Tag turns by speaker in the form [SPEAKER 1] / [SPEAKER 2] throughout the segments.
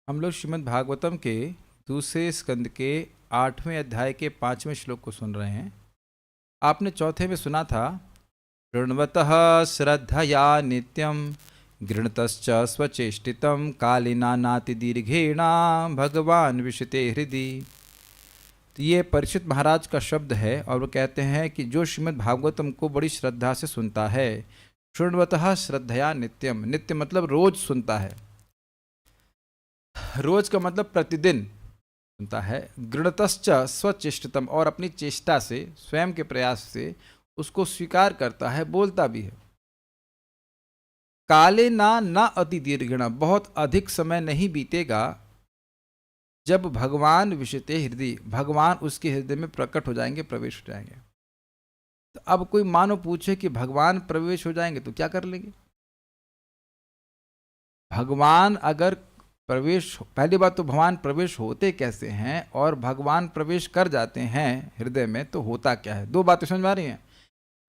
[SPEAKER 1] हम लोग श्रीमद् भागवतम के दूसरे स्कंद के 8वें अध्याय के 5वें श्लोक को सुन रहे हैं। आपने चौथे में सुना था, ऋण्वतः श्रद्धया नित्यम गृणतश्च स्वचेष्टितम कालिना नाति दीर्घेणा भगवान विशते हृदि। तो ये परीक्षित महाराज का शब्द है और वो कहते हैं कि जो श्रीमद् भागवतम को बड़ी श्रद्धा से सुनता है, शृण्वतः श्रद्धया नित्यम, नित्य मतलब रोज सुनता है, रोज का मतलब प्रतिदिन सुनता है। गृणतश्च स्वचेष्टितम, और अपनी चेष्टा से, स्वयं के प्रयास से उसको स्वीकार करता है, बोलता भी है। काले ना न अति दीर्घिण, बहुत अधिक समय नहीं बीतेगा जब भगवान विशते हृदय, भगवान उसके हृदय में प्रकट हो जाएंगे, प्रवेश हो जाएंगे। तो अब कोई मानो पूछे कि भगवान प्रवेश हो जाएंगे तो क्या कर लेंगे? भगवान अगर प्रवेश, पहली बात तो भगवान प्रवेश होते कैसे हैं, और भगवान प्रवेश कर जाते हैं हृदय में तो होता क्या है? दो बातें समझ में आ रही हैं।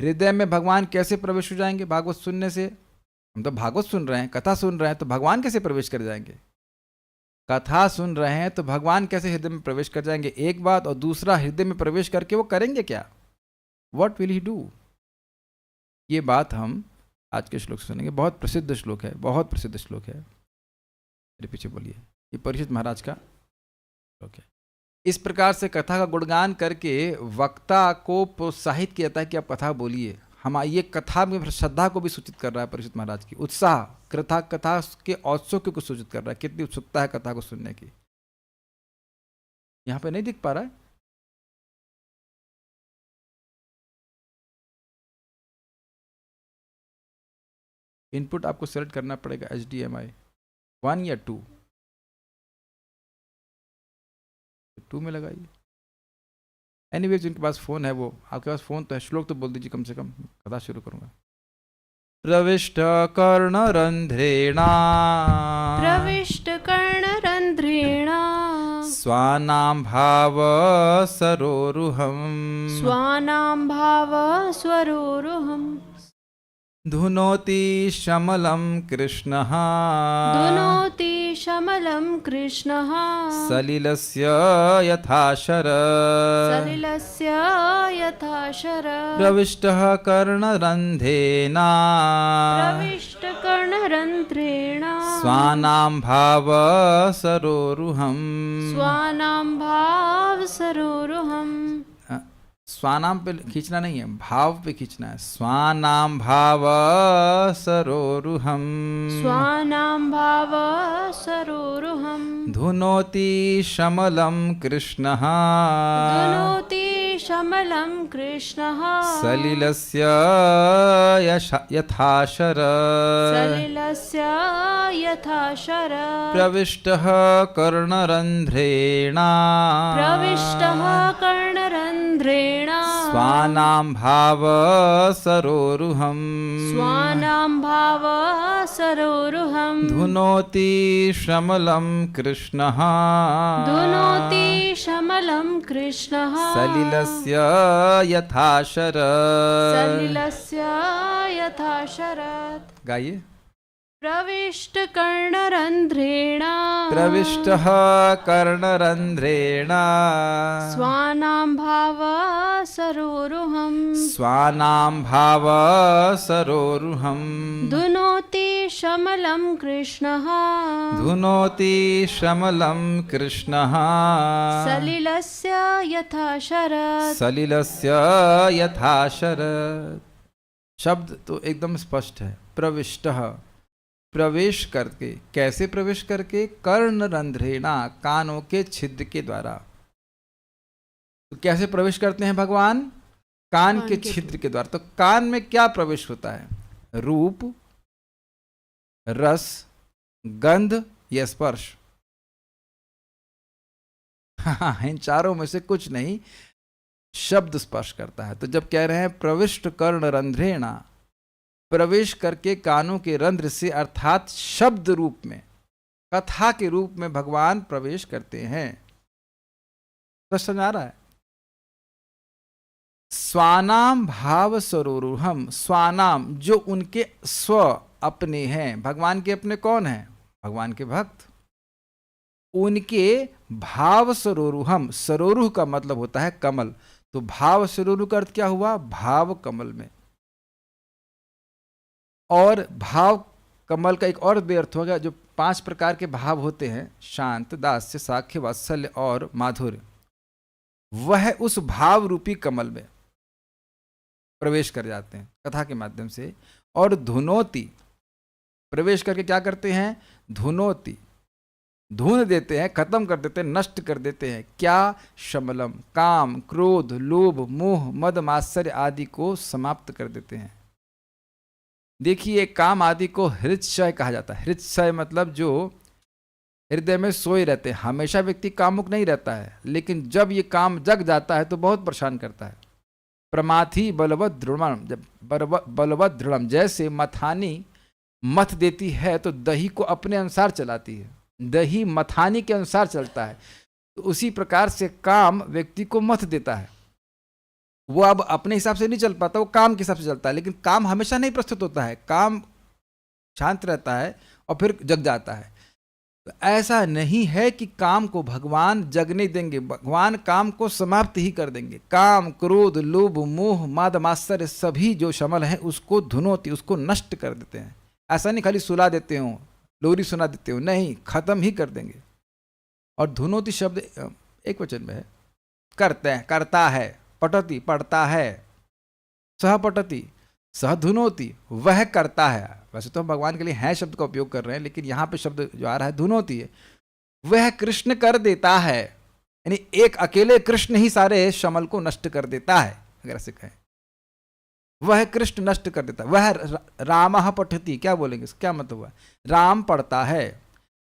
[SPEAKER 1] हृदय में भगवान कैसे प्रवेश हो जाएंगे? भागवत सुनने से। हम तो भागवत सुन रहे हैं, कथा सुन रहे हैं, तो भगवान कैसे प्रवेश कर जाएंगे? कथा सुन रहे हैं तो भगवान कैसे हृदय में प्रवेश कर जाएंगे? एक बात। और दूसरा, हृदय में प्रवेश करके वो करेंगे क्या? What will he do? ये बात हम आज के श्लोक सुनेंगे। बहुत प्रसिद्ध श्लोक है, बहुत प्रसिद्ध श्लोक है। मेरे पीछे बोलिए। ये परीक्षित महाराज का श्लोक है। इस प्रकार से कथा का गुणगान करके वक्ता को प्रोत्साहित किया जाता है कि आप कथा बोलिए। हम ये कथा में श्रद्धा को भी सूचित कर रहा है। परीक्षित महाराज की उत्साह, कथा के औत्सुक्य को सूचित कर रहा है, कितनी उत्सुकता है कथा को सुनने की। यहां पे नहीं दिख पा रहा है? इनपुट आपको सेलेक्ट करना पड़ेगा, HDMI 1 या 2। 2 में लगाइए। एनीवेज, जिनके पास फोन है, वो आपके पास फोन तो है, श्लोक तो बोल दीजिए कम से कम, कथा शुरू करूंगा। प्रविष्ट कर्णरंध्रेणा,
[SPEAKER 2] प्रविष्ट कर्णरंध्रेणा,
[SPEAKER 1] स्वानां भाव सरोरुहम्,
[SPEAKER 2] स्वानां भाव स्वरोरुहम्,
[SPEAKER 1] धुनोति शमलं कृष्णः,
[SPEAKER 2] धुनोति शमलं कृष्णः,
[SPEAKER 1] सलिलस्य यथा शर,
[SPEAKER 2] सलिलस्य यथा शर,
[SPEAKER 1] प्रविष्टः कर्णरन्ध्रेणा,
[SPEAKER 2] प्रविष्ट कर्णरन्ध्रेणा,
[SPEAKER 1] स्वानां भाव सरोरुहम्,
[SPEAKER 2] स्वानां भाव सरोरुहम्।
[SPEAKER 1] स्वानाम पे खींचना नहीं है, भाव पे खींचना है। स्वानाम भाव सरोरुहम्,
[SPEAKER 2] स्वानां भाव सरोरुहम्,
[SPEAKER 1] धुनोति शमलं कृष्णः,
[SPEAKER 2] धुनोति शमलं कृष्णः,
[SPEAKER 1] सलिलस्य यथा शर,
[SPEAKER 2] सलिलस्य यथा शर,
[SPEAKER 1] प्रविष्टः कर्णरन्ध्रेणा,
[SPEAKER 2] प्रविष्टः कर्णरन्ध्रेणा,
[SPEAKER 1] स्वानां भाव सरोरुहम्,
[SPEAKER 2] स्वानां भाव सरोरुहम्,
[SPEAKER 1] धुनोति शमलं कृष्णः,
[SPEAKER 2] धुनोति शमलं कृष्णः,
[SPEAKER 1] सलिलस्य यथा शर,
[SPEAKER 2] सलिलस्य यथा शर।
[SPEAKER 1] गाइए।
[SPEAKER 2] प्रविष्ट कर्णरन्ध्रेणा,
[SPEAKER 1] प्रविष्टः कर्णरन्ध्रेणा,
[SPEAKER 2] स्वानां भाव सरोरुहम्,
[SPEAKER 1] स्वानां भाव सरोरुहम्,
[SPEAKER 2] धुनोति शमलं कृष्णः,
[SPEAKER 1] धुनोति शमलं कृष्णः,
[SPEAKER 2] सलिलस्य यथा शरत्,
[SPEAKER 1] सलिलस्य यथा शरत्। शब्द तो एकदम स्पष्ट है। प्रविष्टः, प्रवेश करके। कैसे प्रवेश करके? कर्णरंध्रेणा, कानों के छिद्र के द्वारा। तो कैसे प्रवेश करते हैं भगवान? कान के छिद्र के द्वारा। तो कान में क्या प्रवेश होता है? रूप, रस, गंध या स्पर्श? इन चारों में से कुछ नहीं, शब्द स्पर्श करता है। तो जब कह रहे हैं प्रविष्ट कर्णरंध्रेणा, प्रवेश करके कानों के रंध्र से, अर्थात शब्द रूप में, कथा के रूप में भगवान प्रवेश करते हैं। प्रश्न आ रहा है? स्वानाम भाव सरोरुहम, स्वानाम जो उनके स्व अपने हैं। भगवान के अपने कौन हैं? भगवान के भक्त। उनके भाव सरोरुहम, सरोरुह का मतलब होता है कमल, तो भाव सरोरुह का अर्थ क्या हुआ? भाव कमल में। और भाव कमल का एक और भी अर्थ हो गया, जो 5 प्रकार के भाव होते हैं, शांत, दास्य, साख्य, वात्सल्य और माधुर्य, वह उस भाव रूपी कमल में प्रवेश कर जाते हैं कथा के माध्यम से। और धुनोती, प्रवेश करके क्या करते हैं? धुनोती, धुन देते हैं, खत्म कर देते हैं, नष्ट कर देते हैं। क्या? शमलम, काम, क्रोध, लोभ, मोह, मद, मात्सर्य आदि को समाप्त कर देते हैं। देखिए, काम आदि को हृदय कहा जाता है। हृदय मतलब जो हृदय में सोए रहते हैं। हमेशा व्यक्ति कामुक नहीं रहता है, लेकिन जब ये काम जग जाता है तो बहुत परेशान करता है। प्रमाथी बलवत दृढ़म, जब बलवत दृढ़म, जैसे मथानी मथ देती है तो दही को अपने अनुसार चलाती है, दही मथानी के अनुसार चलता है, तो उसी प्रकार से काम व्यक्ति को मथ देता है। वो अब अपने हिसाब से नहीं चल पाता, वो काम के हिसाब से चलता है, लेकिन काम हमेशा नहीं प्रस्तुत होता है। काम शांत रहता है और फिर जग जाता है। तो ऐसा नहीं है कि काम को भगवान जगने देंगे, भगवान काम को समाप्त ही कर देंगे। काम, क्रोध, लोभ, मोह, मद, मात्सर्य सभी जो शमल है उसको धुनोती, उसको नष्ट कर देते हैं। ऐसा नहीं खाली सुला देते हो, लोरी सुना देते हो, नहीं, खत्म ही कर देंगे। और धुनोती शब्द एक वचन में है, करते हैं, करता है, पठति, पढ़ता है, सह पठति, सह धुनोती, वह करता है। वैसे तो हम भगवान के लिए है शब्द का उपयोग कर रहे हैं, लेकिन यहाँ पे शब्द जो आ रहा है धुनोती है। वह कृष्ण कर देता है, यानी एक अकेले कृष्ण ही सारे शमल को नष्ट कर देता है, अगर ऐसे कहें। वह कृष्ण नष्ट कर देता है। वह रामः पठति, क्या बोलेंगे, क्या मतलब हुआ? राम पढ़ता है,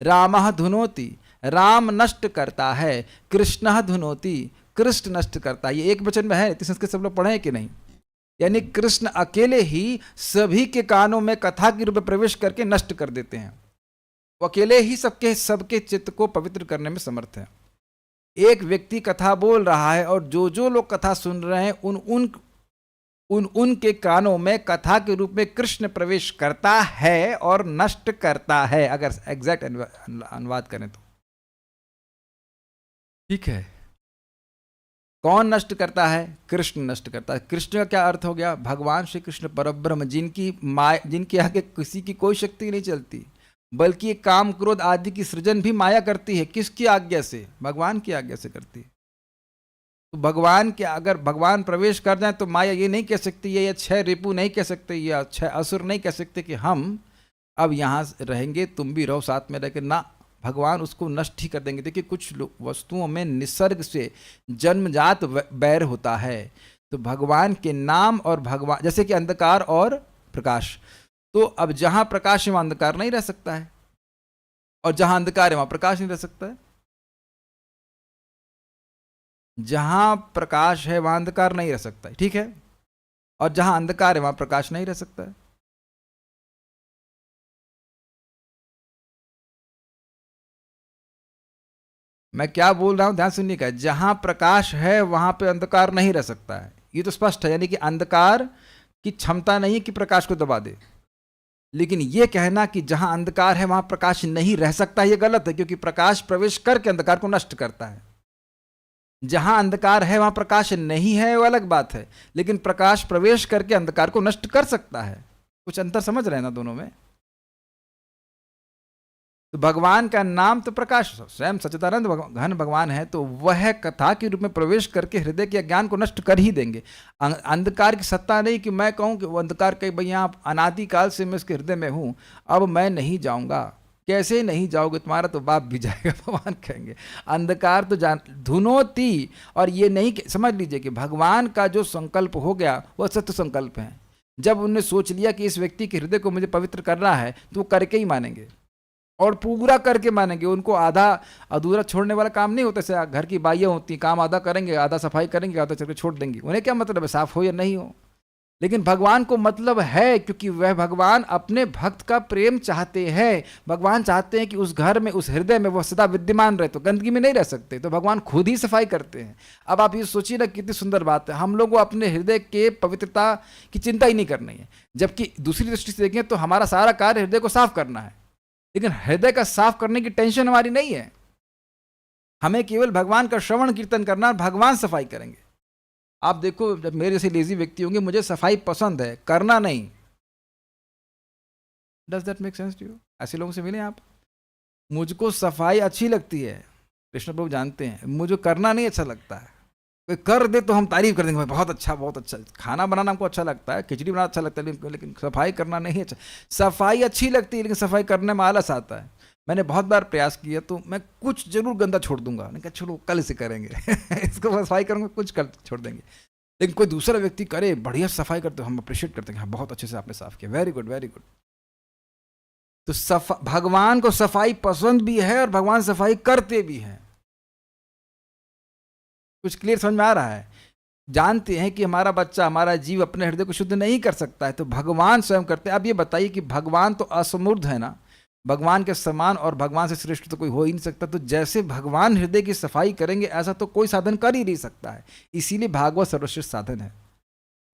[SPEAKER 1] रामः धुनोती, राम नष्ट करता है, कृष्णः धुनोती, कृष्ण नष्ट करता है। ये एक वचन में है, संस्कृत सब लोग पढ़े कि नहीं? यानी कृष्ण अकेले ही सभी के कानों में कथा के रूप में प्रवेश करके नष्ट कर देते हैं। वो अकेले ही सबके चित्त को पवित्र करने में समर्थ है। एक व्यक्ति कथा बोल रहा है और जो लोग कथा सुन रहे हैं उनके कानों में कथा के रूप में कृष्ण प्रवेश करता है और नष्ट करता है, अगर एग्जैक्ट अनुवाद करें तो। ठीक है, कौन नष्ट करता है? कृष्ण नष्ट करता है। कृष्ण का क्या अर्थ हो गया? भगवान श्री कृष्ण परब्रह्म, जिनकी आगे किसी की कोई शक्ति नहीं चलती, बल्कि काम, क्रोध आदि की सृजन भी माया करती है। किसकी आज्ञा से? भगवान की आज्ञा से करती है। तो भगवान के, अगर भगवान प्रवेश कर जाए तो माया ये नहीं कह सकती, ये 6 रिपु नहीं कह सकते, या 6 असुर नहीं कह सकते कि हम अब यहाँ रहेंगे, तुम भी रहो साथ में रह के, ना, भगवान उसको नष्ट ही कर देंगे। देखिए, कुछ वस्तुओं में निसर्ग से जन्मजात बैर होता है, तो भगवान के नाम और भगवान, जैसे कि अंधकार और प्रकाश, तो अब जहां प्रकाश है वहां अंधकार नहीं रह सकता है, और जहां अंधकार है वहां प्रकाश नहीं रह सकता है। जहां प्रकाश है वहां अंधकार नहीं रह सकता है, ठीक है, और जहां अंधकार है वहां प्रकाश नहीं रह सकता है। मैं क्या बोल रहा हूं, ध्यान सुनिएगा। जहां प्रकाश है वहां पे अंधकार नहीं रह सकता है, ये तो स्पष्ट है। यानी कि अंधकार की क्षमता नहीं है कि प्रकाश को दबा दे, लेकिन यह कहना कि जहां अंधकार है वहां प्रकाश नहीं रह सकता, यह गलत है, क्योंकि प्रकाश प्रवेश करके अंधकार को नष्ट करता है। जहां अंधकार है वहां प्रकाश नहीं है, वो अलग बात है, लेकिन प्रकाश प्रवेश करके अंधकार को नष्ट कर सकता है। कुछ अंतर समझ रहे हैं ना दोनों में? तो भगवान का नाम तो प्रकाश, स्वयं सच्चिदानंद घन भगवान है, तो वह कथा के रूप में प्रवेश करके हृदय के अज्ञान को नष्ट कर ही देंगे। अंधकार की सत्ता नहीं कि मैं कहूं कि वो अंधकार कहीं भाई यहाँ अनादिकाल से मैं उसके हृदय में हूं, अब मैं नहीं जाऊंगा। कैसे नहीं जाओगे, तुम्हारा तो बाप भी जाएगा, भगवान कहेंगे। अंधकार तो धुनोती, और ये नहीं समझ लीजिए कि भगवान का जो संकल्प हो गया वह सत्य संकल्प है। जब उन्होंने सोच लिया कि इस व्यक्ति के हृदय को मुझे पवित्र करना है, तो वो करके ही मानेंगे और पूरा करके मानेंगे। उनको आधा अधूरा छोड़ने वाला काम नहीं होता। जैसे घर की बाइयाँ होती, काम आधा करेंगे, आधा सफाई करेंगे, आधा चल के छोड़ देंगी। उन्हें क्या मतलब है साफ हो या नहीं हो, लेकिन भगवान को मतलब है, क्योंकि वह भगवान अपने भक्त का प्रेम चाहते हैं। भगवान चाहते हैं कि उस घर में, उस हृदय में वह सदा विद्यमान रहे, तो गंदगी में नहीं रह सकते, तो भगवान खुद ही सफाई करते हैं। अब आप ये सोचिए ना, कितनी सुंदर बात है। हम लोग को अपने हृदय के पवित्रता की चिंता ही नहीं करनी है, जबकि दूसरी दृष्टि से देखें तो हमारा सारा कार्य हृदय को साफ करना है, लेकिन हृदय का साफ करने की टेंशन हमारी नहीं है। हमें केवल भगवान का श्रवण कीर्तन करना, भगवान सफाई करेंगे। आप देखो, जब मेरे जैसे लेजी व्यक्ति होंगे, मुझे सफाई पसंद है, करना नहीं। Does that make sense to you? ऐसे लोगों से मिले आप? मुझको सफाई अच्छी लगती है, कृष्ण प्रभु जानते हैं, मुझे करना नहीं अच्छा लगता है। कोई कर दे तो हम तारीफ कर देंगे, बहुत अच्छा बहुत अच्छा। खाना बनाना हमको अच्छा लगता है, खिचड़ी बनाना अच्छा लगता है, लेकिन सफाई करना नहीं अच्छा। सफाई अच्छी लगती है लेकिन सफाई करने में आलस आता है। मैंने बहुत बार प्रयास किया, तो मैं कुछ जरूर गंदा छोड़ दूंगा, नहीं कहा चलो कल से करेंगे इसको सफाई करूँगा, कुछ कल छोड़ देंगे। लेकिन कोई दूसरा व्यक्ति करे, बढ़िया सफाई करते, हम अप्रिशिएट करते हैं, हाँ बहुत अच्छे से आपने साफ किया, वेरी गुड वेरी गुड। तो भगवान को सफाई पसंद भी है और भगवान सफाई करते भी हैं। कुछ क्लियर समझ में आ रहा है? जानते हैं कि हमारा बच्चा, हमारा जीव अपने हृदय को शुद्ध नहीं कर सकता है, तो भगवान स्वयं करते हैं। अब ये बताइए कि भगवान तो असमूर्ध है ना, भगवान के समान और भगवान से श्रेष्ठ तो कोई हो ही नहीं सकता। तो जैसे भगवान हृदय की सफाई करेंगे, ऐसा तो कोई साधन कर ही नहीं सकता है। इसीलिए भागवत सर्वश्रेष्ठ साधन है।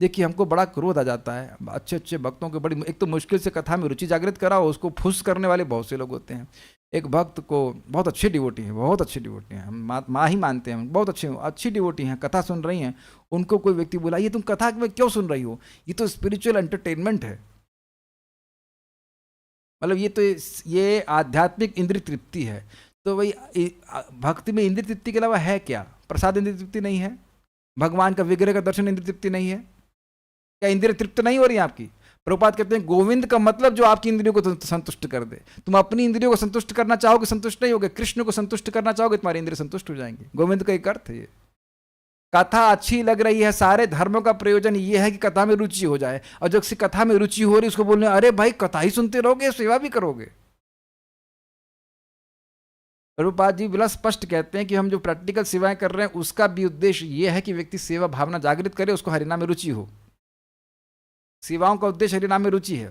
[SPEAKER 1] देखिए, हमको बड़ा क्रोध आ जाता है, अच्छे अच्छे भक्तों के बड़ी, एक तो मुश्किल से कथा में रुचि जागृत कराओ, उसको फुस करने वाले बहुत से लोग होते हैं। एक भक्त को, बहुत अच्छे डिवोटी हैं, बहुत अच्छे डिवोटी हैं, हम माँ ही मानते हैं, बहुत अच्छी डिवोटी हैं, कथा सुन रही हैं, उनको कोई व्यक्ति बोला, ये तुम कथा में क्यों सुन रही हो, ये तो स्पिरिचुअल एंटरटेनमेंट है, मतलब ये आध्यात्मिक इंद्रिय तृप्ति है। तो भाई भक्ति में इंद्रिय तृप्ति के अलावा है क्या? प्रसाद इंद्रिय तृप्ति नहीं है, भगवान का विग्रह का दर्शन इंद्रिय तृप्ति नहीं है, क्या इंद्रिय तृप्त नहीं हो रही है आपकी? प्रभुपाद कहते हैं गोविंद का मतलब जो आपकी इंद्रियों को संतुष्ट कर दे। तुम अपनी इंद्रियों को संतुष्ट करना चाहोगे, संतुष्ट नहीं होगे, कृष्ण को संतुष्ट करना चाहोगे, तुम्हारी इंद्रिय संतुष्ट हो जाएंगे। गोविंद का एक अर्थ है ये। कथा अच्छी लग रही है, सारे धर्मों का प्रयोजन ये है कि कथा में रुचि हो जाए, और जब से कथा में रुचि हो रही उसको बोलने, अरे भाई कथा ही सुनते रहोगे, सेवा भी करोगे। प्रभुपाद जी बड़ा स्पष्ट कहते हैं कि हम जो प्रैक्टिकल सेवाएं कर रहे हैं उसका भी उद्देश्य ये है कि व्यक्ति सेवा भावना जागृत करे, उसको हरिनाम में रुचि हो। सेवाओं का उद्देश्य हरिनाम में रुचि है।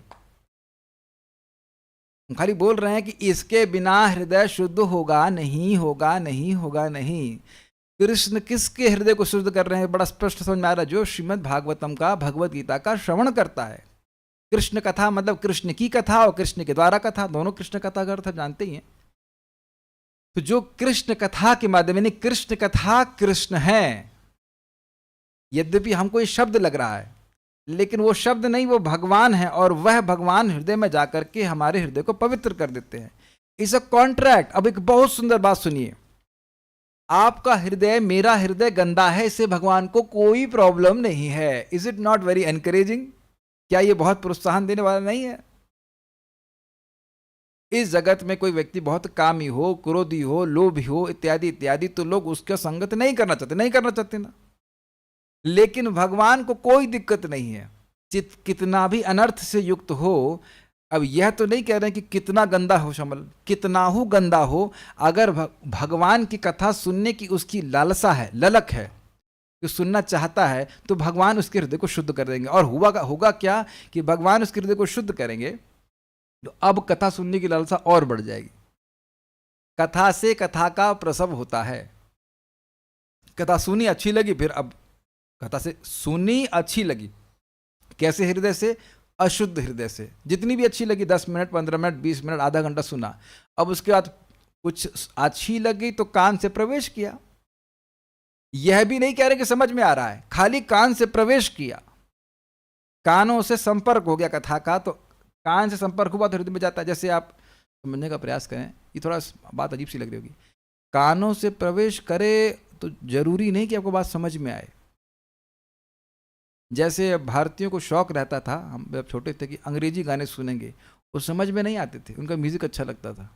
[SPEAKER 1] हम खाली बोल रहे हैं कि इसके बिना हृदय शुद्ध होगा नहीं, होगा नहीं, होगा नहीं। कृष्ण किसके हृदय को शुद्ध कर रहे हैं? बड़ा स्पष्ट समझ में आ रहा है, जो श्रीमद् भागवतम का, भगवत गीता का श्रवण करता है। कृष्ण कथा मतलब कृष्ण की कथा और कृष्ण के द्वारा कथा, दोनों कृष्ण कथा का अर्थ जानते ही हैं। तो जो कृष्ण कथा के माध्यम, यानी कृष्ण कथा कृष्ण है, यद्यपि हमको ये शब्द लग रहा है लेकिन वो शब्द नहीं, वो भगवान है, और वह भगवान हृदय में जाकर के हमारे हृदय को पवित्र कर देते हैं। इस अ कॉन्ट्रैक्ट। अब एक बहुत सुंदर बात सुनिए, आपका हृदय, मेरा हृदय गंदा है, इससे भगवान को कोई प्रॉब्लम नहीं है। Is it not very encouraging? क्या ये बहुत प्रोत्साहन देने वाला नहीं है? इस जगत में कोई व्यक्ति बहुत कामी हो, क्रोधी हो, लोभी हो, इत्यादि इत्यादि, तो लोग उसका संगत नहीं करना चाहते ना। लेकिन भगवान को कोई दिक्कत नहीं है, कितना भी अनर्थ से युक्त हो। अब यह तो नहीं कह रहे हैं कि कितना गंदा हो शमल, कितना हो गंदा हो, अगर भगवान की कथा सुनने की उसकी लालसा है, ललक है, जो सुनना चाहता है, तो भगवान उसके हृदय को शुद्ध कर देंगे। और होगा क्या कि भगवान उसके हृदय को शुद्ध करेंगे, तो अब कथा सुनने की लालसा और बढ़ जाएगी। कथा से कथा का प्रसव होता है। कथा सुनी अच्छी लगी, फिर अब कथा से सुनी अच्छी लगी, कैसे हृदय से? अशुद्ध हृदय से। जितनी भी अच्छी लगी, 10 मिनट, 15 मिनट, 20 मिनट, आधा घंटा सुना, अब उसके बाद कुछ अच्छी लगी तो कान से प्रवेश किया। यह भी नहीं कह रहे कि समझ में आ रहा है, खाली कान से प्रवेश किया, कानों से संपर्क हो गया कथा का, तो कान से संपर्क हुआ तो हृदय में जाता है। जैसे आप समझने का प्रयास करें, ये थोड़ा बात अजीब सी लग रही होगी, कानों से प्रवेश करे तो जरूरी नहीं कि आपको बात समझ में आए। जैसे भारतीयों को शौक रहता था, हम जब छोटे थे, कि अंग्रेजी गाने सुनेंगे, वो समझ में नहीं आते थे, उनका म्यूजिक अच्छा लगता था।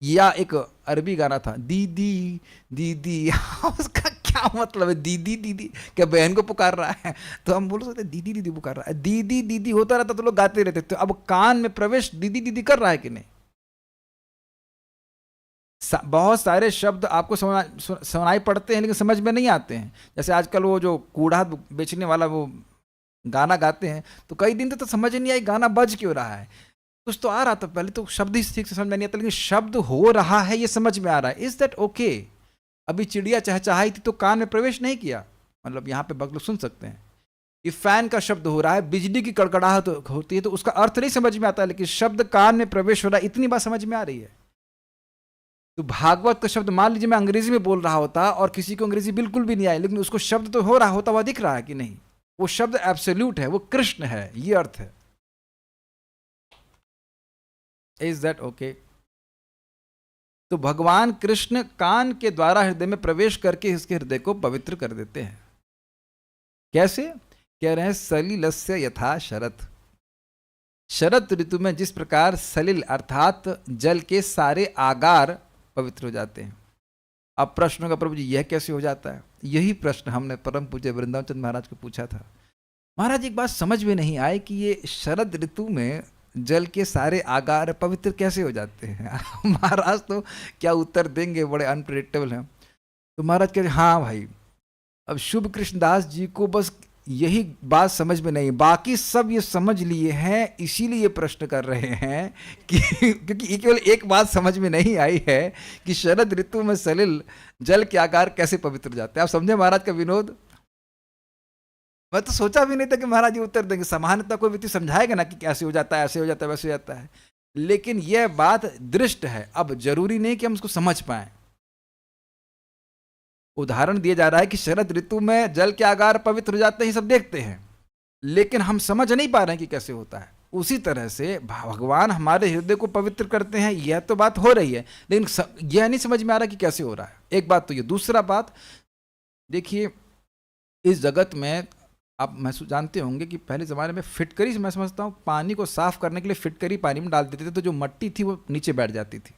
[SPEAKER 1] या एक अरबी गाना था, दीदी दीदी उसका क्या मतलब है? दीदी दीदी क्या बहन को पुकार रहा है? तो हम बोल सकते दीदी दीदी पुकार रहा है, दीदी दीदी होता रहता तो लोग गाते रहते। तो अब कान में प्रवेश दीदी दीदी कर रहा है कि नहीं? बहुत सारे शब्द आपको सुनाई पड़ते हैं लेकिन समझ में नहीं आते हैं। जैसे आजकल वो जो कूड़ा बेचने वाला वो गाना गाते हैं, तो कई दिन तो समझ नहीं आई गाना बज क्यों रहा है। कुछ तो आ रहा था पहले, तो शब्द ही ठीक से समझ में नहीं आता, लेकिन शब्द हो रहा है ये समझ में आ रहा है। Is that okay? अभी चिड़िया चहचहाई थी तो कान में प्रवेश नहीं किया, मतलब यहाँ पे लोग सुन सकते हैं। ये फैन का शब्द हो रहा है, बिजली की कड़कड़ाहट होती है, तो उसका अर्थ नहीं समझ में आता, लेकिन शब्द कान में प्रवेश हो रहा है, इतनी बात समझ में आ रही है। तो भागवत का शब्द मान लीजिए मैं अंग्रेजी में बोल रहा होता और किसी को अंग्रेजी बिल्कुल भी नहीं आई, लेकिन उसको शब्द तो हो रहा होता, वह दिख रहा है कि नहीं? वो शब्द एब्सोल्यूट है, वो कृष्ण है, ये अर्थ है। Is that okay? तो भगवान कृष्ण कान के द्वारा हृदय में प्रवेश करके इसके हृदय को पवित्र कर देते हैं। कैसे? कह रहे हैं सलिलस्य यथा शरत। शरत ऋतु में जिस प्रकार सलिल अर्थात जल के सारे आगार पवित्र हो जाते हैं। अब प्रश्न होगा, प्रभु जी यह कैसे हो जाता है? यही प्रश्न हमने परम पूज्य वृंदावन चंद्र महाराज को पूछा था। महाराज एक बात समझ में नहीं आई कि ये शरद ऋतु में जल के सारे आगार पवित्र कैसे हो जाते हैं? महाराज तो क्या उत्तर देंगे, बड़े अनप्रेडिक्टेबल हैं। तो महाराज कह रहे हाँ भाई, अब शुभ कृष्णदास जी को बस यही बात समझ में नहीं, बाकी सब ये समझ लिए हैं, इसीलिए ये प्रश्न कर रहे हैं कि क्योंकि केवल एक बात समझ में नहीं आई है कि शरद ऋतु में सलिल जल के आकार कैसे पवित्र जाते हैं। आप समझे महाराज का विनोद? मैं तो सोचा भी नहीं था कि महाराज ये उत्तर देंगे। सामान्यतः कोई व्यक्ति समझाएगा ना कि कैसे हो जाता है, ऐसे हो जाता है, वैसे हो जाता है, लेकिन यह बात दृष्ट है। अब जरूरी नहीं कि हम उसको समझ पाए। उदाहरण दिया जा रहा है कि शरद ऋतु में जल के आगार पवित्र हो जाते हैं, सब देखते हैं, लेकिन हम समझ नहीं पा रहे हैं कि कैसे होता है। उसी तरह से भगवान हमारे हृदय को पवित्र करते हैं, यह तो बात हो रही है, लेकिन यह नहीं समझ में आ रहा कि कैसे हो रहा है। एक बात तो ये। दूसरा बात देखिए, इस जगत में आप महसूस जानते होंगे कि पहले ज़माने में फिटकरी, मैं समझता हूँ पानी को साफ करने के लिए फिटकरी पानी में डाल देते थे, तो जो मट्टी थी वो नीचे बैठ जाती थी।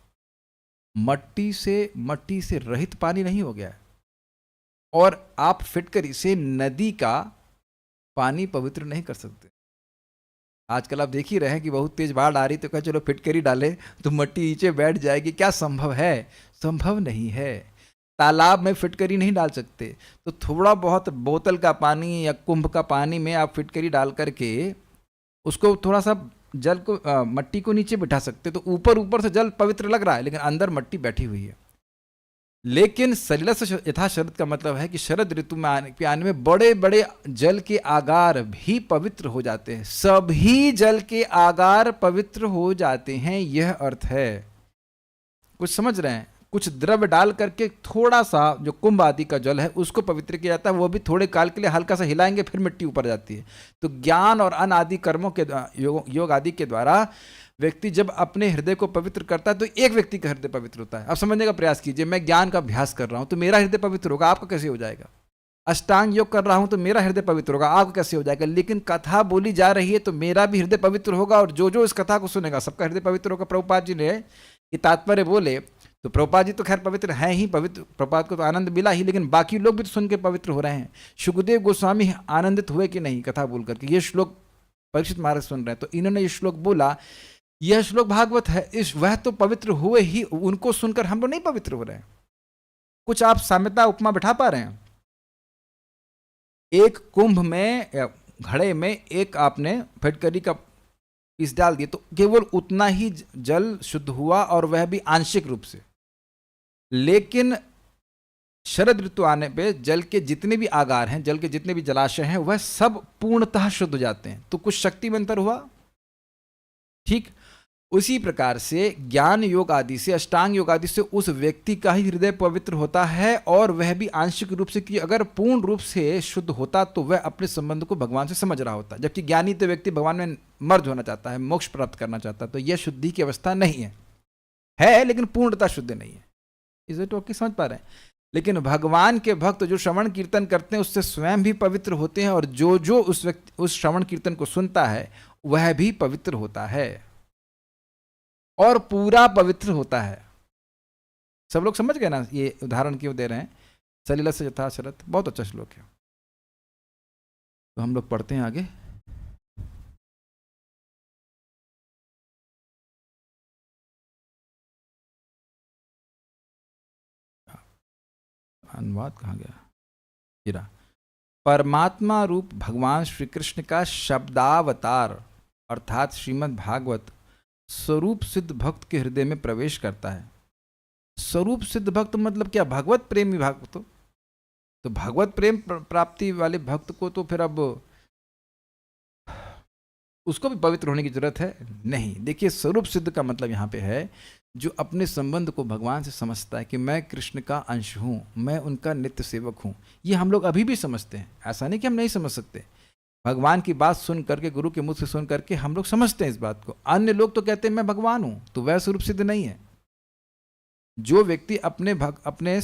[SPEAKER 1] मट्टी से रहित पानी नहीं हो गया है। और आप फिटकरी से नदी का पानी पवित्र नहीं कर सकते। आजकल आप देख ही रहे हैं कि बहुत तेज बाढ़ आ रही, तो कहा चलो फिटकरी डाले तो मट्टी नीचे बैठ जाएगी। क्या संभव है? संभव नहीं है। तालाब में फिटकरी नहीं डाल सकते, तो थोड़ा बहुत बोतल का पानी या कुंभ का पानी में आप फिटकरी डाल करके उसको थोड़ा सा जल को मट्टी को नीचे बिठा सकते, तो ऊपर से जल पवित्र लग रहा है, लेकिन अंदर मट्टी बैठी हुई है। लेकिन सलिलस्य यथा शरद का मतलब है कि शरद ऋतु में आने में बड़े बड़े जल के आगार भी पवित्र हो जाते हैं। सभी जल के आगार पवित्र हो जाते हैं, यह अर्थ है। कुछ समझ रहे हैं? कुछ द्रव्य डाल करके थोड़ा सा जो कुंभ आदि का जल है उसको पवित्र किया जाता है, वो भी थोड़े काल के लिए हल्का सा हिलाएंगे, फिर मिट्टी ऊपर जाती है। तो ज्ञान और अन आदि कर्मों के योग आदि के द्वारा व्यक्ति जब अपने हृदय को पवित्र करता है तो एक व्यक्ति का हृदय पवित्र होता है। अब समझने का प्रयास कीजिए, मैं ज्ञान का अभ्यास कर रहा हूं तो मेरा हृदय पवित्र होगा, आपका कैसे हो जाएगा? अष्टांग योग कर रहा हूं तो मेरा हृदय पवित्र होगा, आपका कैसे हो जाएगा? लेकिन कथा बोली जा रही है तो मेरा भी हृदय पवित्र होगा, और जो इस कथा को सुनेगा सबका हृदय पवित्र होगा। प्रभुपाद जी ने ये तात्पर्य बोले तो प्रभुपाद जी तो खैर पवित्र हैं ही, पवित्र प्रभुपाद को तो आनंद मिला ही, लेकिन बाकी लोग भी तो सुन के पवित्र हो रहे हैं। सुखदेव गोस्वामी आनंदित हुए कि नहीं कथा बोल करके? ये श्लोक परीक्षित महाराज सुन रहे हैं, तो इन्होंने ये श्लोक बोला, यह श्लोक भागवत है, वह तो पवित्र हुए ही, उनको सुनकर हम लोग नहीं पवित्र हो रहे हैं। कुछ आप साम्यता उपमा बैठा पा रहे हैं? एक कुंभ में घड़े में एक आपने फिटकरी का पीस डाल दिए तो केवल उतना ही जल शुद्ध हुआ, और वह भी आंशिक रूप से। लेकिन शरद ऋतु आने पे जल के जितने भी आगार हैं, जल के जितने भी जलाशय हैं, वह सब पूर्णतः शुद्ध हो जाते हैं। तो कुछ शक्ति में अंतर हुआ। ठीक उसी प्रकार से ज्ञान योग आदि से, अष्टांग योग आदि से उस व्यक्ति का ही हृदय पवित्र होता है, और वह भी आंशिक रूप से, कि अगर पूर्ण रूप से शुद्ध होता तो वह अपने संबंध को भगवान से समझ रहा होता। जबकि ज्ञानी तो व्यक्ति भगवान में मर्ज होना चाहता है, मोक्ष प्राप्त करना चाहता है, तो यह शुद्धि की अवस्था नहीं है, लेकिन पूर्णतः शुद्ध नहीं है। Is it okay? समझ पा रहे हैं? लेकिन भगवान के भक्त जो श्रवण कीर्तन करते हैं उससे स्वयं भी पवित्र होते हैं, और जो उस श्रवण कीर्तन को सुनता है वह भी पवित्र होता है और पूरा पवित्र होता है। सब लोग समझ गए ना ये उदाहरण क्यों दे रहे हैं? सलिलस्य यथा शरद, बहुत अच्छा श्लोक है। तो हम लोग पढ़ते हैं आगे। अनुवाद कहाँ गया? हीरा। परमात्मा रूप भगवान श्री कृष्ण का शब्दावतार अर्थात श्रीमद् भागवत स्वरूप सिद्ध भक्त के हृदय में प्रवेश करता है। स्वरूप सिद्ध भक्त मतलब क्या? भगवत प्रेमी भक्त। तो भगवत प्रेम प्राप्ति वाले भक्त को तो फिर अब उसको भी पवित्र होने की जरूरत है? नहीं। देखिए, स्वरूप सिद्ध का मतलब यहाँ पे है जो अपने संबंध को भगवान से समझता है कि मैं कृष्ण का अंश हूँ, मैं उनका नित्य सेवक हूँ, ये हम लोग अभी भी समझते हैं। ऐसा नहीं कि हम नहीं समझ सकते। भगवान की बात सुन करके, गुरु के मुख से सुन करके हम लोग समझते हैं इस बात को। अन्य लोग तो कहते हैं मैं भगवान हूँ, तो वह स्वरूप सिद्ध नहीं है। जो व्यक्ति अपने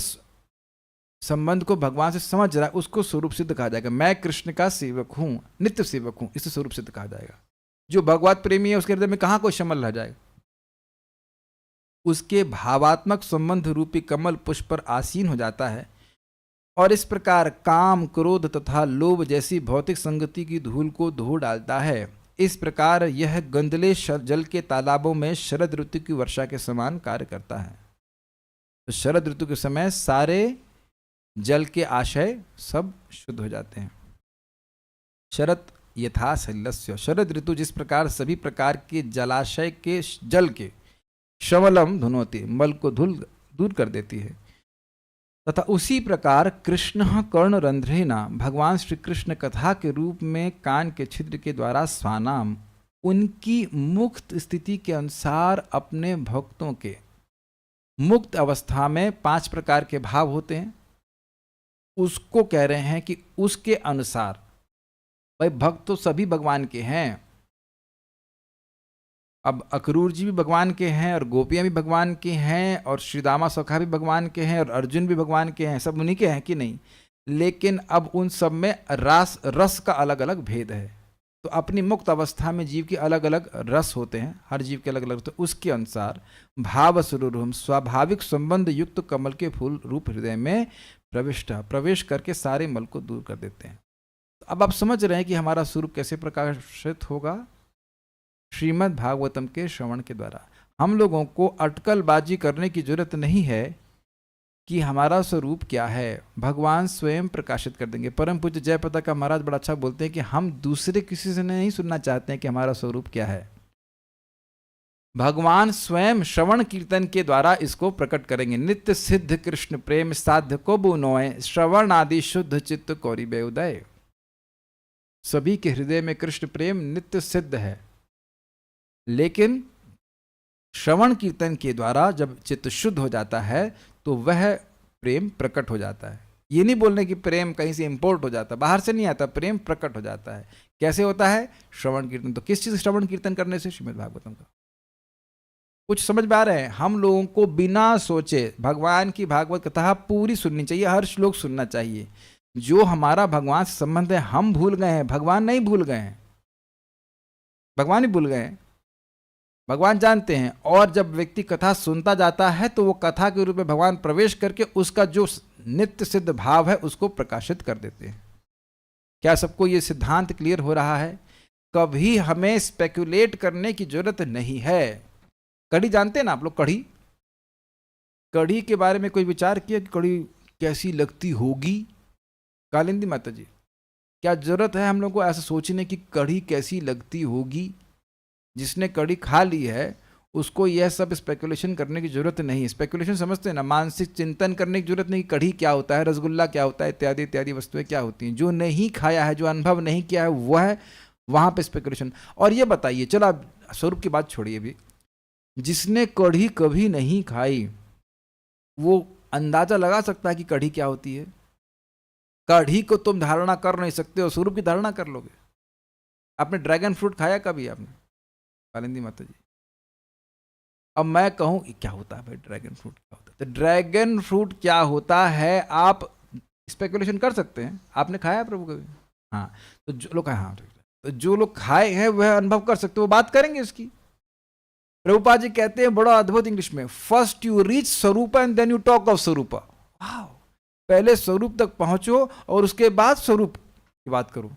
[SPEAKER 1] संबंध को भगवान से समझ रहा है उसको स्वरूप सिद्ध कहा जाएगा। मैं कृष्ण का सेवक हूँ, नित्य सेवक हूँ, इसे स्वरूप सिद्ध कहा जाएगा। जो भगवत प्रेमी है उसके हृदय में कहाँ कोई शमल रह जाएगा। उसके भावात्मक संबंध रूपी कमल पुष्प पर आसीन हो जाता है और इस प्रकार काम, क्रोध तथा लोभ जैसी भौतिक संगति की धूल को धो डालता है। इस प्रकार यह गंदले जल के तालाबों में शरद ऋतु की वर्षा के समान कार्य करता है। तो शरद ऋतु के समय सारे जल के आशय सब शुद्ध हो जाते हैं। शरद यथा सलिलस्य, शरद ऋतु जिस प्रकार सभी प्रकार के जलाशय के जल के शमलम धुनोति, मल को दूर कर देती है, तथा उसी प्रकार कृष्ण कर्ण रंध्रेना, भगवान श्री कृष्ण कथा के रूप में कान के छिद्र के द्वारा स्वानाम, उनकी मुक्त स्थिति के अनुसार अपने भक्तों के, मुक्त अवस्था में 5 प्रकार के भाव होते हैं, उसको कह रहे हैं कि उसके अनुसार। भाई भक्त तो सभी भगवान के हैं। अब अक्रूर जी भी भगवान के हैं और गोपियां भी भगवान की हैं और श्री दामा सखा भी भगवान के हैं और अर्जुन भी भगवान के हैं, सब उन्हीं के हैं कि नहीं। लेकिन अब उन सब में रस का अलग अलग भेद है। तो अपनी मुक्त अवस्था में जीव के अलग अलग रस होते हैं, हर जीव के अलग अलग। तो उसके अनुसार भाव स्वरूप हम स्वाभाविक संबंध युक्त कमल के फूल रूप हृदय में प्रवेश करके सारे मल को दूर कर देते हैं। तो अब आप समझ रहे हैं कि हमारा स्वरूप कैसे प्रकाशित होगा। श्रीमद् भागवतम के श्रवण के द्वारा। हम लोगों को अटकलबाजी करने की जरूरत नहीं है कि हमारा स्वरूप क्या है, भगवान स्वयं प्रकाशित कर देंगे। परम पूज्य जयप्रदा का महाराज बड़ा अच्छा बोलते हैं कि हम दूसरे किसी से नहीं सुनना चाहते हैं कि हमारा स्वरूप क्या है। भगवान स्वयं श्रवण कीर्तन के द्वारा इसको प्रकट करेंगे। नित्य सिद्ध कृष्ण प्रेम साध्य को बुनोए, श्रवण आदि शुद्ध चित्त कौरिबे उदय। सभी के हृदय में कृष्ण प्रेम नित्य सिद्ध है, लेकिन श्रवण कीर्तन के द्वारा जब चित्त शुद्ध हो जाता है तो वह प्रेम प्रकट हो जाता है। ये नहीं बोलने कि प्रेम कहीं से इंपोर्ट हो जाता, बाहर से नहीं आता, प्रेम प्रकट हो जाता है। कैसे होता है? श्रवण कीर्तन। तो किस चीज श्रवण कीर्तन करने से? श्रीमद् भागवतम का। कुछ समझ में आ रहे हैं? हम लोगों को बिना सोचे भगवान की भागवत कथा पूरी सुननी चाहिए, हर श्लोक सुनना चाहिए। जो हमारा भगवान से संबंध है हम भूल गए हैं, भगवान नहीं भूल गए हैं, भगवान ही भूल गए हैं, भगवान जानते हैं। और जब व्यक्ति कथा सुनता जाता है तो वो कथा के रूप में भगवान प्रवेश करके उसका जो नित्य सिद्ध भाव है उसको प्रकाशित कर देते हैं। क्या सबको ये सिद्धांत क्लियर हो रहा है? कभी हमें स्पेकुलेट करने की जरूरत नहीं है। कढ़ी जानते हैं ना आप लोग? कढ़ी के बारे में कोई विचार किया कि कढ़ी कैसी लगती होगी? कालिंदी माता जी, क्या जरूरत है हम लोग को ऐसा सोचने की कढ़ी कैसी लगती होगी? जिसने कढ़ी खा ली है उसको यह सब स्पेकुलेशन करने की जरूरत नहीं है। स्पेकुलेशन समझते हैं ना, मानसिक चिंतन करने की जरूरत नहीं। कढ़ी क्या होता है, रसगुल्ला क्या होता है, इत्यादि इत्यादि वस्तुएं क्या होती हैं। जो नहीं खाया है, जो अनुभव नहीं किया है, वह वहां पे स्पेकुलेशन। और ये बताइए, चलो आप स्वरूप की बात छोड़िए भी, जिसने कढ़ी कभी नहीं खाई वो अंदाजा लगा सकता है कि कढ़ी क्या होती है? कढ़ी को तुम धारणा कर नहीं सकते हो, स्वरूप की धारणा कर लोगे। आपने ड्रैगन फ्रूट खाया कभी आपने? कालिंदी माता जी, अब मैं कहूं क्या होता है भाई ड्रैगन फ्रूट क्या होता है? तो ड्रैगन फ्रूट क्या होता है आप स्पेकुलेशन कर सकते हैं। आपने खाया प्रभु कभी? हाँ, तो जो लोग तो जो लोग खाए हैं वह अनुभव कर सकते, वो बात करेंगे इसकी। प्रभुपाद जी कहते हैं बड़ा अद्भुत इंग्लिश में, first you reach swarup and then you talk of swarup. वाह, पहले स्वरूप तक पहुंचो और उसके बाद स्वरूप की बात करो।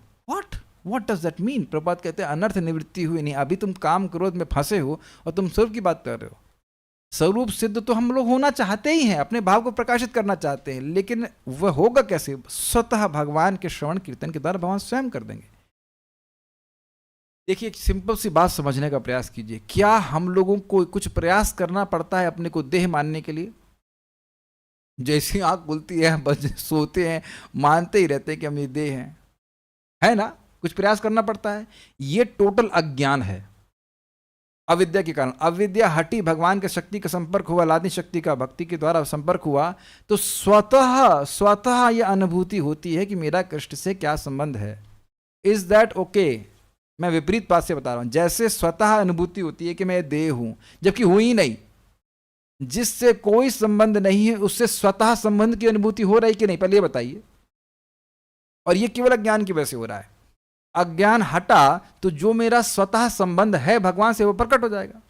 [SPEAKER 1] What does that mean? Prabhupada कहते हैं अनर्थ निवृत्ति हुई नहीं। अभी तुम काम क्रोध में फंसे हो और तुम स्वरूप की बात कर रहे हो। स्वरूप सिद्ध तो हम लोग होना चाहते ही हैं, अपने भाव को प्रकाशित करना चाहते हैं, लेकिन वह होगा कैसे? स्वतः भगवान के श्रवण कीर्तन के द्वारा भगवान स्वयं कर देंगे। देखिए, एक सिंपल सी बात समझने का प्रयास कीजिए। क्या हम लोगों को कुछ प्रयास करना पड़ता है अपने को देह मानने के लिए? जैसी आंख खुलती है बस सोते हैं, मानते ही रहते हैं कि हम ये देह हैं, है ना? कुछ प्रयास करना पड़ता है? ये टोटल अज्ञान है। अविद्या के कारण। अविद्या हटी, भगवान के शक्ति का संपर्क हुआ, लादनी शक्ति का भक्ति के द्वारा संपर्क हुआ, तो स्वतः यह अनुभूति होती है कि मेरा कृष्ण से क्या संबंध है। Is that okay? मैं विपरीत बात से बता रहा हूं। जैसे स्वतः अनुभूति होती है कि मैं देह हूं, जबकि हूं ही नहीं, जिससे कोई संबंध नहीं है उससे स्वतः संबंध की अनुभूति हो रही कि नहीं, पहले ये बताइए। और ये केवल अज्ञान की वजह से हो रहा है। अज्ञान हटा तो जो मेरा स्वतः संबंध है भगवान से वो प्रकट हो जाएगा।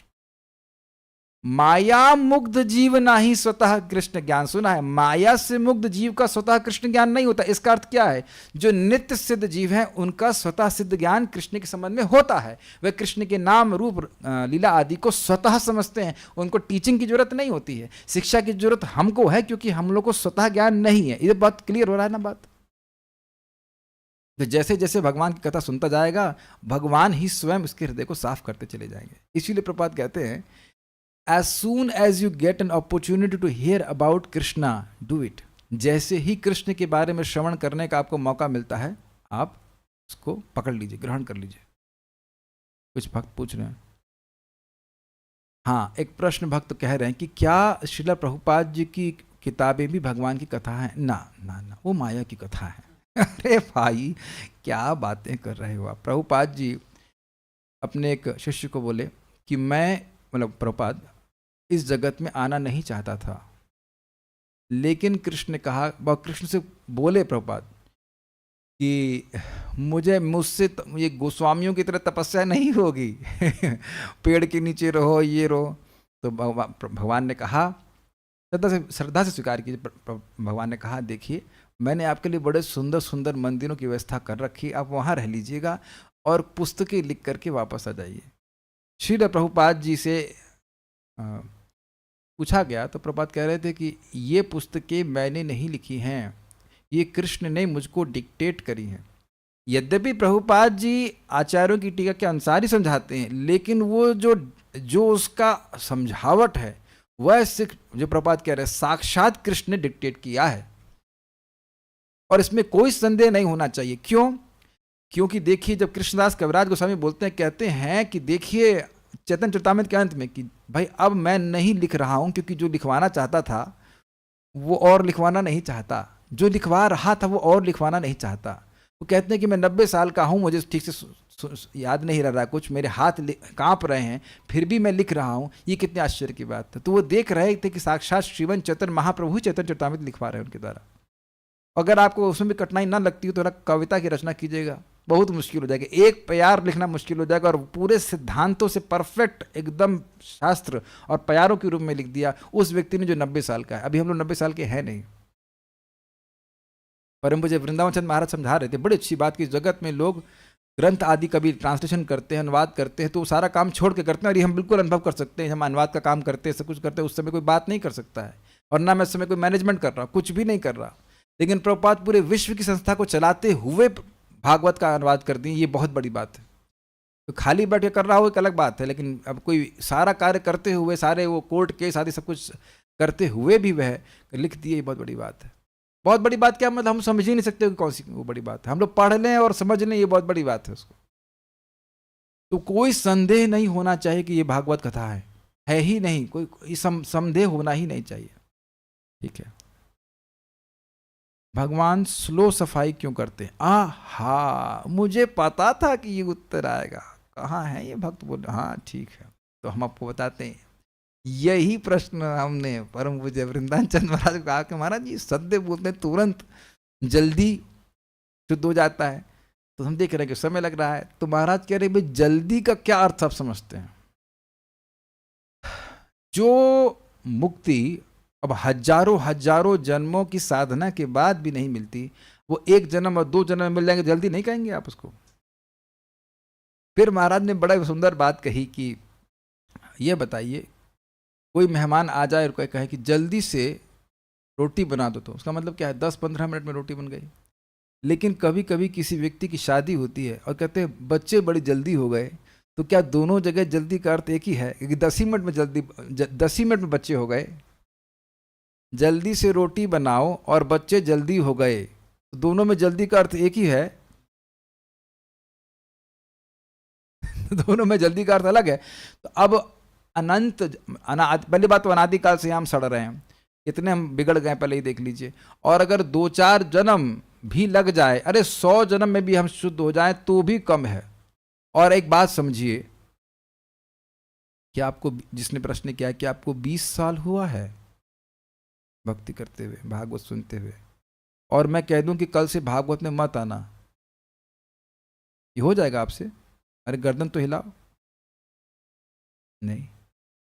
[SPEAKER 1] माया मुग्ध जीव नाही स्वतः कृष्ण ज्ञान। सुना है, माया से मुग्ध जीव का स्वतः कृष्ण ज्ञान नहीं होता। इसका अर्थ क्या है? जो नित्य सिद्ध जीव हैं उनका स्वतः सिद्ध ज्ञान कृष्ण के संबंध में होता है। वे कृष्ण के नाम रूप लीला आदि को स्वतः समझते हैं, उनको टीचिंग की जरूरत नहीं होती है, शिक्षा की जरूरत हमको है, क्योंकि हम लोग को स्वतः ज्ञान नहीं है। ये बात क्लियर हो रहा है ना बात? तो जैसे जैसे भगवान की कथा सुनता जाएगा, भगवान ही स्वयं उसके हृदय को साफ करते चले जाएंगे। इसीलिए प्रपात कहते हैं, as soon as you get an opportunity to hear about Krishna do it. जैसे ही कृष्ण के बारे में श्रवण करने का आपको मौका मिलता है, आप उसको पकड़ लीजिए, ग्रहण कर लीजिए। कुछ भक्त पूछ रहे हैं, हाँ, एक प्रश्न भक्त कह रहे हैं कि क्या श्रील प्रभुपाद जी की किताबें भी भगवान की कथा है? ना ना ना, वो माया की कथा है। अरे भाई, क्या बातें कर रहे हो आप? प्रभुपाद जी अपने एक शिष्य को बोले कि मैं, मतलब प्रभुपाद, इस जगत में आना नहीं चाहता था, लेकिन कृष्ण ने कहा, कृष्ण से बोले प्रभुपाद कि मुझसे ये गोस्वामियों की तरह तपस्या नहीं होगी। पेड़ के नीचे रहो, ये रहो। तो भगवान ने कहा, श्रद्धा से स्वीकार कीजिए। भगवान ने कहा, देखिए, मैंने आपके लिए बड़े सुंदर सुंदर मंदिरों की व्यवस्था कर रखी, आप वहाँ रह लीजिएगा और पुस्तकें लिख करके वापस आ जाइए। श्रील प्रभुपाद जी से पूछा गया तो प्रभुपाद कह रहे थे कि ये पुस्तकें मैंने नहीं लिखी हैं, ये कृष्ण ने मुझको डिक्टेट करी हैं। यद्यपि प्रभुपाद जी आचार्यों की टीका के अनुसार ही समझाते हैं, लेकिन वो जो उसका समझावट है वह सिर्फ, जो प्रभुपाद कह रहे हैं, साक्षात कृष्ण ने डिक्टेट किया है। और इसमें कोई संदेह नहीं होना चाहिए। क्यों? क्योंकि देखिए, जब कृष्णदास कविराज गोस्वामी बोलते हैं, कहते हैं कि देखिए चैतन्य चरितामृत के अंत में कि भाई अब मैं नहीं लिख रहा हूं, क्योंकि जो लिखवाना चाहता था वो और लिखवाना नहीं चाहता, जो लिखवा रहा था वो और लिखवाना नहीं चाहता। वो कहते हैं कि मैं 90 साल का हूं, मुझे ठीक से याद नहीं रहा कुछ, मेरे हाथ कांप रहे हैं, फिर भी मैं लिख रहा हूं। ये कितने आश्चर्य की बात है। तो वो देख रहे थे कि साक्षात श्रीवन चैतन्य महाप्रभु चैतन्य चरितामृत लिखवा रहे हैं उनके द्वारा। अगर आपको उसमें भी कठिनाई ना लगती हो तो कविता की रचना कीजिएगा, बहुत मुश्किल हो जाएगा। एक प्यार लिखना मुश्किल हो जाएगा, और पूरे सिद्धांतों से परफेक्ट एकदम शास्त्र और प्यारों के रूप में लिख दिया उस व्यक्ति ने जो 90 साल का है। अभी हम लोग 90 साल के हैं नहीं। परम मुझे वृंदावन चंद्र महाराज समझा रहे थे, बड़ी अच्छी बात की, जगत में लोग ग्रंथ आदि कभी ट्रांसलेशन करते हैं, अनुवाद करते हैं, तो वो सारा काम छोड़ के करते हैं। और ये हम बिल्कुल अनुभव कर सकते हैं, हम अनुवाद का काम करते हैं, सब कुछ करते हैं, उस समय कोई बात नहीं कर सकता है, और ना मैं उस समय कोई मैनेजमेंट कर रहा, कुछ भी नहीं कर रहा। लेकिन प्रभुपाद पूरे विश्व की संस्था को चलाते हुए भागवत का अनुवाद कर दी, ये बहुत बड़ी बात है। तो खाली बैठ के कर रहा हो एक अलग बात है, लेकिन अब कोई सारा कार्य करते हुए, सारे वो कोर्ट केस आदि सब कुछ करते हुए भी वह लिख दिए, ये बहुत बड़ी बात है। बहुत बड़ी बात क्या मतलब, हम समझ ही नहीं सकते कि कौन सी वो बड़ी बात है। हम लोग पढ़ लें और समझ लें, ये बहुत बड़ी बात है उसको। तो कोई संदेह नहीं होना चाहिए कि ये भागवत कथा है ही नहीं, कोई संदेह होना ही नहीं चाहिए। ठीक है। भगवान स्लो सफाई क्यों करते हैं? हा, मुझे पता था कि ये उत्तर आएगा। कहाँ है ये भक्त? बोले हाँ ठीक है, तो हम आपको बताते हैं। यही प्रश्न हमने परम पूज्य वृंदावन चंद्र महाराज को कहा कि महाराज जी सत्य बोलते हैं, तुरंत जल्दी शुद्ध हो जाता है। तो हम देख रहे हैं कि समय लग रहा है। तो महाराज कह रहे भाई जल्दी का क्या अर्थ आप समझते हैं? जो मुक्ति अब हजारों जन्मों की साधना के बाद भी नहीं मिलती, वो एक जन्म और 2 जन्म में मिल जाएंगे, जल्दी नहीं कहेंगे आप उसको। फिर महाराज ने बड़ा सुंदर बात कही कि ये बताइए, कोई मेहमान आ जाए और कहे कि जल्दी से रोटी बना दो, तो उसका मतलब क्या है? 10-15 मिनट में रोटी बन गई। लेकिन कभी कभी किसी व्यक्ति की शादी होती है और कहते हैं बच्चे बड़ी जल्दी हो गए, तो क्या दोनों जगह जल्दी का अर्थ एक ही है कि 10 ही मिनट में बच्चे हो गए? जल्दी से रोटी बनाओ और बच्चे जल्दी हो गए, तो दोनों में जल्दी का अर्थ एक ही है। दोनों में जल्दी का अर्थ अलग है। तो अब अनंत पहली बात तो अनादिकाल से हम सड़ रहे हैं, कितने हम बिगड़ गए पहले ही देख लीजिए। और अगर 2-4 जन्म भी लग जाए, अरे 100 जन्म में भी हम शुद्ध हो जाए तो भी कम है। और एक बात समझिए कि आपको, जिसने प्रश्न किया कि आपको 20 साल हुआ है भक्ति करते हुए, भागवत सुनते हुए, और मैं कह दूं कि कल से भागवत में मत आना, ये हो जाएगा आपसे? अरे गर्दन तो हिलाओ। नहीं।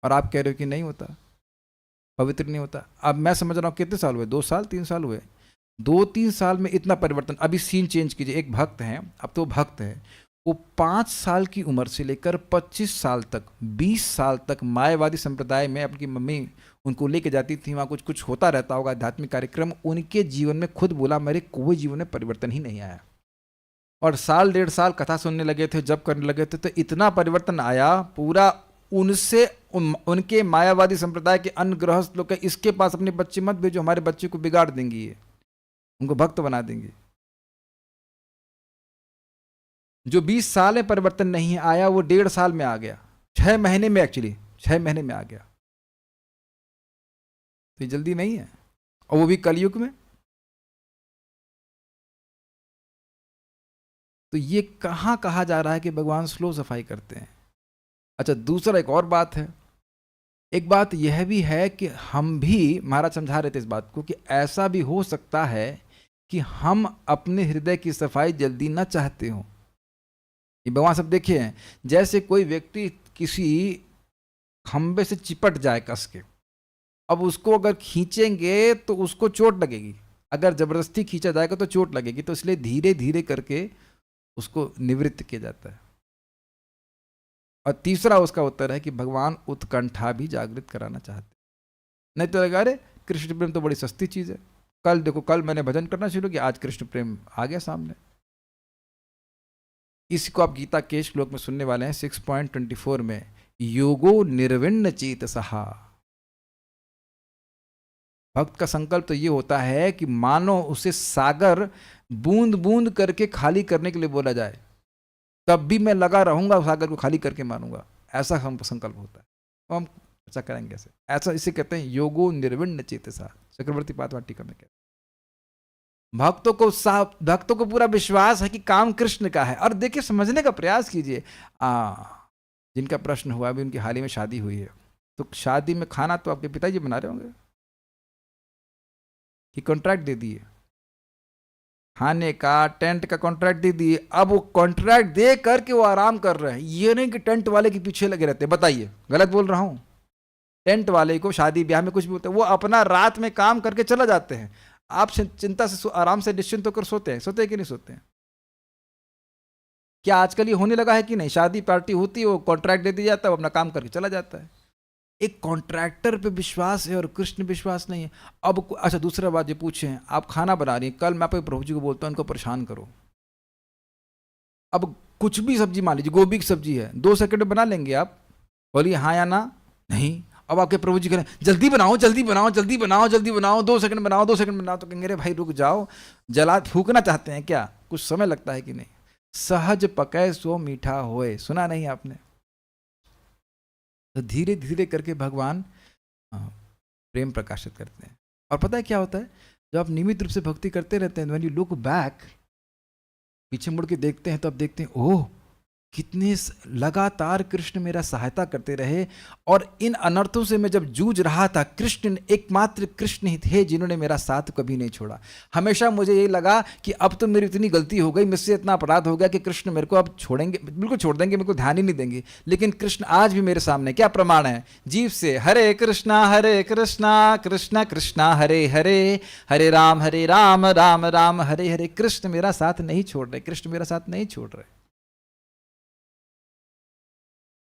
[SPEAKER 1] और आप कह रहे हो कि नहीं होता, पवित्र नहीं होता। अब मैं समझ रहा हूँ कितने साल हुए, 2 साल 3 साल हुए, 2-3 साल में इतना परिवर्तन। अभी सीन चेंज कीजिए, एक भक्त हैं, अब तो भक्त है, वो 5 साल की उम्र से लेकर 25 साल तक, 20 साल तक मायावादी संप्रदाय में अपनी मम्मी उनको लेके जाती थी, वहाँ कुछ कुछ होता रहता होगा आध्यात्मिक कार्यक्रम, उनके जीवन में खुद बोला मेरे कोई जीवन में परिवर्तन ही नहीं आया। और 1-1.5 साल कथा सुनने लगे थे, जब करने लगे थे, तो इतना परिवर्तन आया पूरा। उनसे उनके मायावादी संप्रदाय के अन्य गृहस्थ लोग, इसके पास अपने बच्चे मत भेजो, हमारे बच्चे को बिगाड़ देंगी, ये उनको भक्त बना देंगे। जो 20 साल में परिवर्तन नहीं आया वो 1.5 साल में आ गया, 6 महीने में, एक्चुअली 6 महीने में आ गया। तो ये जल्दी नहीं है, और वो भी कलयुग में। तो ये कहाँ कहा जा रहा है कि भगवान स्लो सफाई करते हैं? अच्छा, दूसरा एक और बात है, एक बात यह भी है कि हम भी, महाराज समझा रहे थे इस बात को, कि ऐसा भी हो सकता है कि हम अपने हृदय की सफाई जल्दी ना चाहते हो। ये भगवान सब देखे हैं, जैसे कोई व्यक्ति किसी खंबे से चिपट जाए कस के, अब उसको अगर खींचेंगे तो उसको चोट लगेगी, अगर जबरदस्ती खींचा जाएगा तो चोट लगेगी, तो इसलिए धीरे धीरे करके उसको निवृत्त किया जाता है। और तीसरा उसका उत्तर है कि भगवान उत्कंठा भी जागृत कराना चाहते, नहीं तो लगा अरे कृष्ण प्रेम तो बड़ी सस्ती चीज है, कल देखो, कल मैंने भजन करना शुरू किया, आज कृष्ण प्रेम आ गया सामने। इसको आप गीता के श्लोक में सुनने वाले हैं 6.24 में, योगो निर्विण्ण चेतसहा। भक्त का संकल्प तो ये होता है कि मानो उसे सागर बूंद बूंद करके खाली करने के लिए बोला जाए, तब भी मैं लगा रहूंगा सागर को खाली करके मानूंगा, ऐसा हम संकल्प होता है। तो हम चर्चा करेंगे ऐसे, ऐसा इसे कहते हैं योगो निर्विण्ण चेतसा। चक्रवर्ती पादवा टीका में कहते हैं भक्तों को पूरा विश्वास है कि काम कृष्ण का है। और देखिए, समझने का प्रयास कीजिए, जिनका प्रश्न हुआ अभी, उनकी हाल ही में शादी हुई है, तो शादी में खाना तो आपके पिताजी बना रहे होंगे कि कॉन्ट्रैक्ट दे दिए, खाने का, टेंट का कॉन्ट्रैक्ट दे दिए। अब वो कॉन्ट्रैक्ट दे करके वो आराम कर रहे हैं, ये नहीं कि टेंट वाले के पीछे लगे रहते। बताइए, गलत बोल रहा हूं? टेंट वाले को शादी ब्याह में कुछ भी होता है, वो अपना रात में काम करके चला जाते हैं, आप चिंता से आराम से निश्चिंत होकर सोते हैं कि नहीं सोते हैं? क्या आजकल ये होने लगा है कि नहीं? शादी पार्टी होती है, वो कॉन्ट्रैक्ट दे दिया जाता है, वो अपना काम करके चला जाता है। एक कॉन्ट्रैक्टर पे विश्वास है और कृष्ण विश्वास नहीं है। अब अच्छा, दूसरा बात ये पूछे, आप खाना बना रही हैं, कल मैं प्रभु जी को बोलता हूँ इनको परेशान करो। अब कुछ भी सब्जी मान लीजिए, गोभी की सब्जी है, 2 सेकंड में बना लेंगे आप? बोलिए हाँ या ना? नहीं। अब आपके प्रभु जी कहें जल्दी बनाओ जल्दी बनाओ जल्दी बनाओ जल्दी बनाओ, 2 सेकंड बनाओ 2 सेकंड बनाओ, तो कहेंगे अरे भाई रुक जाओ, जला फूकना चाहते हैं क्या? कुछ समय लगता है कि नहीं? सहज पकै सो मीठा होए, सुना नहीं आपने? तो धीरे धीरे करके भगवान प्रेम प्रकाशित करते हैं। और पता है क्या होता है, जब आप नियमित रूप से भक्ति करते रहते हैं, व्हेन यू लुक बैक, पीछे मुड़ के देखते हैं, तो आप देखते हैं ओह कितने लगातार कृष्ण मेरा सहायता करते रहे, और इन अनर्थों से मैं जब जूझ रहा था, कृष्ण, एकमात्र कृष्ण ही थे जिन्होंने मेरा साथ कभी नहीं छोड़ा। हमेशा मुझे ये लगा कि अब तो मेरी इतनी गलती हो गई, मुझसे इतना अपराध हो गया कि कृष्ण मेरे को अब छोड़ेंगे, बिल्कुल छोड़ देंगे, मेरे को ध्यान ही नहीं देंगे। लेकिन कृष्ण आज भी मेरे सामने, क्या प्रमाण है? जीव से हरे कृष्णा कृष्ण कृष्णा हरे हरे, हरे राम राम राम हरे हरे। कृष्ण मेरा साथ नहीं छोड़ रहे, कृष्ण मेरा साथ नहीं छोड़ रहे।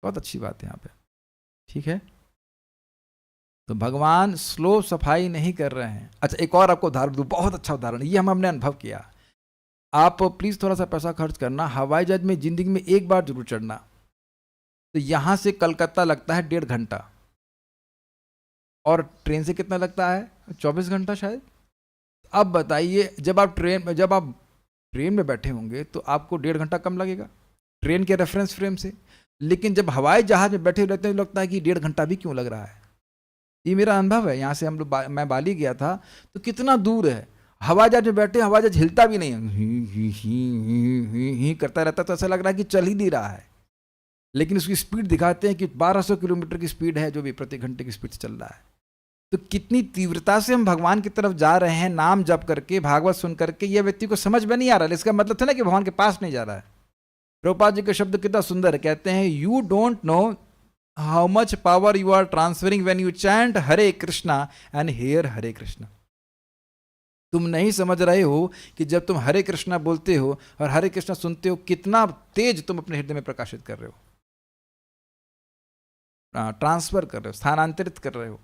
[SPEAKER 1] बहुत अच्छी बात है यहाँ पे, ठीक है? तो भगवान स्लो सफाई नहीं कर रहे हैं। अच्छा, एक और आपको उदाहरण दूं, बहुत अच्छा उदाहरण, ये हमने अनुभव किया। आप प्लीज थोड़ा सा पैसा खर्च करना, हवाई जहाज में जिंदगी में एक बार जरूर चढ़ना। तो यहां से कलकत्ता लगता है 1.5 घंटा, और ट्रेन से कितना लगता है? 24 घंटा शायद। अब बताइए, जब आप ट्रेन में बैठे होंगे तो आपको 1.5 घंटा कम लगेगा? ट्रेन के रेफरेंस फ्रेम से। लेकिन जब हवाई जहाज में बैठे रहते हैं लगता है कि 1.5 घंटा भी क्यों लग रहा है। ये मेरा अनुभव है। यहाँ से हम लोग मैं बाली गया था तो कितना दूर है, हवाई जहाज में बैठे, हवाई जहाज हिलता भी नहीं है, ही करता रहता, तो ऐसा लग रहा है कि चल ही नहीं रहा है। लेकिन उसकी स्पीड दिखाते हैं कि 1200 किलोमीटर की स्पीड है, जो भी प्रति घंटे की स्पीड से चल रहा है। तो कितनी तीव्रता से हम भगवान की तरफ जा रहे हैं नाम जप करके, भागवत सुन करके। यह व्यक्ति को समझ में नहीं आ रहा है, इसका मतलब था ना कि भगवान के पास नहीं जा रहा है। प्रभुपाद जी के शब्द कितना सुंदर है, कहते हैं you don't know how much power you are transferring when you chant Hare Krishna and hear Hare Krishna. तुम नहीं समझ रहे हो कि जब तुम हरे कृष्णा बोलते हो और हरे कृष्णा सुनते हो, कितना तेज तुम अपने हृदय में प्रकाशित कर रहे हो, ट्रांसफर कर रहे हो, स्थानांतरित कर रहे हो।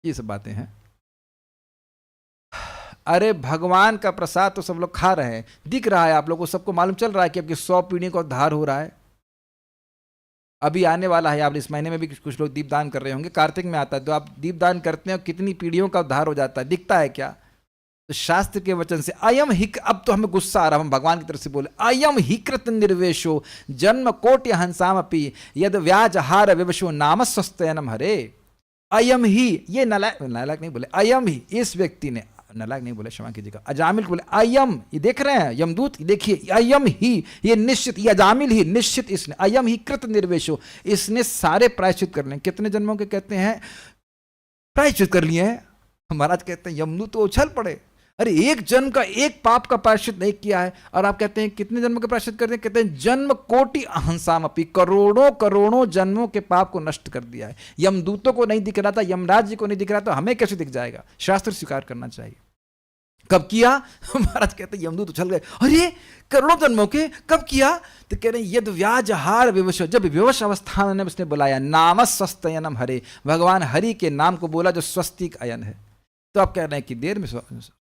[SPEAKER 1] ये सब बातें हैं। अरे भगवान का प्रसाद तो सब लोग खा रहे हैं, दिख रहा है आप लोगों को, सबको मालूम चल रहा है कि आपकी 100 पीढ़ियों का उद्धार हो रहा है। अभी आने वाला है, आप इस महीने में भी कुछ लोग दीपदान कर रहे होंगे, कार्तिक में आता है तो आप दीपदान करते हैं, कितनी पीढ़ियों का उद्धार हो जाता है, दिखता है क्या? तो शास्त्र के वचन से अयम ही, अब तो हमें गुस्सा आ रहा है, हम भगवान की तरफ से बोले अयम ही कृत निर्वेशो जन्म कोटि हंसाम अपि यद व्याजहार विवशो नाम स्वस्तयनम हरे। अयम ही, ये नालायक नहीं बोले, अयम ही, इस व्यक्ति ने, नालायक नहीं बोले, क्षमा कीजिएगा, अजामिल बोले अयम, ये देख रहे हैं यमदूत, देखिए अयम ही, ये निश्चित, ये अजामिल ही, निश्चित इसने, अयम ही कृत निर्वेशो, इसने सारे प्रायश्चित कर लिए। कितने जन्मों के कहते हैं प्रायश्चित कर लिए हैं? महाराज कहते हैं यमदूत तो उछल पड़े, अरे एक जन्म का एक पाप का प्रायश्चित नहीं किया है, और आप कहते हैं कितने जन्मों के प्रायश्चित करते हैं? कहते हैं जन्म कोटि अहंसाम अपि, करोड़ों करोड़ों जन्मों के पाप को नष्ट कर दिया है। यमदूतों को नहीं दिख रहा था, यमराज जी को नहीं दिख रहा था, हमें कैसे दिख जाएगा? शास्त्र स्वीकार करना चाहिए। कब किया? महाराज कहते हैं यमदूत उछल गए, अरे करोड़ों जन्मों के, कब किया? तो कह रहे हैं यद व्याजहार विवश, जब विवश अवस्था में उसने बुलाया, नाम स्वस्तयनम हरे, भगवान हरि के नाम को बोला जो स्वस्तिक अयन है। तो आप कह रहे हैं कि देर में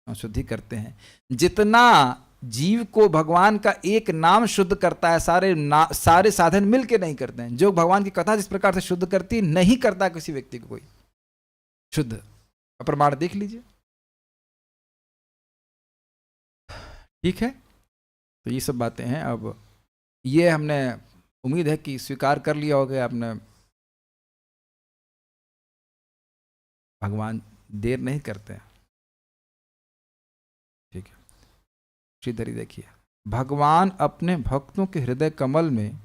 [SPEAKER 1] शुद्धि करते हैं। जितना जीव को भगवान का एक नाम शुद्ध करता है, सारे साधन मिलके नहीं करते हैं। जो भगवान की कथा जिस प्रकार से शुद्ध करती, नहीं करता किसी व्यक्ति को कोई शुद्ध। प्रमाण देख लीजिए। ठीक है, तो ये सब बातें हैं। अब ये हमने उम्मीद है कि स्वीकार कर लिया होगा आपने। भगवान देर नहीं करते हैं। ठीक है, श्रीधरी देखिए, भगवान अपने भक्तों के हृदय कमल में,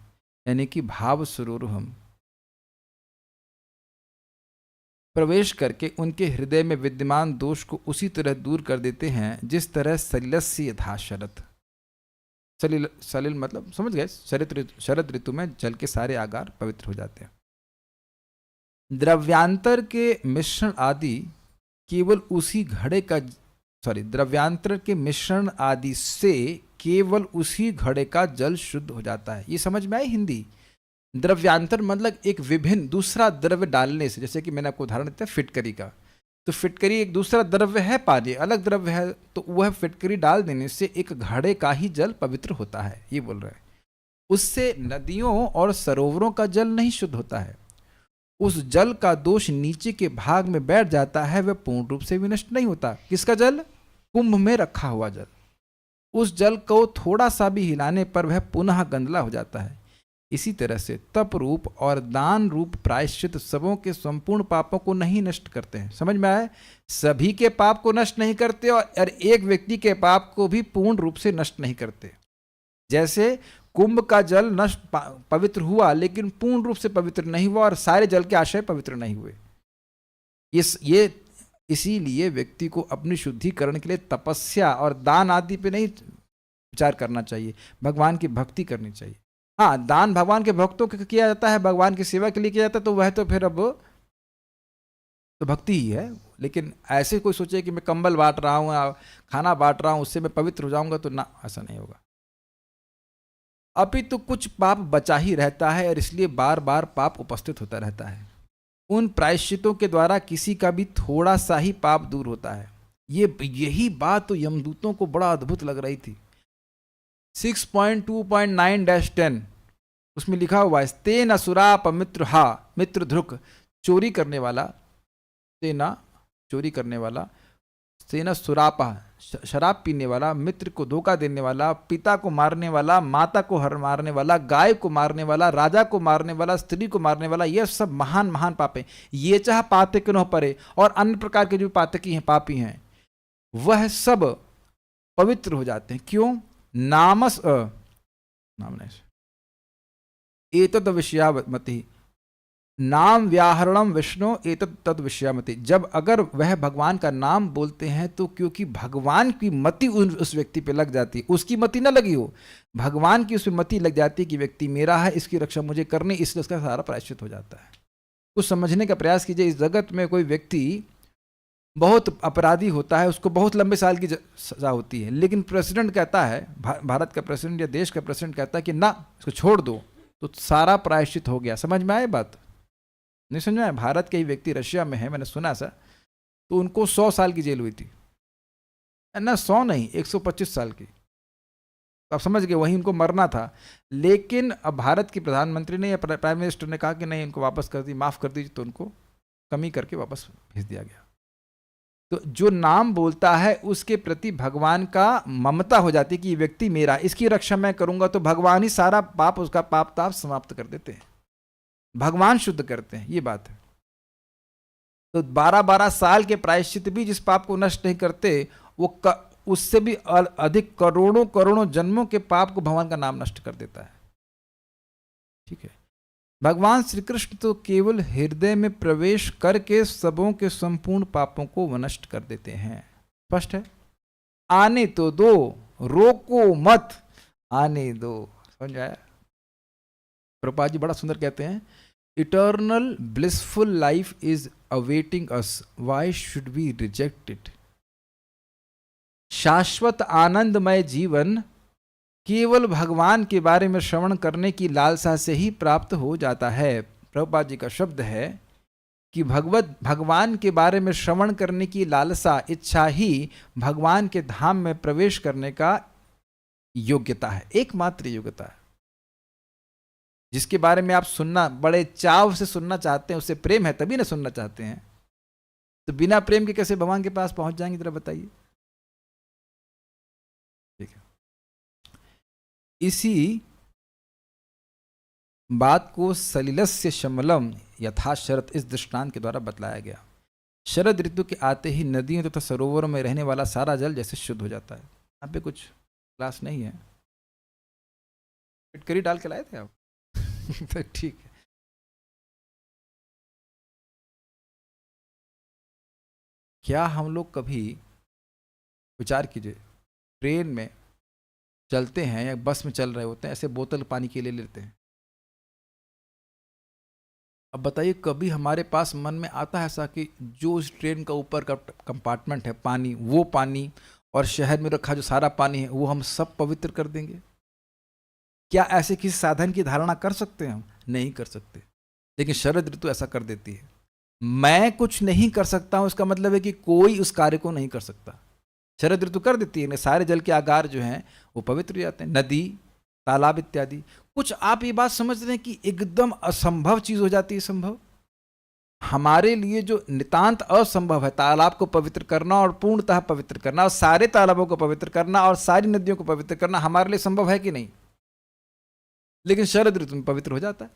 [SPEAKER 1] यानी कि भाव सरोवर हम प्रवेश करके उनके हृदय में विद्यमान दोष को उसी तरह दूर कर देते हैं जिस तरह सलिलस्य यथा शरद। सलिल मतलब समझ गए, शरद ऋतु में जल के सारे आगार पवित्र हो जाते हैं। द्रव्यांतर के मिश्रण आदि केवल उसी घड़े का, द्रव्यांतर के मिश्रण आदि से केवल उसी घड़े का जल शुद्ध हो जाता है। ये समझ में आई हिंदी? द्रव्यांतर मतलब एक विभिन्न दूसरा द्रव्य डालने से, जैसे कि मैंने आपको उदाहरण दिया फिटकरी का, तो फिटकरी एक दूसरा द्रव्य है, पानी अलग द्रव्य है, तो वह फिटकरी डाल देने से एक घड़े का ही जल पवित्र होता है, ये बोल रहे हैं। उससे नदियों और सरोवरों का जल नहीं शुद्ध होता है। उस जल का दोष नीचे के भाग में बैठ जाता है, वह पूर्ण रूप से विनष्ट नहीं होता। किसका जल? कुंभ में रखा हुआ जल। उस जल को थोड़ा सा भी हिलाने पर वह पुनः गंदला हो जाता है। इसी तरह से तप रूप और दान रूप प्रायश्चित सबों के संपूर्ण पापों को नहीं नष्ट करते हैं। समझ में आए? सभी के पाप को नष्ट नहीं करते और एक व्यक्ति के पाप को भी पूर्ण रूप से नष्ट नहीं करते। जैसे कुंभ का जल नष्ट पवित्र हुआ लेकिन पूर्ण रूप से पवित्र नहीं हुआ और सारे जल के आशय पवित्र नहीं हुए। इसीलिए व्यक्ति को अपनी शुद्धिकरण के लिए तपस्या और दान आदि पे नहीं विचार करना चाहिए, भगवान की भक्ति करनी चाहिए। हाँ, दान भगवान के भक्तों को किया जाता है, भगवान की सेवा के लिए किया जाता है, तो वह तो फिर अब तो भक्ति ही है। लेकिन ऐसे कोई सोचे कि मैं कंबल बांट रहा हूँ, खाना बांट रहा हूँ, उससे मैं पवित्र हो जाऊंगा, तो ना, ऐसा नहीं होगा। अपितु कुछ पाप बचा ही रहता है और इसलिए बार बार पाप उपस्थित होता रहता है। उन प्रायश्चितों के द्वारा किसी का भी थोड़ा सा ही पाप दूर होता है। यही बात तो यमदूतों को बड़ा अद्भुत लग रही थी। 6.2.9-10 उसमें लिखा हुआ है, तेन असुराप मित्र हा मित्र ध्रुक, चोरी करने वाला, तेना चोरी करने वाला, तेना सुरापा शराब पीने वाला, मित्र को धोखा देने वाला, पिता को मारने वाला, माता को मारने वाला, गाय को मारने वाला, राजा को मारने वाला, स्त्री को मारने वाला, यह सब महान महान पाप है। ये चाह पातक न परे, और अन्य प्रकार के जो पातकी हैं, पापी हैं, वह सब पवित्र हो जाते हैं। क्यों? नामस एतद विषयामति, नाम व्याहरणम विष्णु एतद तद विषयामति। जब अगर वह भगवान का नाम बोलते हैं तो क्योंकि भगवान की मति उस व्यक्ति पे लग जाती है, उसकी मति ना लगी हो, भगवान की उसमें मति लग जाती है कि व्यक्ति मेरा है, इसकी रक्षा मुझे करनी, इसलिए उसका सारा प्रायश्चित हो जाता है। कुछ समझने का प्रयास कीजिए। इस जगत में कोई व्यक्ति बहुत अपराधी होता है, उसको बहुत लंबे साल की सजा होती है, लेकिन प्रेसिडेंट कहता है, भारत का प्रेसिडेंट या देश का प्रेसिडेंट कहता है कि ना, इसको छोड़ दो, तो सारा प्रायश्चित हो गया। समझ में आए बात? नहीं समझ में आया? भारत के ही व्यक्ति रशिया में है, मैंने सुना सा, तो उनको 100 साल की जेल हुई थी ना, 100 नहीं, 125 साल की। तो आप समझ गए, वहीं उनको मरना था। लेकिन अब भारत की प्रधानमंत्री ने या प्राइम मिनिस्टर ने कहा कि नहीं, इनको वापस कर दी, माफ़ कर दीजिए, तो उनको कमी करके वापस भेज दिया गया। तो जो नाम बोलता है उसके प्रति भगवान का ममता हो जाती है कि ये व्यक्ति मेरा, इसकी रक्षा मैं करूंगा, तो भगवान ही सारा पाप, उसका पाप ताप समाप्त कर देते हैं, भगवान शुद्ध करते हैं। ये बात है। तो 12-12 साल के प्रायश्चित भी जिस पाप को नष्ट नहीं करते, वो उससे भी अधिक करोड़ों करोड़ों जन्मों के पाप को भगवान का नाम नष्ट कर देता है। ठीक है। भगवान श्री कृष्ण तो केवल हृदय में प्रवेश करके सबों के संपूर्ण पापों को नष्ट कर देते हैं। स्पष्ट है? आने तो दो, रोको मत, आने दो। समझ आया? प्रभुपाद जी बड़ा सुंदर कहते हैं, eternal blissful life is awaiting us, why should we reject it. शाश्वत आनंदमय जीवन केवल भगवान के बारे में श्रवण करने की लालसा से ही प्राप्त हो जाता है। प्रभुपाद जी का शब्द है कि भगवान के बारे में श्रवण करने की लालसा, इच्छा ही भगवान के धाम में प्रवेश करने का योग्यता है, एकमात्र योग्यता है। जिसके बारे में आप सुनना बड़े चाव से सुनना चाहते हैं, उससे प्रेम है तभी ना सुनना चाहते हैं। तो बिना प्रेम के कैसे भगवान के पास पहुंच जाएंगे, जरा बताइए। ठीक है। इसी बात को सलिलस्य शमलम यथा शरत इस दृष्टांत के द्वारा बतलाया गया। शरद ऋतु के आते ही नदियों तथा सरोवरों में रहने वाला सारा जल जैसे शुद्ध हो जाता है। यहाँ पे कुछ क्लास नहीं है, फिटकरी डाल के लाए थे आप? तो ठीक है। क्या हम लोग कभी विचार कीजिए, ट्रेन में चलते हैं या बस में चल रहे होते हैं, ऐसे बोतल पानी के लिए लेते हैं। अब बताइए, कभी हमारे पास मन में आता है ऐसा कि जो उस ट्रेन का ऊपर का कंपार्टमेंट है पानी, वो पानी और शहर में रखा जो सारा पानी है वो हम सब पवित्र कर देंगे? क्या ऐसे किसी साधन की धारणा कर सकते हैं हम? नहीं कर सकते। लेकिन शरद ऋतु ऐसा कर देती है। मैं कुछ नहीं कर सकता हूं, इसका मतलब है कि कोई उस कार्य को नहीं कर सकता। शरद ऋतु कर देती है, सारे जल के आगार जो हैं वो पवित्र हो जाते हैं, नदी, तालाब इत्यादि। कुछ आप ये बात समझ रहे हैं कि एकदम असंभव चीज हो जाती है संभव। हमारे लिए जो नितांत असंभव है, तालाब को पवित्र करना और पूर्णतः पवित्र करना और सारे तालाबों को पवित्र करना और सारी नदियों को पवित्र करना, हमारे लिए संभव है कि नहीं? लेकिन शरद ऋतु में पवित्र हो जाता है।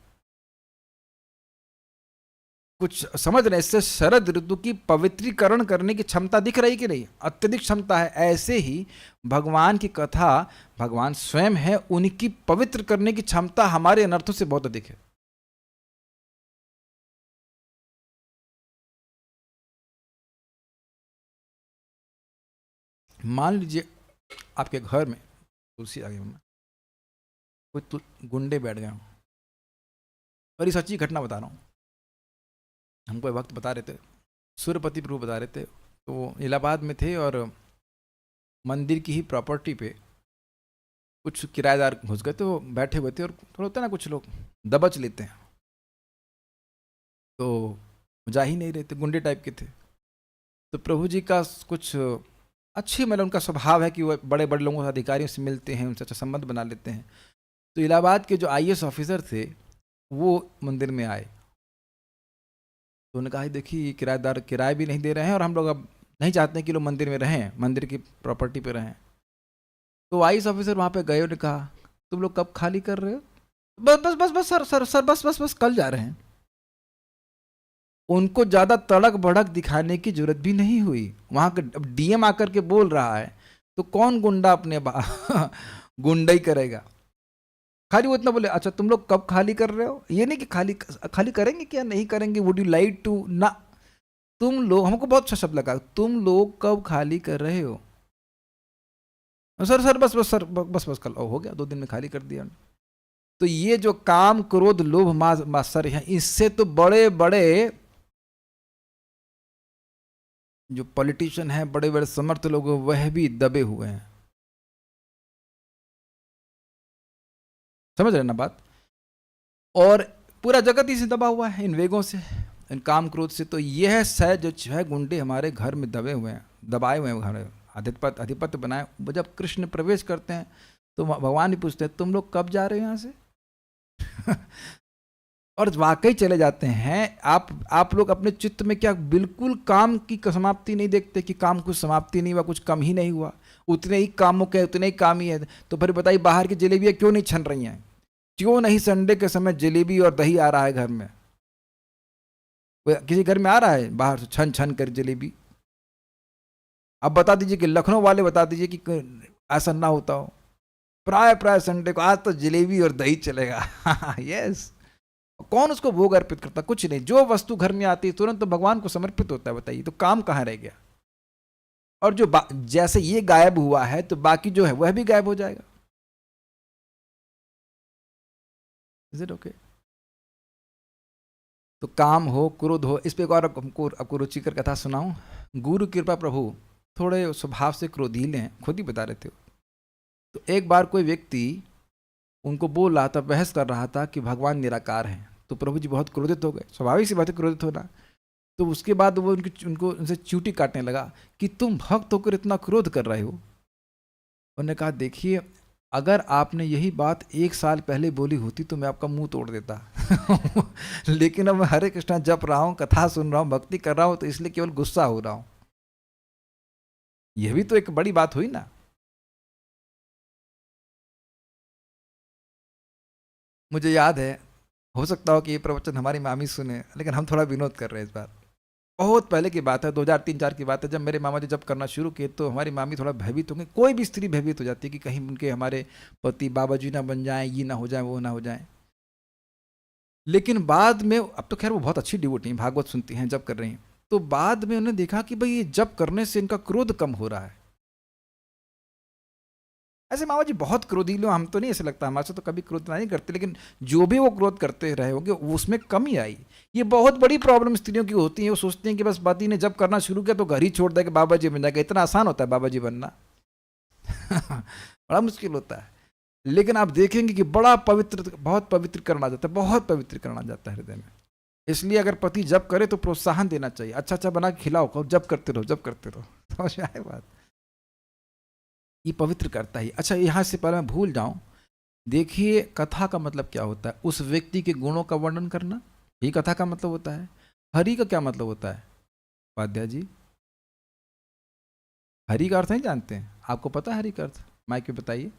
[SPEAKER 1] कुछ समझ रहे हैं? इससे शरद ऋतु की पवित्रीकरण करने की क्षमता दिख रही कि नहीं? अत्यधिक क्षमता है। ऐसे ही भगवान की कथा, भगवान स्वयं है, उनकी पवित्र करने की क्षमता हमारे अनर्थों से बहुत अधिक है। मान लीजिए आपके घर में तुलसी आ गई, कोई गुंडे बैठ गए, और ये सच्ची घटना बता रहा हूँ। हमको वक्त बता रहे थे, सूर्यपति प्रभु बता रहे थे, तो वो इलाहाबाद में थे और मंदिर की ही प्रॉपर्टी पे कुछ किराएदार घुस गए, तो बैठे हुए थे और थोड़ा होता है ना, कुछ लोग दबच लेते हैं, तो जा ही नहीं रहे थे, गुंडे टाइप के थे। तो प्रभु जी का कुछ अच्छी, मतलब उनका स्वभाव है कि वो बड़े बड़े लोगों से, अधिकारियों से मिलते हैं, उनसे अच्छा संबंध बना लेते हैं। तो इलाहाबाद के जो IAS ऑफिसर थे वो मंदिर में आए, तो उन्होंने कहा देखिए ये किराएदार किराया भी नहीं दे रहे हैं और हम लोग अब नहीं चाहते कि लोग मंदिर में रहें, मंदिर की प्रॉपर्टी पे रहें। तो आईएएस ऑफिसर वहाँ पे गए और कहा तुम लोग कब खाली कर रहे हो? बस बस बस बस सर सर सर बस बस बस कल जा रहे हैं। उनको ज़्यादा तड़क भड़क दिखाने की जरूरत भी नहीं हुई। वहाँ का डीएम आकर के बोल रहा है तो कौन गुंडा अपने गुंडाई करेगा। खाली वो इतना बोले अच्छा तुम लोग कब खाली कर रहे हो, ये नहीं कि खाली करेंगे क्या नहीं करेंगे, वुड यू लाइक टू ना, तुम लोग, हमको बहुत अच्छा शब्द लगा, तुम लोग कब खाली कर रहे हो। सर सर बस बस सर बस बस कल हो गया, 2 दिन में खाली कर दिया। तो ये जो काम क्रोध लोभ मात्सर्य है, इससे तो बड़े बड़े जो पॉलिटिशियन हैं, बड़े बड़े समर्थ लोग, वह भी दबे हुए हैं। समझ रहे ना बात। और पूरा जगत ही से दबा हुआ है इन वेगों से, इन काम क्रोध से। तो यह सह जो 6 गुंडे हमारे घर में दबे हुए हैं, दबाए हुए हैं, हमारे अधिपत्य बनाए। जब कृष्ण प्रवेश करते हैं तो भगवान ही पूछते हैं तुम लोग कब जा रहे हो यहाँ से और वाकई चले जाते हैं। आप लोग अपने चित्त में क्या बिल्कुल काम की समाप्ति नहीं देखते कि काम कुछ समाप्ति नहीं हुआ, कुछ कम ही नहीं हुआ, उतने ही कामों के उतने ही काम ही है। तो फिर बताइए बाहर की जलेबियाँ क्यों नहीं छन रही हैं, क्यों नहीं संडे के समय जलेबी और दही आ रहा है घर में। किसी घर में आ रहा है बाहर से छन छन कर जलेबी? अब बता दीजिए कि लखनऊ वाले बता दीजिए कि ऐसा ना होता हो। प्राय संडे को आज तो जलेबी और दही चलेगा। यस। कौन उसको भोग अर्पित करता? कुछ नहीं। जो वस्तु घर में आती है तुरंत तो भगवान को समर्पित होता है। बताइए तो काम कहाँ रह गया। और जो जैसे ये गायब हुआ है तो बाकी जो है वह भी गायब हो जाएगा। Is it okay? तो काम हो क्रोध हो, इस पे एक और आपको रुचिकर कथा सुनाऊं। गुरु कृपा प्रभु थोड़े स्वभाव से क्रोधीले हैं, खुद ही बता रहे थे। तो एक बार कोई व्यक्ति उनको बोल रहा था, बहस कर रहा था कि भगवान निराकार हैं। तो प्रभु जी बहुत क्रोधित हो गए, स्वाभाविक सी बात है क्रोधित होना। तो उसके बाद वो उनसे चूटी काटने लगा कि तुम भक्त होकर इतना क्रोध कर रहे हो। उन्होंने कहा देखिए अगर आपने यही बात 1 साल पहले बोली होती तो मैं आपका मुंह तोड़ देता। लेकिन अब मैं हरे कृष्णा जप रहा हूँ, कथा सुन रहा हूँ, भक्ति कर रहा हूँ, तो इसलिए केवल गुस्सा हो रहा हूँ। यह भी तो एक बड़ी बात हुई ना। मुझे याद है, हो सकता हो कि ये प्रवचन हमारी मामी सुने, लेकिन हम थोड़ा विनोद कर रहे हैं इस बार। बहुत पहले की बात है, 2003-4 की बात है, जब मेरे मामा जी जब करना शुरू किए तो हमारी मामी थोड़ा भयभीत होंगे। कोई भी स्त्री भयभीत हो जाती है कि कहीं उनके हमारे पति बाबा जी ना बन जाएं, ये ना हो जाए, वो ना हो जाए। लेकिन बाद में, अब तो खैर वो बहुत अच्छी डिवोटी हैं, भागवत सुनती हैं, जब कर रही हैं, तो बाद में उन्होंने देखा कि भाई ये जब करने से इनका क्रोध कम हो रहा है। ऐसे मामा जी बहुत क्रोधीले, हम तो नहीं ऐसे लगता, हमारे से तो कभी क्रोध नहीं करते, लेकिन जो भी वो क्रोध करते रहे होंगे उसमें कमी आई। ये बहुत बड़ी प्रॉब्लम स्त्रियों की होती है। वो सोचती हैं कि बस पति ने जब करना शुरू किया तो घर ही छोड़ देगा, बाबा जी बन जाएगा। इतना आसान होता है बाबा जी बनना। बड़ा मुश्किल होता है। लेकिन आप देखेंगे कि बड़ा पवित्र, बहुत पवित्र करना जाता है, बहुत पवित्र करना जाता है हृदय में। इसलिए अगर पति जब करे तो प्रोत्साहन देना चाहिए, अच्छा अच्छा बना के खिलाओ, कहो जब करते रहो, जब करते रहो। समझ आए बात? ये पवित्र करता ही। अच्छा यहाँ से पहले मैं भूल जाऊं, देखिए कथा का मतलब क्या होता है? उस व्यक्ति के गुणों का वर्णन करना, ये कथा का मतलब होता है। हरि का क्या मतलब होता है उपाध्याय जी? हरि का अर्थ नहीं जानते हैं? आपको पता है हरि का अर्थ? माइक में बताइए।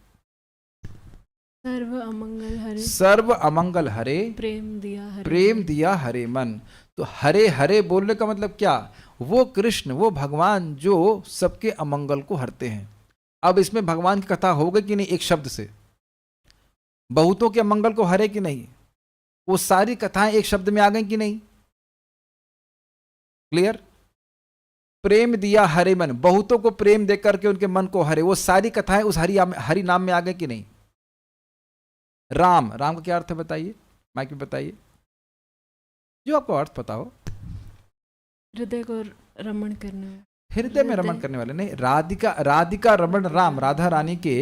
[SPEAKER 2] सर्व अमंगल हरे,
[SPEAKER 1] सर्व अमंगल हरे, प्रेम दिया हरे मन। तो हरे हरे बोलने का मतलब क्या? वो कृष्ण, वो भगवान जो सबके अमंगल को हरते हैं। अब इसमें भगवान की कथा हो गई कि नहीं? एक शब्द से बहुतों के अमंगल को हरे कि नहीं? वो सारी कथाएं एक शब्द में आ गई कि नहीं? क्लियर? प्रेम दिया हरे मन, बहुतों को प्रेम देकर के उनके मन को हरे। वो सारी कथाएं उस हरि नाम में आ गए कि नहीं? राम, राम का क्या अर्थ है बताइए, माइक में बताइए, जो आपको अर्थ पता हो।
[SPEAKER 2] हृदय को रमण करने वाले,
[SPEAKER 1] हृदय में रमण करने वाले नहीं। राधिका, राधिका रमण राम, राधा रानी के,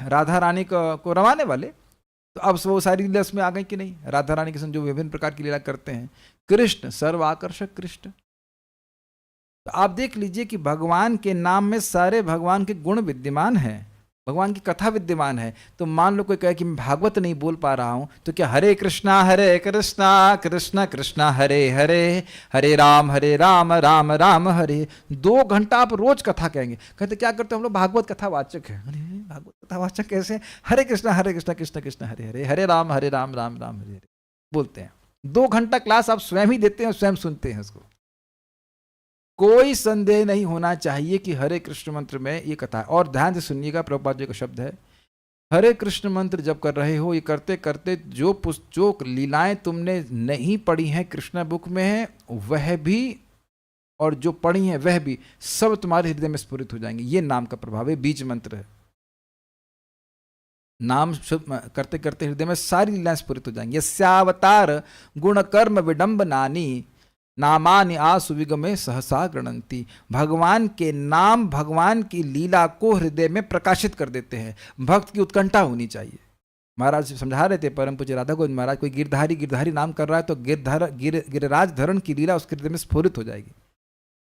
[SPEAKER 1] राधा रानी को रमाने वाले। तो अब वो सारी लीला उसमें आ गई कि नहीं? राधा रानी के संग जो विभिन्न प्रकार की लीला करते हैं। कृष्ण सर्व आकर्षक कृष्ण। तो आप देख लीजिए कि भगवान के नाम में सारे भगवान के गुण विद्यमान हैं। भगवान की कथा विद्यमान है। तो मान लो कोई कहे कि मैं भागवत नहीं बोल पा रहा हूं, तो क्या हरे कृष्णा कृष्ण कृष्णा हरे हरे, हरे राम राम राम हरे, 2 घंटा आप रोज कथा कहेंगे। कहते क्या करते हो हम लोग? भागवत कथा वाचक है। अरे भागवत कथा वाचक कैसे? हरे कृष्णा कृष्ण कृष्ण हरे हरे, हरे राम राम राम हरे हरे बोलते हैं। 2 घंटा क्लास आप स्वयं ही देते हैं, स्वयं सुनते हैं उसको। कोई संदेह नहीं होना चाहिए कि हरे कृष्ण मंत्र में ये कथा है। और ध्यान से सुनिएगा, प्रभुपाद जी का शब्द है, हरे कृष्ण मंत्र जब कर रहे हो, ये करते करते जो लीलाएं तुमने नहीं पढ़ी हैं कृष्ण बुक में है, वह भी, और जो पढ़ी हैं वह भी, सब तुम्हारे हृदय में स्फुरित हो जाएंगे। ये नाम का प्रभाव है, बीज मंत्र है। नाम करते करते हृदय में सारी लीलाएं स्फुरित हो जाएंगी। यस्यावतार गुण कर्म विडंबनानि नामानि आसु विगमे सहसा गणंती। भगवान के नाम भगवान की लीला को हृदय में प्रकाशित कर देते हैं। भक्त की उत्कंठा होनी चाहिए। महाराज समझा रहे थे, परम पूज्य राधा गोविंद महाराज, कोई गिरधारी नाम कर रहा है तो गिरिराज धरण की लीला उसके हृदय में स्फुरित हो जाएगी।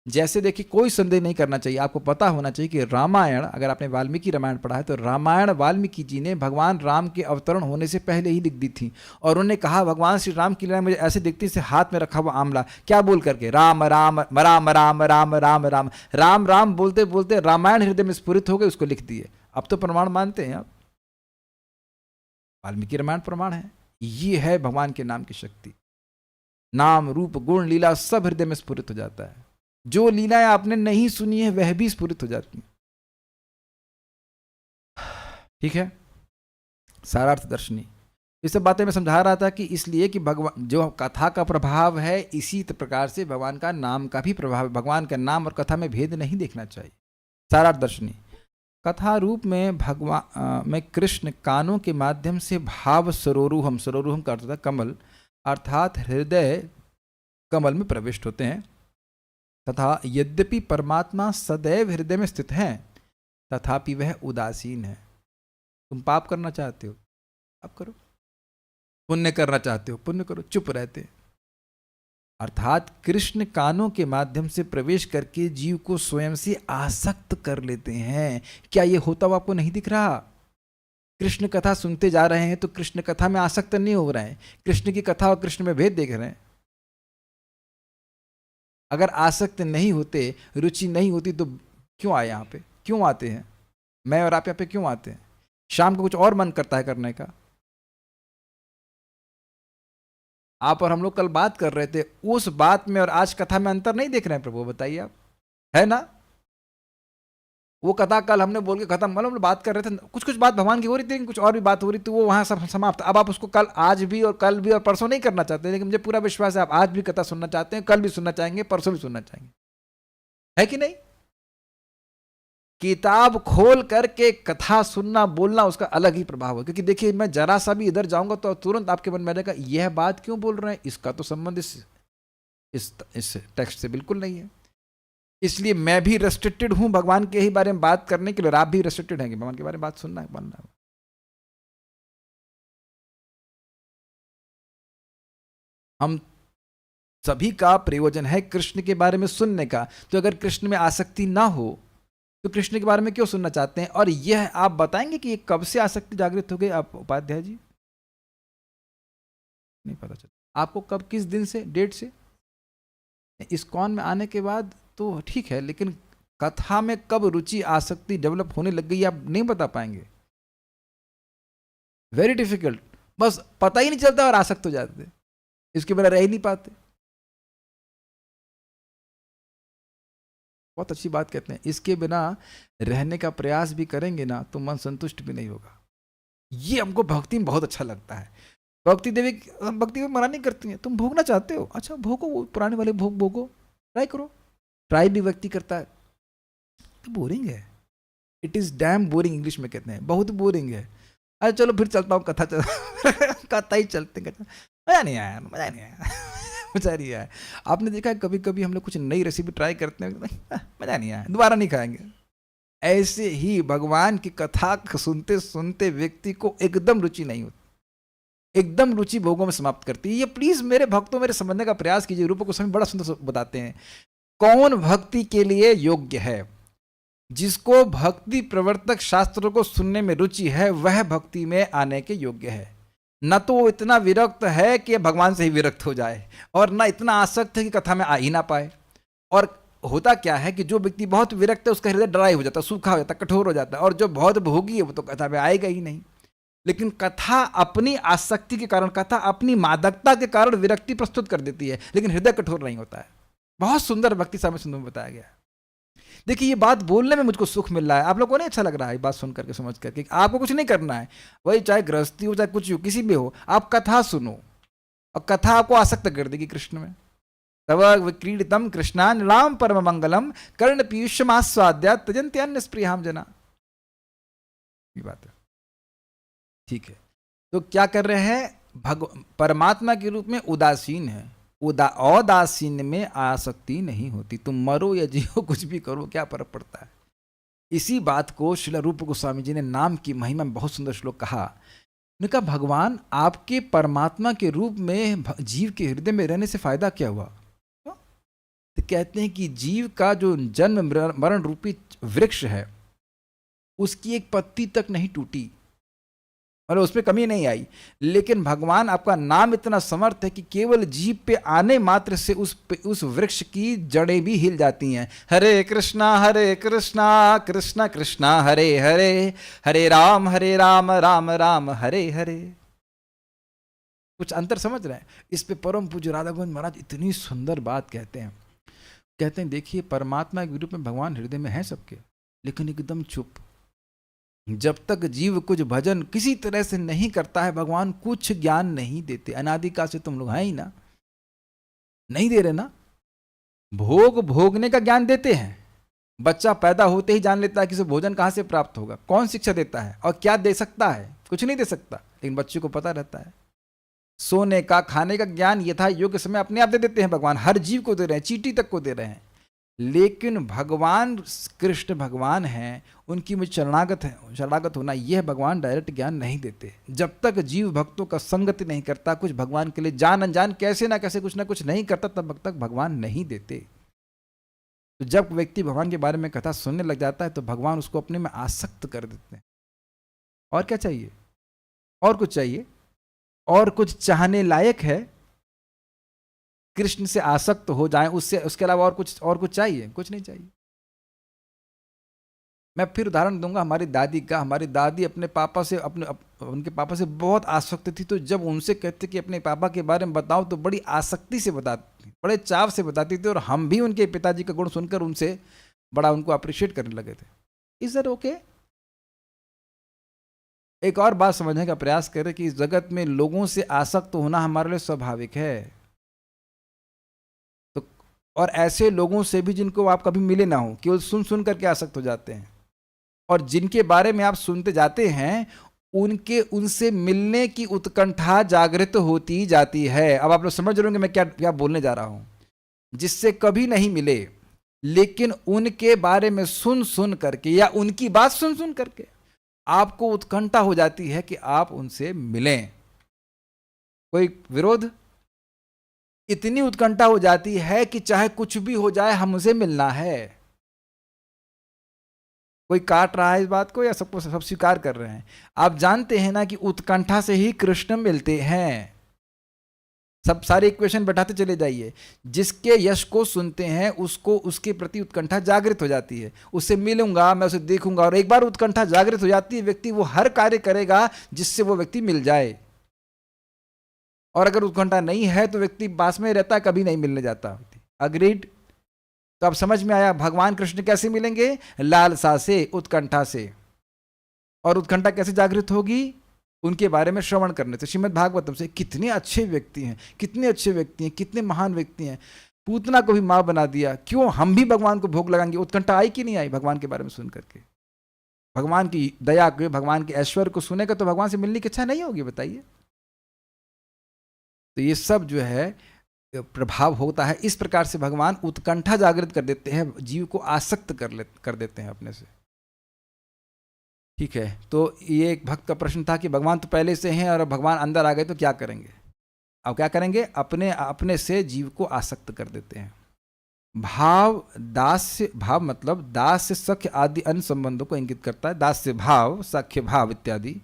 [SPEAKER 1] जैसे देखिए, कोई संदेह नहीं करना चाहिए, आपको पता होना चाहिए कि रामायण, अगर आपने वाल्मीकि रामायण पढ़ा है तो रामायण वाल्मीकि जी ने भगवान राम के अवतरण होने से पहले ही लिख दी थी। और उन्होंने कहा भगवान श्री राम की लीला मुझे ऐसे दिखती से हाथ में रखा हुआ आंवला, क्या बोल करके? राम राम राम राम राम राम राम राम राम बोलते बोलते रामायण हृदय में स्फुरित हो गए, उसको लिख दिए। अब तो प्रमाण मानते हैं आप, वाल्मीकि रामायण प्रमाण है। ये है भगवान के नाम की शक्ति। नाम रूप गुण लीला सब हृदय में स्फुरित हो जाता है। जो लीलाएं आपने नहीं सुनी है वह भी स्फुरित हो जाती हैं। ठीक है, सारार्थ दर्शनी। ये सब बातें मैं समझा रहा था कि इसलिए कि भगवान, जो कथा का प्रभाव है, इसी प्रकार से भगवान का नाम का भी प्रभाव है। भगवान का नाम और कथा में भेद नहीं देखना चाहिए। सारार्थ दर्शनी। कथा रूप में भगवान में कृष्ण कानों के माध्यम से भाव सरोरुहम का अर्थ था कमल, अर्थात हृदय कमल में प्रविष्ट होते हैं। तथा यद्यपि परमात्मा सदैव हृदय में स्थित हैं, तथापि वह उदासीन है। तुम पाप करना चाहते हो, पाप करो, पुण्य करना चाहते हो, पुण्य करो, चुप रहते। अर्थात कृष्ण कानों के माध्यम से प्रवेश करके जीव को स्वयं से आसक्त कर लेते हैं। क्या ये होता हुआ आपको नहीं दिख रहा? कृष्ण कथा सुनते जा रहे हैं तो कृष्ण कथा में आसक्त नहीं हो रहे हैं, कृष्ण की कथा और कृष्ण में भेद देख रहे हैं। अगर आसक्त नहीं होते, रुचि नहीं होती, तो क्यों आए यहाँ पे? क्यों आते हैं? मैं और आप यहाँ पे क्यों आते हैं? शाम को कुछ और मन करता है करने का। आप और हम लोग कल बात कर रहे थे, उस बात में और आज कथा में अंतर नहीं देख रहे हैं प्रभु? बताइए आप, है ना? वो कथा कल हमने बोल के खत्म, मतलब बात कर रहे थे, कुछ कुछ बात भगवान की हो रही थी, कुछ और भी बात हो रही थी, वो वहां सब समाप्त। अब आप उसको कल, आज भी और कल भी और परसों नहीं करना चाहते, लेकिन मुझे पूरा विश्वास है आप आज भी कथा सुनना चाहते हैं, कल भी सुनना चाहेंगे, परसों भी सुनना चाहेंगे, है कि नहीं? किताब खोल करके कथा सुनना बोलना उसका अलग ही प्रभाव है। क्योंकि देखिए, मैं जरा सा भी इधर जाऊंगा तो तुरंत आपके मन में आएगा यह बात क्यों बोल रहे हैं, इसका तो संबंध इस टेक्स्ट से बिल्कुल नहीं है। इसलिए मैं भी रेस्ट्रिक्टेड हूं भगवान के ही बारे में बात करने के लिए, और आप भी रेस्ट्रिक्टेड हैं भगवान के बारे में बात सुनना बनना। हम सभी का प्रयोजन है कृष्ण के बारे में सुनने का। तो अगर कृष्ण में आसक्ति ना हो तो कृष्ण के बारे में क्यों सुनना चाहते हैं? और यह आप बताएंगे कि ये कब से आसक्ति जागृत हो गई आप उपाध्याय जी? नहीं पता चला आपको कब, किस दिन से, डेट से? इस्कॉन में आने के बाद तो ठीक है, लेकिन कथा में कब रुचि आसक्ति डेवलप होने लग गई आप नहीं बता पाएंगे। Very difficult. बस पता ही नहीं चलता और आसक्त हो जाते, इसके बिना रह ही नहीं पाते। बहुत अच्छी बात कहते हैं, इसके बिना रहने का प्रयास भी करेंगे ना तो मन संतुष्ट भी नहीं होगा। ये हमको भक्ति में बहुत अच्छा लगता है। भक्ति देवी भक्ति में मना नहीं करती हैं, तुम भोगना चाहते हो, अच्छा भोगो, वो पुराने वाले भोग भोगो, ट्राई करो। ट्राई भी व्यक्ति करता है तो बोरिंग है, it is damn boring, English में कहते हैं, बहुत बोरिंग है। अरे चलो फिर चलता हूँ कथा कथा ही चलते, मजा नहीं आया, मजा नहीं आया मजा नहीं आया। आपने देखा है कभी कभी हम लोग कुछ नई रेसिपी ट्राई करते हैं, मजा नहीं आया, दोबारा नहीं खाएंगे। ऐसे ही भगवान की कथा सुनते सुनते व्यक्ति को एकदम रुचि नहीं होती, एकदम रुचि भोगों में समाप्त करती है। ये प्लीज मेरे भक्तों मेरे समझने का प्रयास कीजिए। रूप गोस्वामी बड़ा सुंदर बताते हैं कौन भक्ति के लिए योग्य है। जिसको भक्ति प्रवर्तक शास्त्रों को सुनने में रुचि है वह भक्ति में आने के योग्य है। न तो वो इतना विरक्त है कि भगवान से ही विरक्त हो जाए, और न इतना आसक्त है कि कथा में आ ही ना पाए। और होता क्या है कि जो व्यक्ति बहुत विरक्त है उसका हृदय ड्राई हो जाता है, सूखा हो जाता है, कठोर हो जाता है, और जो बहुत भोगी है वो तो कथा में आएगा ही नहीं। लेकिन कथा अपनी आसक्ति के कारण, कथा अपनी मादकता के कारण विरक्ति प्रस्तुत कर देती है, लेकिन हृदय कठोर नहीं होता है। बहुत सुंदर भक्ति साम्य सिंधु में बताया गया है। देखिए ये बात बोलने में मुझको सुख मिल रहा है, आप लोगों को नहीं अच्छा लग रहा है ये बात सुन करके, समझ करके। आपको कुछ नहीं करना है, वही चाहे गृहस्थी हो चाहे कुछ हो, किसी भी हो, आप कथा सुनो और कथा आपको आसक्त कर देगी कृष्ण में। तव विक्रीडितम कृष्णान राम परम मंगलम कर्ण पीयूषमास्वाद्या तजन्ति अन्य स्प्रियाम जना। ये बात है, ठीक है। तो क्या कर रहे हैं, परमात्मा के रूप में उदासीन है। औदासीन में आसक्ति नहीं होती। तुम मरो या जियो, कुछ भी करो, क्या फर्क पड़ता है। इसी बात को श्रील रूप गोस्वामी जी ने नाम की महिमा में बहुत सुंदर श्लोक कहा। उन्होंने कहा भगवान आपके परमात्मा के रूप में जीव के हृदय में रहने से फायदा क्या हुआ। तो कहते हैं कि जीव का जो जन्म मरण रूपी वृक्ष है उसकी एक पत्ती तक नहीं टूटी, मतलब उसमें कमी नहीं आई। लेकिन भगवान आपका नाम इतना समर्थ है कि केवल जीव पे आने मात्र से उस वृक्ष की जड़ें भी हिल जाती हैं। हरे कृष्णा कृष्णा कृष्णा हरे हरे, हरे राम राम राम हरे हरे। कुछ अंतर समझ रहे हैं। इस पे परम पूज्य राधा गोविंद महाराज इतनी सुंदर बात कहते हैं। कहते हैं देखिए परमात्मा के रूप में भगवान हृदय में है सबके, लेकिन एकदम चुप। जब तक जीव कुछ भजन किसी तरह से नहीं करता है भगवान कुछ ज्ञान नहीं देते। अनादिकाल से तुम लोग हैं ही ना, नहीं दे रहे ना। भोगने का ज्ञान देते हैं। बच्चा पैदा होते ही जान लेता है कि उसे भोजन कहाँ से प्राप्त होगा, कौन शिक्षा देता है और क्या दे सकता है, कुछ नहीं दे सकता, लेकिन बच्चे को पता रहता है। सोने का खाने का ज्ञान यथा योग्य समय अपने आप दे देते हैं भगवान, हर जीव को दे रहे हैं, चींटी तक को दे रहे हैं। लेकिन भगवान कृष्ण भगवान हैं, उनकी मुझे शरणागत होना, यह भगवान डायरेक्ट ज्ञान नहीं देते। जब तक जीव भक्तों का संगति नहीं करता, कुछ भगवान के लिए जान अनजान कैसे ना कैसे कुछ ना कुछ नहीं करता, तब तक भगवान नहीं देते। तो जब व्यक्ति भगवान के बारे में कथा सुनने लग जाता है तो भगवान उसको अपने में आसक्त कर देते हैं। और क्या चाहिए, और कुछ चाहिए, और कुछ चाहने लायक है कृष्ण से आसक्त हो जाएं, उसके अलावा और कुछ चाहिए, कुछ नहीं चाहिए। मैं फिर उदाहरण दूंगा हमारी दादी का। हमारी दादी अपने पापा से उनके पापा से बहुत आसक्त थी। तो जब उनसे कहते कि अपने पापा के बारे में बताओ तो बड़ी आसक्ति से बताती थी, बड़े चाव से बताती थी। और हम भी उनके पिताजी का गुण सुनकर उनसे बड़ा उनको अप्रिशिएट करने लगे थे। Is that okay? एक और बात समझने का प्रयास करें कि इस जगत में लोगों से आसक्त होना हमारे लिए स्वाभाविक है। और ऐसे लोगों से भी जिनको आप कभी मिले ना हो, केवल सुन करके आसक्त हो जाते हैं। और जिनके बारे में आप सुनते जाते हैं उनसे मिलने की उत्कंठा जागृत होती जाती है। अब आप लोग समझ रहे होंगे मैं क्या बोलने जा रहा हूं। जिससे कभी नहीं मिले लेकिन उनके बारे में सुन करके या उनकी बात सुन करके आपको उत्कंठा हो जाती है कि आप उनसे मिलें। कोई विरोध? इतनी उत्कंठा हो जाती है कि चाहे कुछ भी हो जाए हम उसे मिलना है। कोई काट रहा है इस बात को या सबको सब स्वीकार कर रहे हैं? आप जानते हैं ना कि उत्कंठा से ही कृष्ण मिलते हैं। सब सारे इक्वेशन बैठाते चले जाइए। जिसके यश को सुनते हैं उसको उसके प्रति उत्कंठा जागृत हो जाती है। उससे मिलूंगा, मैं उसे देखूंगा, और एक बार उत्कंठा जागृत हो जाती है व्यक्ति वो हर कार्य करेगा जिससे वो व्यक्ति मिल जाए। और अगर उत्कंठा नहीं है तो व्यक्ति पास में रहता है, कभी नहीं मिलने जाता। अग्रीड? तो अब समझ में आया भगवान कृष्ण कैसे मिलेंगे? लालसा से, उत्कंठा से। और उत्कंठा कैसे जागृत होगी? उनके बारे में श्रवण करने से, श्रीमद् भागवतम से। कितने अच्छे व्यक्ति हैं, कितने अच्छे व्यक्ति हैं, कितने महान व्यक्ति हैं। पूतना को भी मां बना दिया। क्यों? हम भी भगवान को भोग लगाएंगे। उत्कंठा आई कि नहीं आई भगवान के बारे में सुन करके? भगवान की दया को, भगवान के ऐश्वर्य को सुनेगा तो भगवान से मिलने की इच्छा नहीं होगी? बताइए। तो ये सब जो है प्रभाव होता है। इस प्रकार से भगवान उत्कंठा जागृत कर देते हैं, जीव को आसक्त कर देते हैं अपने से। ठीक है। तो ये एक भक्त का प्रश्न था कि भगवान तो पहले से हैं और भगवान अंदर आ गए तो क्या करेंगे? अब क्या करेंगे? अपने से जीव को आसक्त कर देते हैं। भाव दास्य, भाव मतलब दास्य सख्य आदि अन्य संबंधों को इंगित करता है, दास्य भाव, सख्य भाव इत्यादि।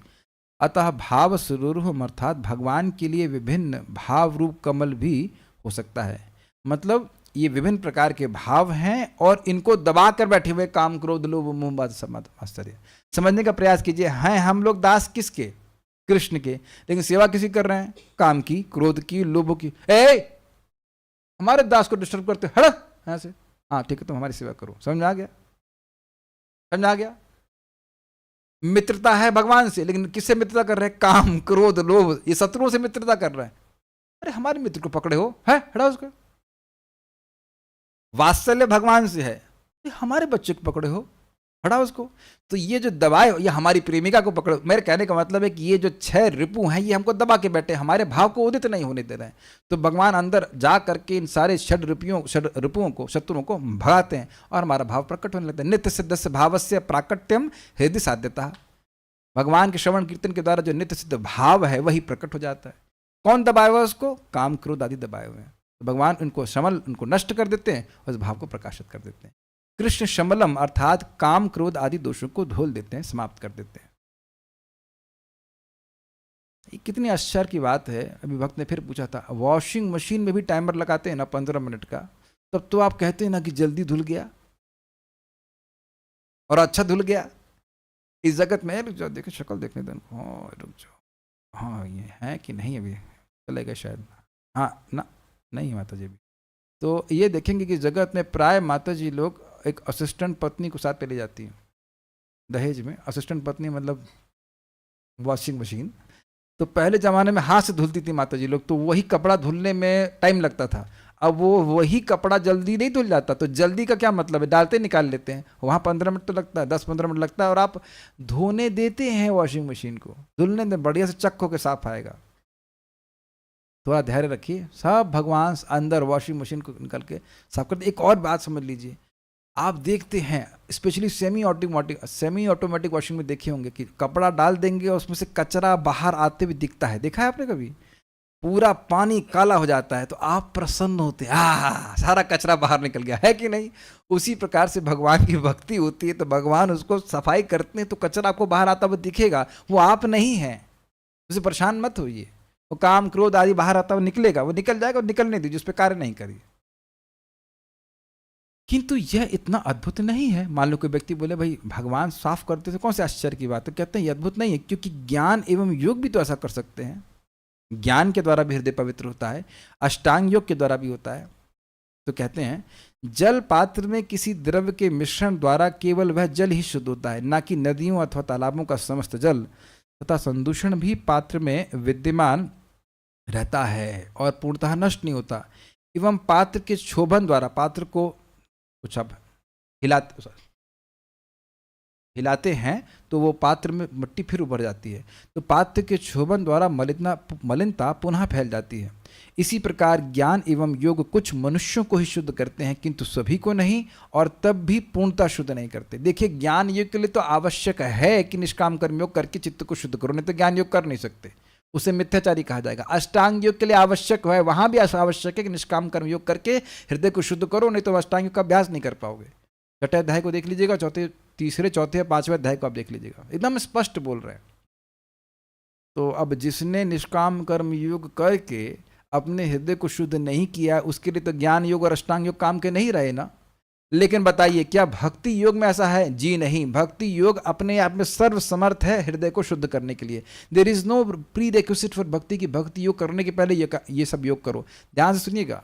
[SPEAKER 1] अतः भाव स्वरूप अर्थात भगवान के लिए विभिन्न भाव रूप कमल भी हो सकता है। मतलब ये विभिन्न प्रकार के भाव हैं और इनको दबा कर बैठे हुए काम, क्रोध, लोभ, मोह, मद, आश्चर्य। समझने का प्रयास कीजिए, हैं हम लोग दास किसके? कृष्ण के, लेकिन सेवा किसी कर रहे हैं? काम की, क्रोध की, लोभ की। हमारे दास को डिस्टर्ब करते, हट यहाँ से। हाँ ठीक है, तुम हमारी सेवा करो। समझ में आ गया? समझ में आ गया? मित्रता है भगवान से, लेकिन किससे मित्रता कर रहे हैं? काम, क्रोध, लोभ, ये शत्रुओं से मित्रता कर रहे हैं। अरे हमारे मित्र को पकड़े हो, है हटा उसको। वात्सल्य भगवान से है, हमारे बच्चे को पकड़े हो, हटा उसको। तो ये जो दबाए, ये हमारी प्रेमिका को पकड़ो। मेरे कहने का मतलब है कि ये जो 6 रिपु हैं, ये हमको दबा के बैठे, हमारे भाव को उदित नहीं होने दे रहे हैं। तो भगवान अंदर जा करके इन सारे षड रिपुओं को, शत्रुओं को भगाते हैं और हमारा भाव प्रकट होने लगता है। नित्य सिद्ध से भावस्य प्राकट्यम हृदय साध्यता। भगवान के श्रवण कीर्तन के द्वारा जो नित्य सिद्ध भाव है वही प्रकट हो जाता है। कौन दबाए हुआ उसको? काम, क्रोध आदि दबाए हुए हैं। तो भगवान उनको शमल, उनको नष्ट कर देते हैं और उस भाव को प्रकाशित कर देते हैं। कृष्ण शमलम अर्थात काम, क्रोध आदि दोषों को धोल देते हैं, समाप्त कर देते हैं। ये कितनी आश्चर्य की बात है। अभी भक्त ने फिर पूछा था, वॉशिंग मशीन में भी टाइमर लगाते हैं ना 15 मिनट का, तब तो आप कहते हैं ना कि जल्दी धुल गया और अच्छा धुल गया। इस जगत में रुक जाओ, देखो शक्ल देखने दो, हाँ रुक जाओ, हाँ ये है कि नहीं, अभी चलेगा शायद, हाँ ना नहीं माता जी भी। तो ये देखेंगे कि जगत में प्राय माता जी लोग एक असिस्टेंट पत्नी को साथ पे ले जाती है दहेज में। असिस्टेंट पत्नी मतलब वॉशिंग मशीन। तो पहले ज़माने में हाथ से धुलती थी माता जी लोग, तो वही कपड़ा धुलने में टाइम लगता था। अब वो वही कपड़ा जल्दी नहीं धुल जाता। तो जल्दी का क्या मतलब है? डालते निकाल लेते हैं, वहाँ 15 मिनट तो लगता है, 10-15 मिनट लगता है, और आप धोने देते हैं वॉशिंग मशीन को। धुलने में बढ़िया से चक होकर साफ आएगा। थोड़ा धैर्य रखिए, सब भगवान अंदर वॉशिंग मशीन को निकल के साफ करते। एक और बात समझ लीजिए, आप देखते हैं स्पेशली सेमी ऑटोमेटिक वॉशिंग में देखे होंगे कि कपड़ा डाल देंगे और उसमें से कचरा बाहर आते हुए दिखता है। देखा है आपने कभी? पूरा पानी काला हो जाता है तो आप प्रसन्न होते हैं, सारा कचरा बाहर निकल गया, है कि नहीं? उसी प्रकार से भगवान की भक्ति होती है तो भगवान उसको सफाई करते हैं तो कचरा आपको बाहर आता हुआ दिखेगा। वो आप नहीं है, उसे परेशान मत होइए। वो काम, क्रोध आदि बाहर आता हुआ निकलेगा, वो निकल जाएगा, और निकलने दीजिए, उस पर कार्य नहीं करिए। किंतु यह इतना अद्भुत नहीं है। मान लो कोई व्यक्ति बोले भाई भगवान साफ करते थे, कौन से आश्चर्य की बात है? कहते हैं ये अद्भुत नहीं है, क्योंकि ज्ञान एवं योग भी तो ऐसा कर सकते हैं। ज्ञान के द्वारा भी हृदय पवित्र होता है, अष्टांग योग के द्वारा भी होता है। तो कहते हैं जल पात्र में किसी द्रव्य के मिश्रण द्वारा केवल वह जल ही शुद्ध होता है, ना कि नदियों अथवा तालाबों का समस्त जल तथा संदूषण भी पात्र में विद्यमान रहता है और पूर्णतः नष्ट नहीं होता। एवं पात्र के क्षोभन द्वारा, पात्र को कुछ अब हिलाते हैं तो वो पात्र में मिट्टी फिर उभर जाती है, तो पात्र के क्षोभन द्वारा मलिनता पुनः फैल जाती है। इसी प्रकार ज्ञान एवं योग कुछ मनुष्यों को ही शुद्ध करते हैं, किंतु सभी को नहीं, और तब भी पूर्णता शुद्ध नहीं करते। देखिए, ज्ञान योग के लिए तो आवश्यक है कि निष्काम कर्म योग करके चित्त को शुद्ध करो, नहीं तो ज्ञान योग कर नहीं सकते, उसे मिथ्याचारी कहा जाएगा। अष्टांग योग के लिए आवश्यक है, वहां भी आवश्यक है कि निष्काम कर्म योग करके हृदय को शुद्ध करो, नहीं तो अष्टांग योग का अभ्यास नहीं कर पाओगे। 6ठे अध्याय को देख लीजिएगा, तीसरे, चौथे, 5वें अध्याय को आप देख लीजिएगा, एकदम स्पष्ट बोल रहे हैं। तो अब जिसने निष्काम कर्म योग करके अपने हृदय को शुद्ध नहीं किया, उसके लिए तो ज्ञान योग और अष्टांग योग काम के नहीं रहे ना। लेकिन बताइए, क्या भक्ति योग में ऐसा है? जी नहीं। भक्ति योग अपने आप में सर्व समर्थ है हृदय को शुद्ध करने के लिए। There is no prerequisite for bhakti की भक्ति योग करने के पहले ये सब योग करो। ध्यान से सुनिएगा,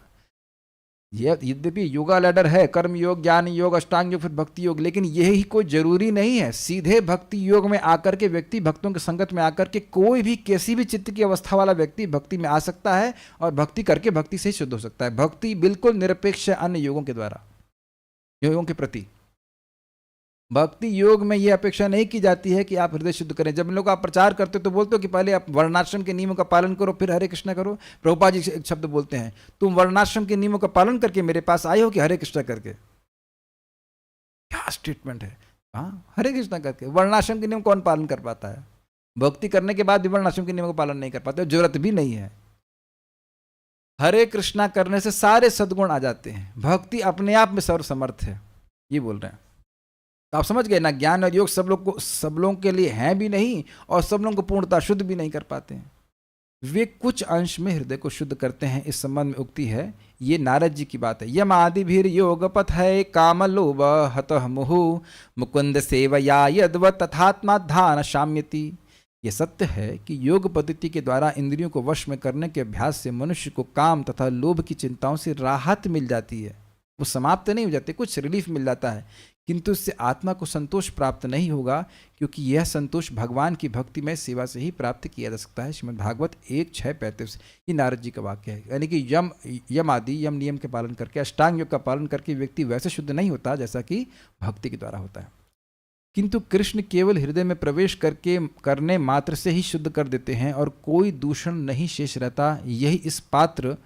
[SPEAKER 1] ये यद्यपि योगा लैडर है, कर्म योग, ज्ञान योग, अष्टांग योग, फिर भक्ति योग, लेकिन यही कोई जरूरी नहीं है। सीधे भक्ति योग में आकर के व्यक्ति, भक्तों के संगत में आकर के कोई भी कैसी भी चित्त की अवस्था वाला व्यक्ति भक्ति में आ सकता है और भक्ति करके भक्ति से ही शुद्ध हो सकता है। भक्ति बिल्कुल निरपेक्ष है अन्य योगों के द्वारा, योगों के प्रति। भक्ति योग में यह अपेक्षा नहीं की जाती है कि आप हृदय शुद्ध करें। जब लोग आप प्रचार करते हो तो बोलते हो कि पहले आप वर्णाश्रम के नियमों का पालन करो, फिर हरे कृष्णा करो। प्रभुपाद जी एक शब्द बोलते हैं, तुम वर्णाश्रम के नियमों का पालन करके मेरे पास आए हो कि हरे कृष्णा करके? क्या स्टेटमेंट है! हाँ, हरे कृष्णा करके। वर्णाश्रम के नियम कौन पालन कर पाता है? भक्ति करने के बाद भी वर्णाश्रम के नियमों का पालन नहीं कर पाते, जरूरत भी नहीं है। हरे कृष्णा करने से सारे सद्गुण आ जाते हैं, भक्ति अपने आप में सर्वसमर्थ है, ये बोल रहे हैं। तो आप समझ गए ना, ज्ञान और योग सब लोगों के लिए हैं भी नहीं और सब लोगों को पूर्णता शुद्ध भी नहीं कर पाते हैं। वे कुछ अंश में हृदय को शुद्ध करते हैं। इस संबंध में उक्ति है, ये नारद जी की बात है। यम आदि भीर योग पथ है काम लोभ हतः मुहु मुकुंद सेवया यद्व तथात्मा धान शाम्यति। ये सत्य है कि योग पद्धति के द्वारा इंद्रियों को वश में करने के अभ्यास से मनुष्य को काम तथा लोभ की चिंताओं से राहत मिल जाती है। वो समाप्त नहीं हो जाते, कुछ रिलीफ मिल जाता है, किंतु इससे आत्मा को संतोष प्राप्त नहीं होगा, क्योंकि यह संतोष भगवान की भक्तिमय सेवा से ही प्राप्त किया जा सकता है। श्रीमद् भागवत 1:6-35। ये नारद जी का वाक्य है। यानी कि यम नियम के पालन करके, अष्टांग योग का पालन करके व्यक्ति वैसे शुद्ध नहीं होता जैसा कि भक्ति के द्वारा होता है, किंतु कृष्ण केवल हृदय में प्रवेश करने मात्र से ही शुद्ध कर देते हैं और कोई दूषण नहीं शेष रहता। यही इस पात्र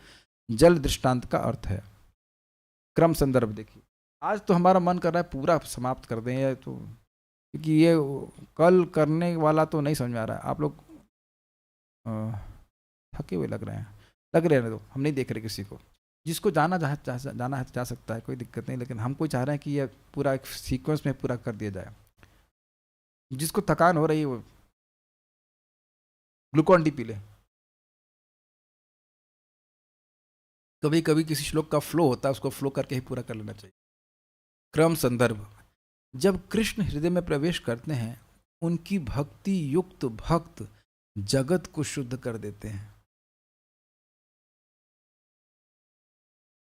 [SPEAKER 1] जल दृष्टांत का अर्थ है। क्रम संदर्भ देखिए। आज तो हमारा मन कर रहा है पूरा समाप्त कर दें, ये तो क्योंकि ये कल करने वाला तो नहीं समझ में आ रहा है। आप लोग थके हुए लग रहे हैं तो हम नहीं देख रहे किसी को। जिसको जाना है तो जा सकता है, कोई दिक्कत नहीं, लेकिन हमको चाह रहे हैं कि ये पूरा एक सीक्वेंस में पूरा कर दिया जाए। जिसको थकान हो रही है वो ग्लूकॉन डी पी ले। कभी कभी किसी श्लोक का फ्लो होता है, उसको फ्लो करके ही पूरा कर लेना चाहिए। क्रम संदर्भ। जब कृष्ण हृदय में प्रवेश करते हैं, उनकी भक्ति युक्त भक्त जगत को शुद्ध कर देते हैं।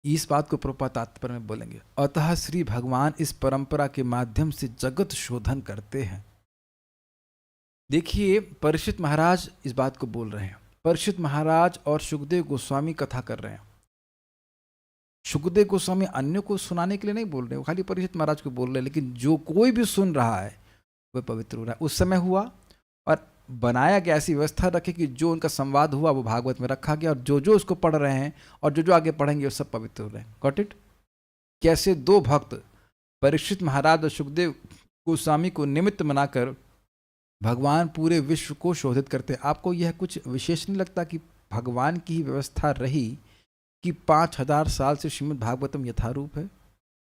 [SPEAKER 1] इस बात को प्रभुपाद तात्पर्य में बोलेंगे। अतः श्री भगवान इस परंपरा के माध्यम से जगत शोधन करते हैं। देखिए, परीक्षित महाराज इस बात को बोल रहे हैं। परीक्षित महाराज और सुखदेव गोस्वामी कथा कर रहे हैं। सुखदेव गोस्वामी अन्य को सुनाने के लिए नहीं बोल रहे, वो खाली परीक्षित महाराज को बोल रहे हैं, लेकिन जो कोई भी सुन रहा है वह पवित्र हो रहा है। उस समय हुआ और बनाया गया, ऐसी व्यवस्था रखी कि जो उनका संवाद हुआ वो भागवत में रखा गया, और जो जो उसको पढ़ रहे हैं और जो जो आगे पढ़ेंगे वो सब पवित्र हो रहे हैं। Got it? कैसे दो भक्त परीक्षित महाराज और सुखदेव गोस्वामी को निमित्त बनाकर भगवान पूरे विश्व को शोधित करते हैं। आपको यह कुछ विशेष नहीं लगता कि भगवान की ही व्यवस्था रही कि 5000 साल से श्रीमद् भागवतम यथारूप है?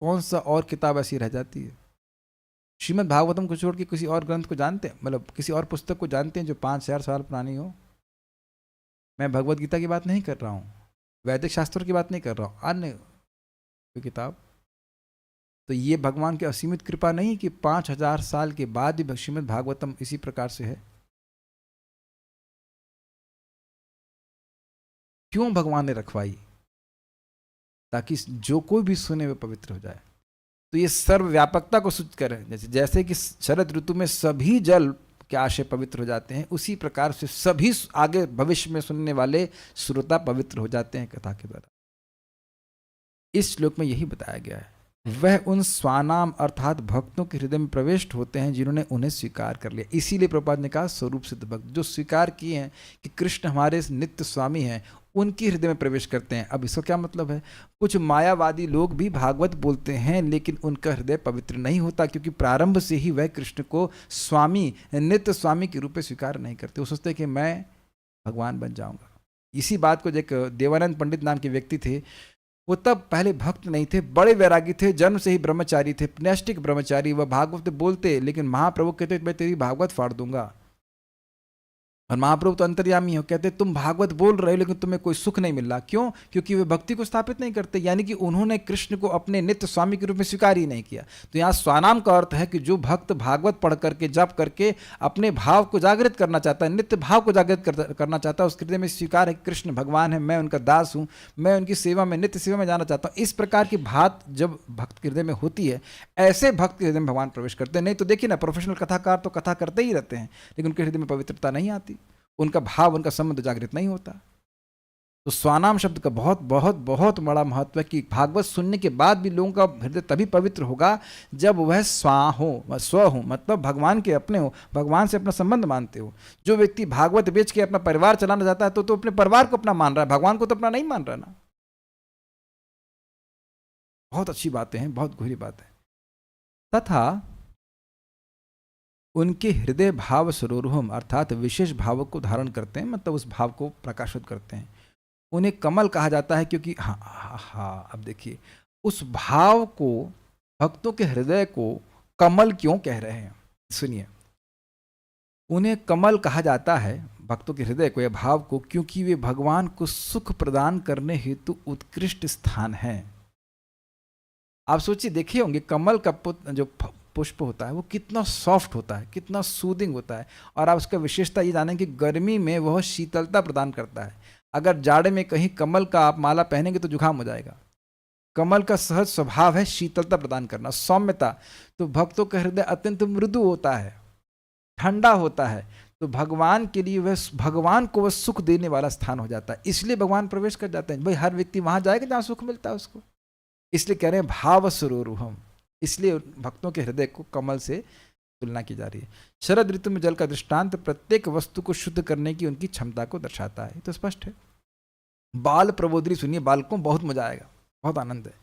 [SPEAKER 1] कौन सा और किताब ऐसी रह जाती है? श्रीमद् भागवतम को छोड़ के किसी और ग्रंथ को जानते हैं, मतलब किसी और पुस्तक को जानते हैं जो 5000 साल पुरानी हो? मैं भगवत गीता की बात नहीं कर रहा हूँ, वैदिक शास्त्रों की बात नहीं कर रहा हूँ, अन्य कोई किताब। तो ये भगवान की असीमित कृपा नहीं कि 5000 साल के बाद भी श्रीमद् भागवतम इसी प्रकार से है। क्यों भगवान ने रखवाई? ताकि जो कोई भी सुने वे पवित्र हो जाए। तो ये सर्वव्यापकता को सूचित करें। जैसे कि शरद ऋतु में सभी जल के आशय पवित्र हो जाते हैं, उसी प्रकार से सभी आगे भविष्य में सुनने वाले श्रोता पवित्र हो जाते हैं कथा के द्वारा। इस श्लोक में यही बताया गया है। वह उन स्वानाम अर्थात भक्तों के हृदय में प्रविष्ट होते हैं जिन्होंने उन्हें स्वीकार कर लिया। इसीलिए प्रभुपाद ने कहा स्वरूप सिद्ध भक्त, जो स्वीकार किए हैं कि कृष्ण हमारे नित्य स्वामी हैं, उनकी हृदय में प्रवेश करते हैं। अब इसका क्या मतलब है? कुछ मायावादी लोग भी भागवत बोलते हैं, लेकिन उनका हृदय पवित्र नहीं होता, क्योंकि प्रारंभ से ही वह कृष्ण को स्वामी, नित्य स्वामी के रूप में स्वीकार नहीं करते। वो सोचते कि मैं भगवान बन जाऊंगा। इसी बात को एक देवानंद पंडित नाम के व्यक्ति थे, वो तब पहले भक्त नहीं थे, बड़े वैरागी थे, जन्म से ही ब्रह्मचारी थे, नैष्टिक ब्रह्मचारी। वह भागवत बोलते, लेकिन महाप्रभु कहते मैं तेरी भागवत फाड़ दूंगा। और महाप्रभु तो अंतर्यामी हो, कहते तुम भागवत बोल रहे हो लेकिन तुम्हें कोई सुख नहीं मिल रहा। क्यों? क्योंकि वे भक्ति को स्थापित नहीं करते, यानी कि उन्होंने कृष्ण को अपने नित्य स्वामी के रूप में स्वीकार ही नहीं किया। तो यहाँ स्वानाम का अर्थ है कि जो भक्त भागवत पढ़ करके, जप करके अपने भाव को जागृत करना चाहता है, नित्य भाव को जागृत करना चाहता है, उसके हृदय में स्वीकार है कि कृष्ण भगवान है, मैं उनका दास हूँ, मैं उनकी सेवा में, नित्य सेवा में जाना चाहता हूँ। इस प्रकार की बात जब भक्त के हृदय में होती है, ऐसे भक्त के हृदय में भगवान प्रवेश करते हैं। नहीं तो देखिए ना, प्रोफेशनल कथाकार तो कथा करते ही रहते हैं, लेकिन उनके हृदय में पवित्रता नहीं आती, उनका भाव, उनका संबंध जागृत नहीं होता। तो स्वानाम शब्द का बहुत बहुत बहुत बड़ा महत्व है कि भागवत सुनने के बाद भी लोगों का हृदय तभी पवित्र होगा जब वह स्व हो, मतलब भगवान के अपने हो, भगवान से अपना संबंध मानते हो। जो व्यक्ति भागवत बेच के अपना परिवार चलाना चाहता है तो अपने परिवार को अपना मान रहा है, भगवान को तो अपना नहीं मान रहा ना। बहुत अच्छी बातें हैं, बहुत गहरी बात है। तथा उनके हृदय भाव सरोरुहम अर्थात विशेष भाव को धारण करते हैं, मतलब उस भाव को प्रकाशित करते हैं। उन्हें कमल कहा जाता है क्योंकि हाँ, अब देखिए उस भाव को, भक्तों के हृदय को कमल क्यों कह रहे हैं, सुनिए। उन्हें कमल कहा जाता है, भक्तों के हृदय को या भाव को, क्योंकि वे भगवान को सुख प्रदान करने हेतु उत्कृष्ट स्थान है। आप सोचिए, देखे होंगे कमल का जो पुष्प होता है वो कितना सॉफ्ट होता है, कितना सूदिंग होता है। और आप उसका विशेषता ये जानें कि गर्मी में वह शीतलता प्रदान करता है। अगर जाड़े में कहीं कमल का आप माला पहनेंगे तो जुकाम हो जाएगा। कमल का सहज स्वभाव है शीतलता प्रदान करना, सौम्यता। तो भक्तों का हृदय अत्यंत मृदु होता है, ठंडा होता है। तो भगवान के लिए वह, भगवान को वह सुख देने वाला स्थान हो जाता है। इसलिए भगवान प्रवेश कर जाते हैं। भाई हर व्यक्ति वहां जाएगा जहां सुख मिलता है उसको। इसलिए कह रहे हैं भाव सरोरुहम। इसलिए भक्तों के हृदय को कमल से तुलना की जा रही है। शरद ऋतु में जल का दृष्टांत प्रत्येक वस्तु को शुद्ध करने की उनकी क्षमता को दर्शाता है। तो स्पष्ट है। बाल प्रबोधरी सुनिए, बालकों बहुत मजा आएगा, बहुत आनंद है।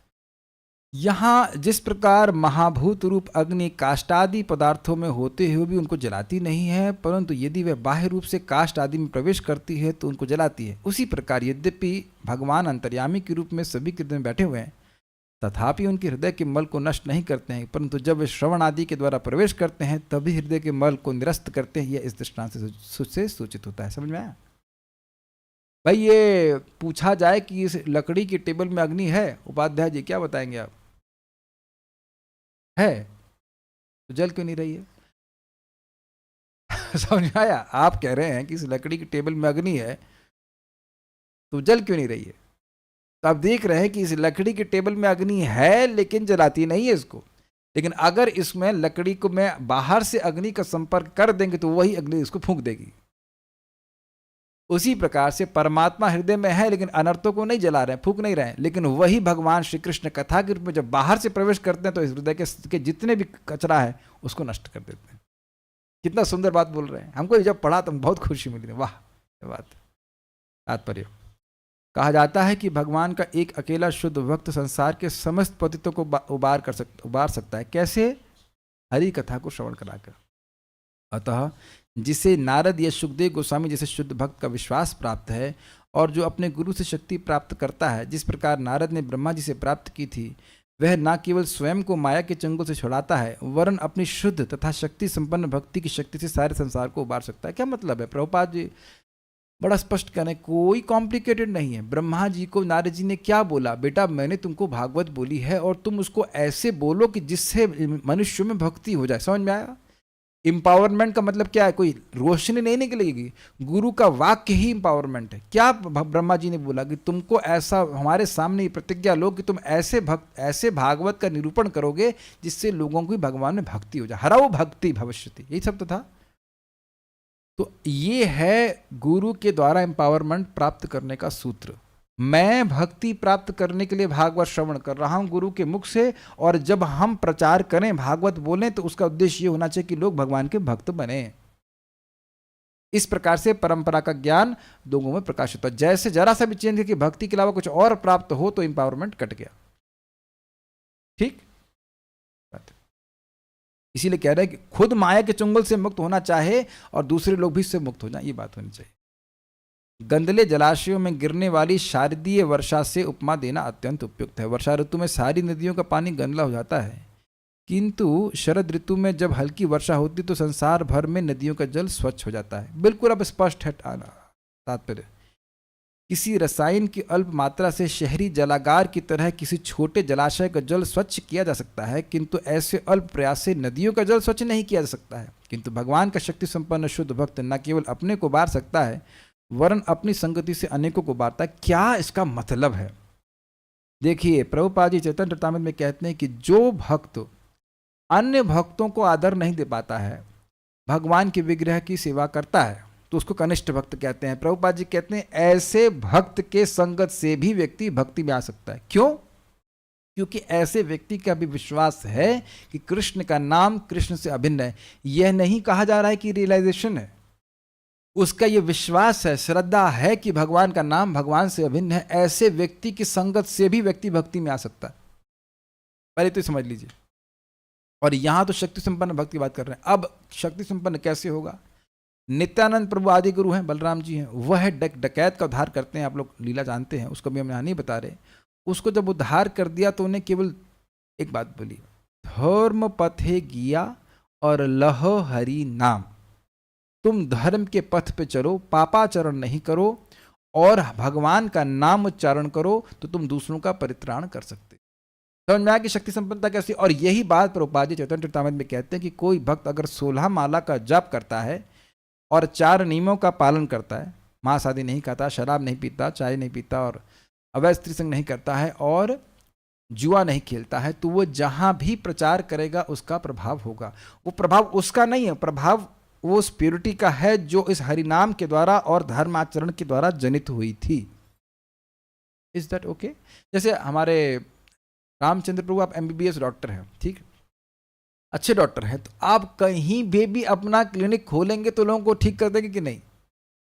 [SPEAKER 1] यहाँ जिस प्रकार महाभूत रूप अग्नि काष्ठादि पदार्थों में होते हुए भी उनको जलाती नहीं है, परंतु यदि वह बाह्य रूप से काष्ठ आदि में प्रवेश करती है तो उनको जलाती है, उसी प्रकार यद्यपि भगवान अंतर्यामी के रूप में सभी के हृदय में बैठे हुए हैं, तथापि उनके हृदय के मल को नष्ट नहीं करते हैं, परंतु जब वे श्रवण आदि के द्वारा प्रवेश करते हैं तभी हृदय के मल को निरस्त करते हैं। यह इस दृष्टांत से सूचित होता है। समझ में आया? भाई ये पूछा जाए कि इस लकड़ी की टेबल में अग्नि है, उपाध्याय जी क्या बताएंगे आप? है तो जल क्यों नहीं रही है? समझ में आया? आप कह रहे हैं कि इस लकड़ी की टेबल में अग्नि है तो जल क्यों नहीं रही है। तो आप देख रहे हैं कि इस लकड़ी की टेबल में अग्नि है लेकिन जलाती नहीं है इसको। लेकिन अगर इसमें लकड़ी को में बाहर से अग्नि का संपर्क कर देंगे तो वही अग्नि इसको फूंक देगी। उसी प्रकार से परमात्मा हृदय में है लेकिन अनर्थों को नहीं जला रहे हैं, फूंक नहीं रहे हैं, लेकिन वही भगवान श्री कृष्ण कथा के रूप में जब बाहर से प्रवेश करते हैं तो इस हृदय के जितने भी कचरा है उसको नष्ट कर देते हैं। कितना सुंदर बात बोल रहे हैं। हमको जब पढ़ा तो बहुत खुशी मिली, वाह ये बात। तात्पर्य कहा जाता है कि भगवान का एक अकेला शुद्ध भक्त संसार के समस्त पतितों को उबार सकता है। कैसे? हरि कथा को श्रवण कराकर। अतः जिसे नारद या सुखदेव गोस्वामी जैसे शुद्ध भक्त का विश्वास प्राप्त है और जो अपने गुरु से शक्ति प्राप्त करता है, जिस प्रकार नारद ने ब्रह्मा जी से प्राप्त की थी, वह न केवल स्वयं को माया के चंगुल से छुड़ाता है वरन अपनी शुद्ध तथा शक्ति संपन्न भक्ति की शक्ति से सारे संसार को उबार सकता है। क्या मतलब है? प्रभुपाद जी बड़ा स्पष्ट करें, कोई कॉम्प्लिकेटेड नहीं है। ब्रह्मा जी को नारद जी ने क्या बोला? बेटा मैंने तुमको भागवत बोली है और तुम उसको ऐसे बोलो कि जिससे मनुष्य में भक्ति हो जाए। समझ में आया? इंपावरमेंट का मतलब क्या है? कोई रोशनी नहीं निकलेगी, गुरु का वाक्य ही इंपावरमेंट है। क्या ब्रह्मा जी ने बोला कि तुमको ऐसा हमारे सामने प्रतिज्ञा लो कि तुम ऐसे भागवत का निरूपण करोगे जिससे लोगों को भगवान में भक्ति हो जाए। हराओ भक्ति भविष्यति, यही सब तो था। तो ये है गुरु के द्वारा एम्पावरमेंट प्राप्त करने का सूत्र। मैं भक्ति प्राप्त करने के लिए भागवत श्रवण कर रहा हूं गुरु के मुख से, और जब हम प्रचार करें, भागवत बोलें, तो उसका उद्देश्य ये होना चाहिए कि लोग भगवान के भक्त बने। इस प्रकार से परंपरा का ज्ञान लोगों में प्रकाशित होता है। जैसे जरा सा भी चेंज है कि भक्ति के अलावा कुछ और प्राप्त हो तो एम्पावरमेंट कट गया। ठीक, इसीलिए कह रहे हैं कि खुद माया के चुंगल से मुक्त होना चाहे और दूसरे लोग भी इससे मुक्त हो जाएं, ये बात होनी चाहिए। गंदले जलाशयों में गिरने वाली शारदीय वर्षा से उपमा देना अत्यंत उपयुक्त है। वर्षा ऋतु में सारी नदियों का पानी गंदला हो जाता है, किंतु शरद ऋतु में जब हल्की वर्षा होती तो संसार भर में नदियों का जल स्वच्छ हो जाता है। बिल्कुल अब स्पष्ट है तात्पर्य। किसी रसायन की अल्प मात्रा से शहरी जलागार की तरह किसी छोटे जलाशय का जल स्वच्छ किया जा सकता है, किंतु ऐसे अल्प प्रयास से नदियों का जल स्वच्छ नहीं किया जा सकता है। किंतु भगवान का शक्ति संपन्न शुद्ध भक्त न केवल अपने को बार सकता है वरन अपनी संगति से अनेकों को बारता है। क्या इसका मतलब है? देखिए, प्रभुपाद जी चैतन्य चरितामृत में कहते हैं कि जो भक्त अन्य भक्तों को आदर नहीं दे पाता है, भगवान के विग्रह की सेवा करता है, तो उसको कनिष्ठ भक्त कहते हैं। प्रभुपाद जी कहते हैं ऐसे भक्त के संगत से भी व्यक्ति भक्ति में आ सकता है। क्यों? क्योंकि ऐसे व्यक्ति का भी विश्वास है कि कृष्ण का नाम कृष्ण से अभिन्न है। यह नहीं कहा जा रहा है कि रियलाइजेशन है, उसका यह विश्वास है, श्रद्धा है कि भगवान का नाम भगवान से अभिन्न है। ऐसे व्यक्ति की संगत से भी व्यक्ति भक्ति में आ सकता है। पहले तो समझ लीजिए। और यहां तो शक्ति संपन्न भक्ति की बात कर रहे हैं। अब शक्ति संपन्न कैसे होगा? नित्यानंद प्रभु आदि गुरु हैं, बलराम जी हैं, वह डकैत का उद्धार करते हैं। आप लोग लीला जानते हैं, उसको भी हम यहाँ नहीं बता रहे। उसको जब उद्धार कर दिया तो उन्हें केवल एक बात बोली, धर्म पथे गिया और लह हरि नाम। तुम धर्म के पथ पे चलो, पापाचरण नहीं करो और भगवान का नाम उच्चारण करो, तो तुम दूसरों का परित्राण कर सकते। समझ में आया कि शक्ति संपन्नता कैसी। और यही बात प्रभुपाद जी चैतन्य चरितामृत में कहते हैं कि कोई भक्त अगर 16 माला का जप करता है और 4 नियमों का पालन करता है, मांस आदि नहीं खाता, शराब नहीं पीता, चाय नहीं पीता और अवैध स्त्री संग नहीं करता है और जुआ नहीं खेलता है, तो वो जहां भी प्रचार करेगा उसका प्रभाव होगा। वो प्रभाव उसका नहीं है, प्रभाव वो उस प्योरिटी का है जो इस हरिनाम के द्वारा और धर्म आचरण के द्वारा जनित हुई थी। Is that okay? जैसे हमारे रामचंद्र प्रभु, आप MBBS डॉक्टर हैं, ठीक, अच्छे डॉक्टर हैं, तो आप कहीं भी अपना क्लिनिक खोलेंगे तो लोगों को ठीक कर देंगे कि नहीं?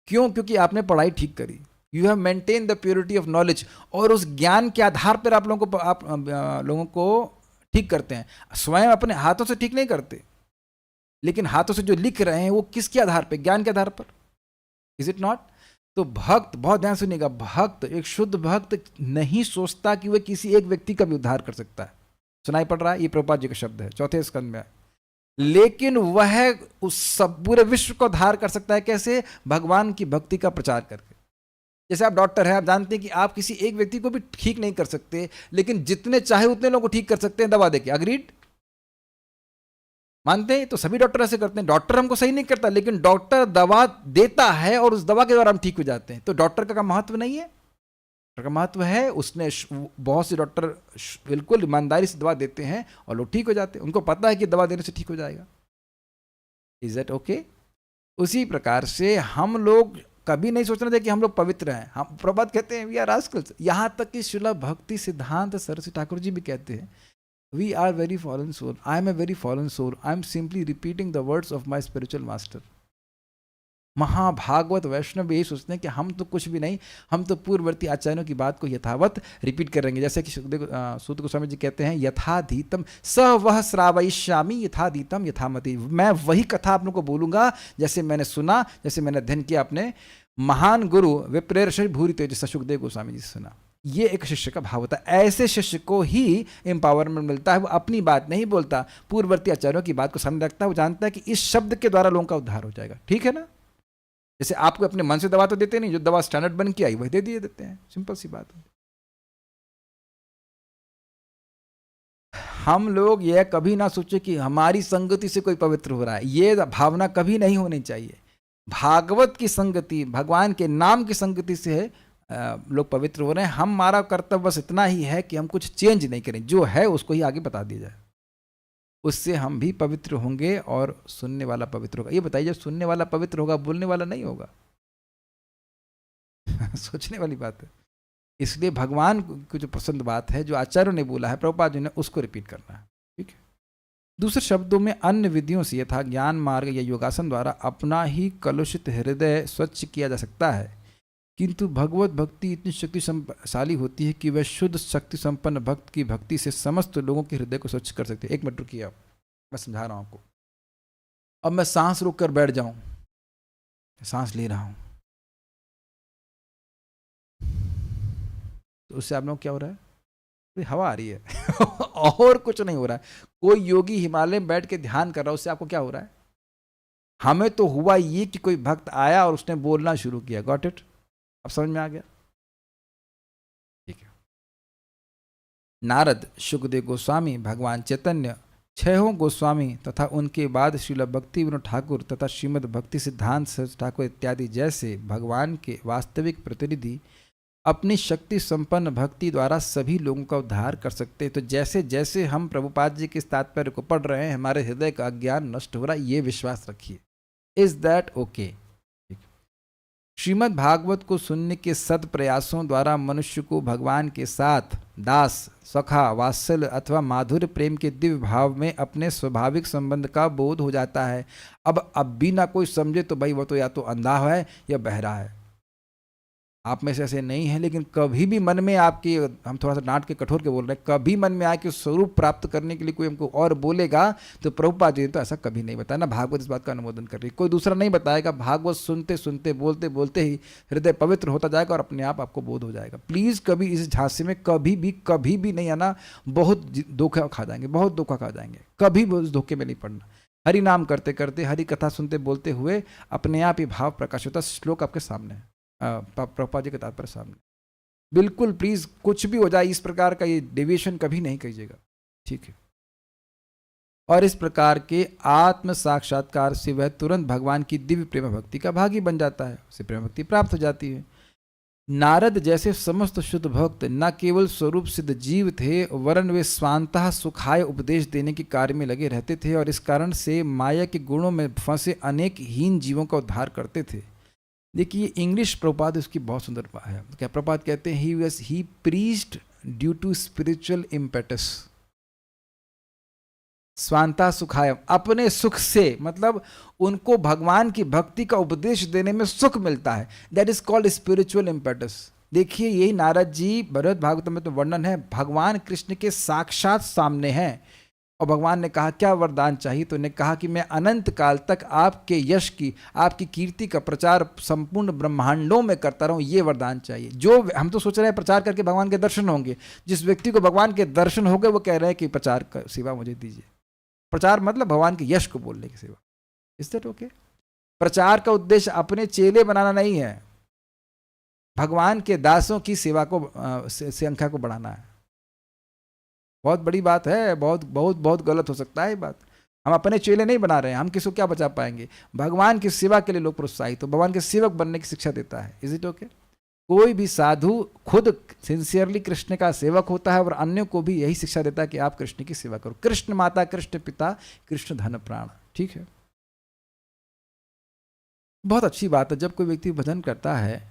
[SPEAKER 1] क्यों? क्योंकि आपने पढ़ाई ठीक करी, you have maintain the purity of knowledge, और उस ज्ञान के आधार पर आप लोगों को ठीक करते हैं। स्वयं अपने हाथों से ठीक नहीं करते, लेकिन हाथों से जो लिख रहे हैं वो किसके आधार पर? ज्ञान के आधार पर। Is it not? तो भक्त, बहुत ध्यान सुनिएगा, भक्त, एक शुद्ध भक्त नहीं सोचता कि वह किसी एक व्यक्ति का भी उद्धार कर सकता है। सुनाई पड़ रहा है? ये प्रभुपाद जी का शब्द है, 4थे स्कंद में। लेकिन वह उस सब पूरे विश्व को उद्धार कर सकता है। कैसे? भगवान की भक्ति का प्रचार करके। जैसे आप डॉक्टर हैं, आप जानते हैं कि आप किसी एक व्यक्ति को भी ठीक नहीं कर सकते, लेकिन जितने चाहे उतने लोगों को ठीक कर सकते हैं दवा देके। अग्रीड? मानते हैं? तो सभी डॉक्टर ऐसे करते हैं। डॉक्टर हमको सही नहीं करता, लेकिन डॉक्टर दवा देता है और उस दवा के द्वारा हम ठीक हो जाते हैं। तो डॉक्टर का महत्व नहीं है? डॉक्टर का महत्व है। उसने बहुत से डॉक्टर बिल्कुल ईमानदारी से दवा देते हैं और लोग ठीक हो जाते हैं, उनको पता है कि दवा देने से ठीक हो जाएगा। Is that okay? उसी प्रकार से हम लोग कभी नहीं सोचना चाहिए कि हम लोग पवित्र हैं। हम प्रभात कहते हैं वी आर रास्कल्स। यहाँ तक कि श्रील भक्ति सिद्धांत सरस्वती ठाकुर जी भी कहते हैं we are very fallen soul, I am a very fallen soul, I am simply repeating the words of my spiritual master। महाभागवत वैष्णव यही सोचते हैं कि हम तो कुछ भी नहीं, हम तो पूर्ववर्ती आचार्यों की बात को यथावत रिपीट करेंगे। जैसे कि सूत गोस्वामी जी कहते हैं, यथाधीतम स वह श्रावयिष्यामि यथाधीतम यथामति। मैं वही कथा आप लोगों को बोलूंगा जैसे मैंने सुना, जैसे मैंने अध्ययन किया अपने महान गुरु विप्रेर भूरि तेज सुखदेव गोस्वामी जी से सुना। ये एक शिष्य का भाव होता है। ऐसे शिष्य को ही एम्पावरमेंट मिलता है। वो अपनी बात नहीं बोलता, पूर्ववर्ती आचार्यों की बात को सामने रखता है। वो जानता है कि इस शब्द के द्वारा लोगों का उद्धार हो जाएगा। ठीक है ना? जैसे आपको अपने मन से दवा तो देते नहीं, जो दवा स्टैंडर्ड बन के आई वही दे दिए देते हैं। सिंपल सी बात है। हम लोग यह कभी ना सोचे कि हमारी संगति से कोई पवित्र हो रहा है। ये भावना कभी नहीं होनी चाहिए। भागवत की संगति, भगवान के नाम की संगति से लोग पवित्र हो रहे हैं। हमारा कर्तव्य बस इतना ही है कि हम कुछ चेंज नहीं करें, जो है उसको ही आगे बता दिया जाए। उससे हम भी पवित्र होंगे और सुनने वाला पवित्र होगा। ये बताइए, जब सुनने वाला पवित्र होगा, बोलने वाला नहीं होगा। सोचने वाली बात है। इसलिए भगवान को जो पसंद बात है, जो आचार्यों ने बोला है, प्रभुपाद जी ने, उसको रिपीट करना है। ठीक है? दूसरे शब्दों में, अन्य विधियों से यथा ज्ञान मार्ग या योगासन द्वारा अपना ही कलुषित हृदय स्वच्छ किया जा सकता है, किंतु भगवत भक्ति इतनी शक्तिशाली होती है कि वह शुद्ध शक्ति संपन्न भक्त की भक्ति से समस्त लोगों के हृदय को स्वच्छ कर सकती है। एक मिनट रुकिए, आप, मैं समझा रहा हूं आपको। अब मैं सांस रोक कर बैठ जाऊं, सांस ले रहा हूं, तो उससे आप लोग क्या हो रहा है? हवा आ रही है और कुछ नहीं हो रहा है। कोई योगी हिमालय में बैठ के ध्यान कर रहा है, उससे आपको क्या हो रहा है? हमें तो हुआ ये कि कोई भक्त आया और उसने बोलना शुरू किया। Got it? अब समझ में आ गया? ठीक है। नारद, शुकदेव गोस्वामी, भगवान चैतन्य, 6 गोस्वामी तथा उनके बाद श्रील भक्ति विनोद ठाकुर तथा श्रीमद् भक्ति सिद्धांत सरस्वती ठाकुर इत्यादि जैसे भगवान के वास्तविक प्रतिनिधि अपनी शक्ति संपन्न भक्ति द्वारा सभी लोगों का उद्धार कर सकते हैं। तो जैसे जैसे हम प्रभुपाद जी के इस तात्पर्य को पढ़ रहे हैं, हमारे हृदय का अज्ञान नष्ट हो रहा है, ये विश्वास रखिए। Is that okay? Shrimad Bhagavat को सुनने के सद प्रयासों द्वारा मनुष्य को भगवान के साथ दास, सखा, वात्सल्य अथवा माधुर्य प्रेम के दिव्य भाव में अपने स्वाभाविक संबंध का बोध हो जाता है। अब भी ना कोई समझे तो भाई वो तो या तो अंधा है या बहरा है। आप में से ऐसे नहीं हैं, लेकिन कभी भी मन में आपके, हम थोड़ा सा डांट के कठोर के बोल रहे हैं, कभी मन में आए कि स्वरूप प्राप्त करने के लिए कोई हमको और बोलेगा, तो प्रभुपाद जी ने तो ऐसा कभी नहीं बताया, ना भागवत इस बात का अनुमोदन कर रही, कोई दूसरा नहीं बताएगा। भागवत सुनते सुनते बोलते बोलते ही हृदय पवित्र होता जाएगा और अपने आप आपको बोध हो जाएगा। प्लीज़ कभी इस झांसे में कभी भी नहीं आना, बहुत धोखा खा जाएंगे, बहुत धोखा खा जाएंगे। कभी भी उस धोखे में नहीं पड़ना। हरि नाम करते करते, हरि कथा सुनते बोलते हुए अपने आप ही भाव प्रकाश होता। श्लोक आपके सामने है, प्रभुपाद जी के तात्पर्य सामने। बिल्कुल प्लीज कुछ भी हो जाए, इस प्रकार का ये डेविएशन कभी नहीं कीजिएगा, ठीक है। और इस प्रकार के आत्म साक्षात्कार से वह तुरंत भगवान की दिव्य प्रेम भक्ति का भागी बन जाता है, उसे प्रेम भक्ति प्राप्त हो जाती है। नारद जैसे समस्त शुद्ध भक्त न केवल स्वरूप सिद्ध जीव थे, वरन वे स्वांतः सुखाय उपदेश देने के कार्य में लगे रहते थे, और इस कारण से माया के गुणों में फंसे अनेक हीन जीवों का उद्धार करते थे। देखिए इंग्लिश प्रपात इसकी बहुत सुंदर है। क्या प्रपात कहते हैं, he preached due to spiritual impetus, स्वांता सुखाय, अपने सुख से, मतलब उनको भगवान की भक्ति का उपदेश देने में सुख मिलता है, that is called spiritual impetus. देखिए यही नारद जी भगवद भागवत में तो वर्णन है, भगवान कृष्ण के साक्षात सामने हैं और भगवान ने कहा क्या वरदान चाहिए, तो उन्हें कहा कि मैं अनंत काल तक आपके यश की, आपकी कीर्ति का प्रचार संपूर्ण ब्रह्मांडों में करता रहूं, ये वरदान चाहिए। जो हम तो सोच रहे हैं प्रचार करके भगवान के दर्शन होंगे, जिस व्यक्ति को भगवान के दर्शन हो गए वो कह रहे हैं कि प्रचार का सेवा मुझे दीजिए। प्रचार मतलब भगवान के यश को बोलने की सेवा। Is that okay? प्रचार का उद्देश्य अपने चेले बनाना नहीं है, भगवान के दासों की सेवा को, संख्या को बढ़ाना है। बहुत बड़ी बात है, बहुत बहुत बहुत गलत हो सकता है ये बात। हम अपने चेले नहीं बना रहे हैं, हम किसको क्या बचा पाएंगे? भगवान की सेवा के लिए लोग प्रोत्साहित, तो भगवान के सेवक बनने की शिक्षा देता है। Is it okay? कोई भी साधु खुद सिंसियरली कृष्ण का सेवक होता है और अन्यों को भी यही शिक्षा देता है कि आप कृष्ण की सेवा करो। कृष्ण माता, कृष्ण पिता, कृष्ण धन प्राण, ठीक है। बहुत अच्छी बात है, जब कोई व्यक्ति भजन करता है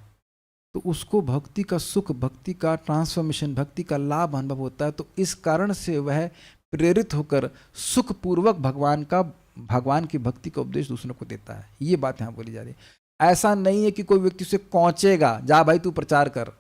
[SPEAKER 1] तो उसको भक्ति का सुख, भक्ति का ट्रांसफॉर्मेशन, भक्ति का लाभ अनुभव होता है। तो इस कारण से वह प्रेरित होकर सुखपूर्वक भगवान की भक्ति का उपदेश दूसरों को देता है। ये बात यहाँ बोली जा रही है। ऐसा नहीं है कि कोई व्यक्ति उसे कोंचेगा, जा भाई तू प्रचार कर।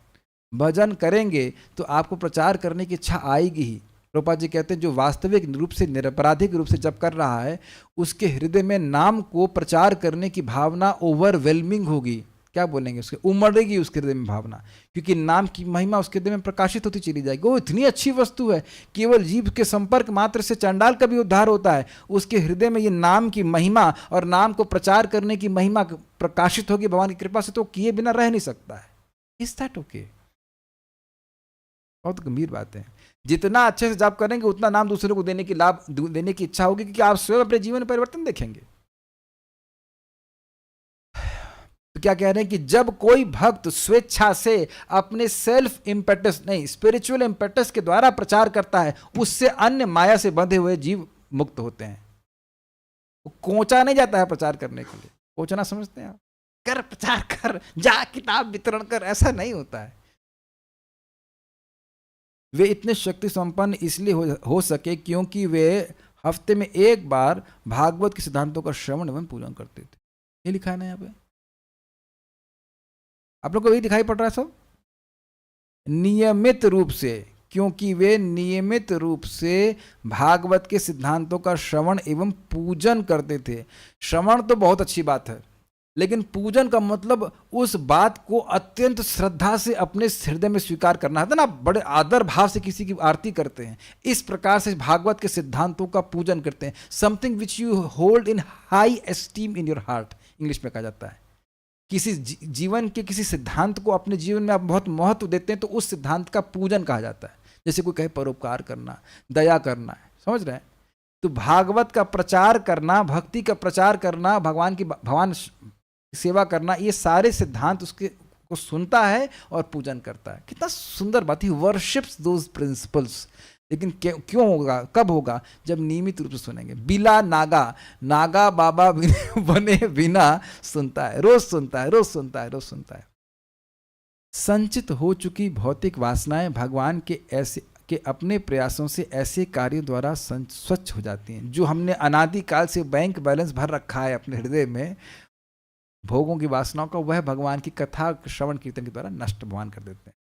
[SPEAKER 1] भजन करेंगे तो आपको प्रचार करने की इच्छा आएगी ही। प्रभुपाद जी कहते हैं जो वास्तविक रूप से निरपराधिक रूप से जब कर रहा है, उसके हृदय में नाम को प्रचार करने की भावना ओवरवेलमिंग होगी। क्या बोलेंगे, उसके उमड़ेगी उसके हृदय में भावना, क्योंकि नाम की महिमा उसके हृदय में प्रकाशित होती चली जाएगी। वो इतनी अच्छी वस्तु है, केवल जीव के संपर्क मात्र से चंडाल का भी उद्धार होता है। उसके हृदय में ये नाम की महिमा और नाम को प्रचार करने की महिमा प्रकाशित होगी भगवान की कृपा से, तो किए बिना रह नहीं सकता है। Is that okay? बहुत गंभीर बात है। जितना अच्छे से जाप करेंगे उतना नाम दूसरों को देने की इच्छा होगी, क्योंकि आप स्वयं अपने जीवन में परिवर्तन देखेंगे। तो क्या कह रहे हैं कि जब कोई भक्त स्वेच्छा से अपने सेल्फ इम्पेटस नहीं, स्पिरिचुअल इम्पेटस के द्वारा प्रचार करता है, उससे अन्य माया से बंधे हुए जीव मुक्त होते हैं। वो कोंचा नहीं जाता है प्रचार करने के लिए। कोंचना समझते हैं आप? कर प्रचार कर, जा किताब वितरण कर, ऐसा नहीं होता है। वे इतने शक्ति संपन्न इसलिए हो सके क्योंकि वे हफ्ते में एक बार भागवत के सिद्धांतों का श्रवण एवं पूजन करते थे। ये लिखा है ना यहाँ पे, आप लोग को यही दिखाई पड़ रहा है सब? नियमित रूप से, क्योंकि वे नियमित रूप से भागवत के सिद्धांतों का श्रवण एवं पूजन करते थे। श्रवण तो बहुत अच्छी बात है, लेकिन पूजन का मतलब उस बात को अत्यंत श्रद्धा से अपने हृदय में स्वीकार करना है ना। बड़े आदर भाव से किसी की आरती करते हैं, इस प्रकार से भागवत के सिद्धांतों का पूजन करते हैं। Something which you hold in high esteem in your heart, English में कहा जाता है। किसी जीवन के किसी सिद्धांत को अपने जीवन में आप बहुत महत्व देते हैं, तो उस सिद्धांत का पूजन कहा जाता है। जैसे कोई कहे परोपकार करना, दया करना है, समझ रहे हैं? तो भागवत का प्रचार करना, भक्ति का प्रचार करना, भगवान सेवा करना, ये सारे सिद्धांत उसके को सुनता है और पूजन करता है। कितना सुंदर बात है, वर्शिप्स दोज प्रिंसिपल्स। लेकिन क्यों होगा, कब होगा? जब नियमित रूप से सुनेंगे। बिला नागा बाबा बने बिना सुनता है, रोज सुनता है, रोज सुनता है, रोज सुनता है। संचित हो चुकी भौतिक वासनाएं भगवान के अपने प्रयासों से ऐसे कार्यों द्वारा स्वच्छ हो जाती हैं। जो हमने अनादिकाल से बैंक बैलेंस भर रखा है अपने हृदय में, भोगों की वासनाओं का, वह भगवान की कथा श्रवण कीर्तन के द्वारा नष्ट भगवान कर देते हैं।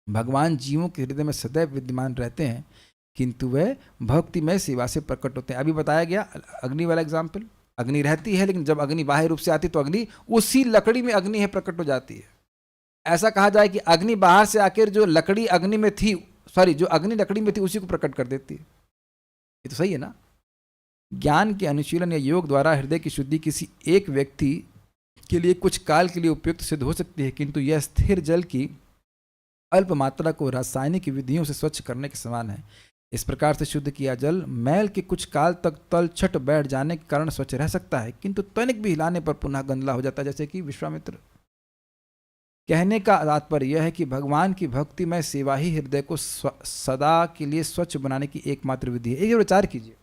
[SPEAKER 1] भगवान जीवों के हृदय में सदैव विद्यमान रहते हैं, किंतु वह भक्तिमय सेवा से प्रकट होते हैं। अभी बताया गया अग्नि वाला एग्जाम्पल, अग्नि रहती है, लेकिन जब अग्नि बाह्य रूप से आती तो अग्नि उसी लकड़ी में अग्नि है प्रकट हो जाती है। ऐसा कहा जाए कि अग्नि बाहर से आकर जो लकड़ी अग्नि में थी, सॉरी, जो अग्नि लकड़ी में थी उसी को प्रकट कर देती है। ये तो सही है ना। ज्ञान के अनुशीलन या योग द्वारा हृदय की शुद्धि किसी एक व्यक्ति के लिए कुछ काल के लिए उपयुक्त सिद्ध हो सकती है, किंतु यह स्थिर जल की अल्प मात्रा को रासायनिक विधियों से स्वच्छ करने के समान है। इस प्रकार से शुद्ध किया जल मैल के कुछ काल तक तलछट बैठ जाने के कारण स्वच्छ रह सकता है, किंतु तनिक भी हिलाने पर पुनः गंदला हो जाता है, जैसे कि विश्वामित्र। कहने का तात्पर्य यह है कि भगवान की भक्ति में सेवा ही हृदय को सदा के लिए स्वच्छ बनाने की एकमात्र विधि है। एक विचार कीजिए,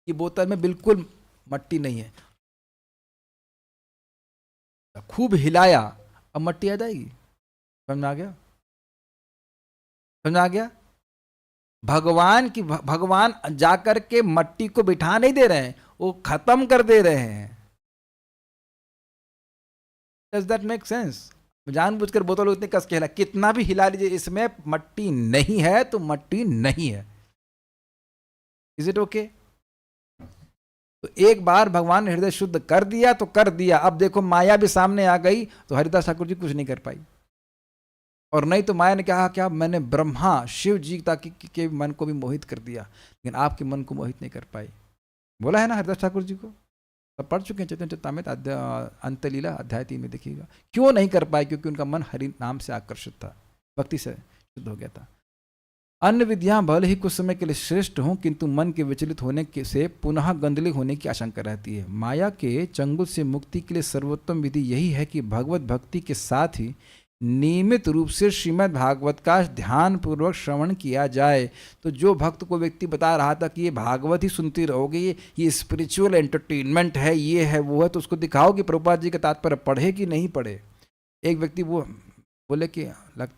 [SPEAKER 1] ये बोतल में बिल्कुल मट्टी नहीं है, खूब हिलाया, अब मट्टी आ जाएगी। समझ आ गया? समझ आ गया? भगवान जाकर के मट्टी को बिठा नहीं दे रहे हैं, वो खत्म कर दे रहे हैं। Does that make sense? जानबूझकर बोतल उतनी कस के हिला, कितना भी हिला लीजिए, इसमें मट्टी नहीं है तो मट्टी नहीं है। Is it okay? तो एक बार भगवान ने हृदय शुद्ध कर दिया तो कर दिया। अब देखो माया भी सामने आ गई तो हरिदास ठाकुर जी कुछ नहीं कर पाई, और नहीं तो माया ने कहा क्या मैंने ब्रह्मा शिव जी तक के मन को भी मोहित कर दिया, लेकिन आपके मन को मोहित नहीं कर पाई। बोला है ना हरिदास ठाकुर जी को, तो पढ़ चुके हैं चैतन्य चेतामृत अंतलीला अध्याय 3 में देखिएगा। क्यों नहीं कर पाए? क्योंकि उनका मन हरि नाम से आकर्षित था, भक्ति से शुद्ध हो गया था। अन्य विधियां भले ही कुछ समय के लिए श्रेष्ठ हों, किंतु मन के विचलित होने के से पुनः गंदले होने की आशंका रहती है। माया के चंगुल से मुक्ति के लिए सर्वोत्तम विधि यही है कि भगवत भक्ति के साथ ही नियमित रूप से श्रीमद् भागवत का ध्यान पूर्वक श्रवण किया जाए। तो जो भक्त को व्यक्ति बता रहा था कि ये भागवत ही सुनती रहोगे, ये स्पिरिचुअल एंटरटेनमेंट है, ये है वो है, तो उसको दिखाओ कि प्रभुपाद जी का तात्पर्य पढ़े कि नहीं पढ़े। एक व्यक्ति वो बोले कि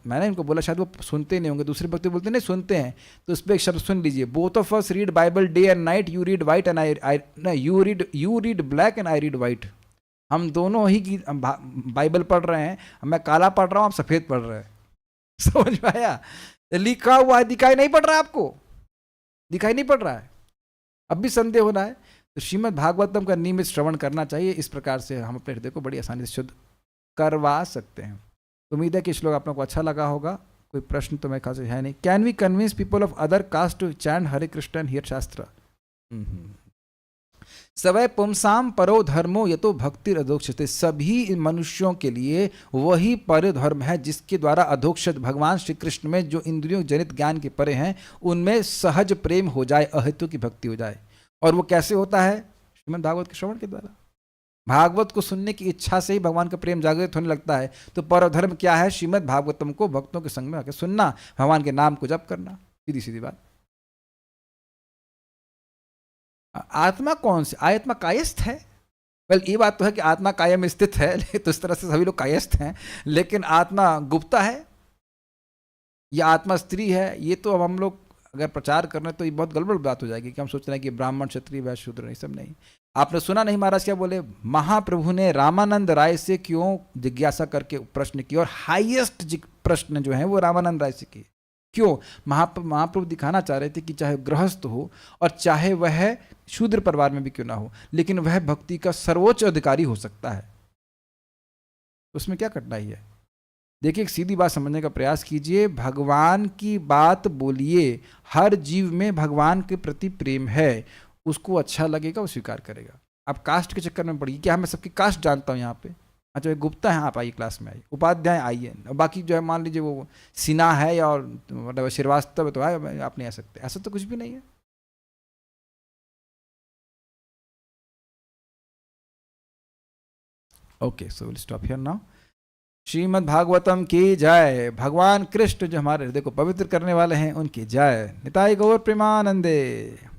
[SPEAKER 1] मैंने इनको बोला शायद वो सुनते नहीं होंगे, दूसरे व्यक्ति बोलते नहीं सुनते हैं, तो उस पर एक शब्द सुन लीजिए, both of us read Bible day and night, you read white and I you read black and I read white. हम दोनों ही की बाइबल पढ़ रहे हैं, मैं काला पढ़ रहा हूँ, आप सफेद पढ़ रहे हैं। समझ में आया? लिखा हुआ है, दिखाई नहीं पड़ रहा है आपको, दिखाई नहीं पड़ रहा है, अब भी संदेह हो रहा है। तो श्रीमद् भागवतम का नियमित श्रवण करना चाहिए। इस प्रकार से हम अपने हृदय को बड़ी आसानी से शुद्ध करवा सकते हैं। उम्मीद है कि श्लोक आप लोगों को अच्छा लगा होगा। कोई प्रश्न तो मेरे ख्याल से है नहीं। Can we convince people of other caste to chant Hare Krishna and hear shastra? सवै पुंसाम परो धर्मो यतो भक्ति अधोक्षते। सभी मनुष्यों के लिए वही पर धर्म है जिसके द्वारा अधोक्षत भगवान श्री कृष्ण में जो इंद्रियों जनित ज्ञान के परे हैं उनमें सहज प्रेम हो जाए, अहेतु की भक्ति हो जाए। और वो कैसे होता है? श्रीमद् भागवत के श्रवण के द्वारा। भागवत को सुनने की इच्छा से ही भगवान का प्रेम जागृत होने लगता है। तो परधर्म क्या है? श्रीमद् भागवतम को भक्तों के संग में आकर सुनना, भगवान के नाम को जप करना। सीधी सीधी बात। आत्मा कौन सी? आत्मा कायस्थ है। वेल ये बात तो है कि आत्मा काया में स्थित है, तो इस तरह से सभी लोग कायस्थ हैं, लेकिन आत्मा गुप्ता है या आत्मा स्त्री है, ये तो अब हम लोग अगर प्रचार कर रहे हैं तो ये बहुत गड़बड़ बात हो जाएगी कि हम सोच रहे हैं कि ब्राह्मण क्षत्रिय वैश्य शूद्र, नहीं, सब नहीं। आपने सुना नहीं महाराज क्या बोले? महाप्रभु ने रामानंद राय से क्यों जिज्ञासा करके प्रश्न किया, और हाईएस्ट प्रश्न जो है वो रामानंद राय से किए। क्यों? महाप्रभु दिखाना चाह रहे थे कि चाहे गृहस्थ हो और चाहे वह शूद्र परिवार में भी क्यों ना हो, लेकिन वह भक्ति का सर्वोच्च अधिकारी हो सकता है। उसमें क्या कठिनाई है? देखिए, एक सीधी बात समझने का प्रयास कीजिए। भगवान की बात बोलिए, हर जीव में भगवान के प्रति प्रेम है, उसको अच्छा लगेगा, वो स्वीकार करेगा। आप कास्ट के चक्कर में पड़िए। क्या मैं सबकी कास्ट जानता हूँ यहाँ पे? अच्छा, गुप्ता है, आप आइए क्लास में, आइए, उपाध्याय आइए, बाकी जो है मान लीजिए वो सिन्हा है या और मतलब श्रीवास्तव तो है, आप नहीं आ सकते। ऐसा तो कुछ भी नहीं है। Okay, so will stop here now. Shrimad Bhagavatam की जय। भगवान कृष्ण जो हमारे हृदय को पवित्र करने वाले हैं उनकी जय। निताई गौर प्रेमानंदे।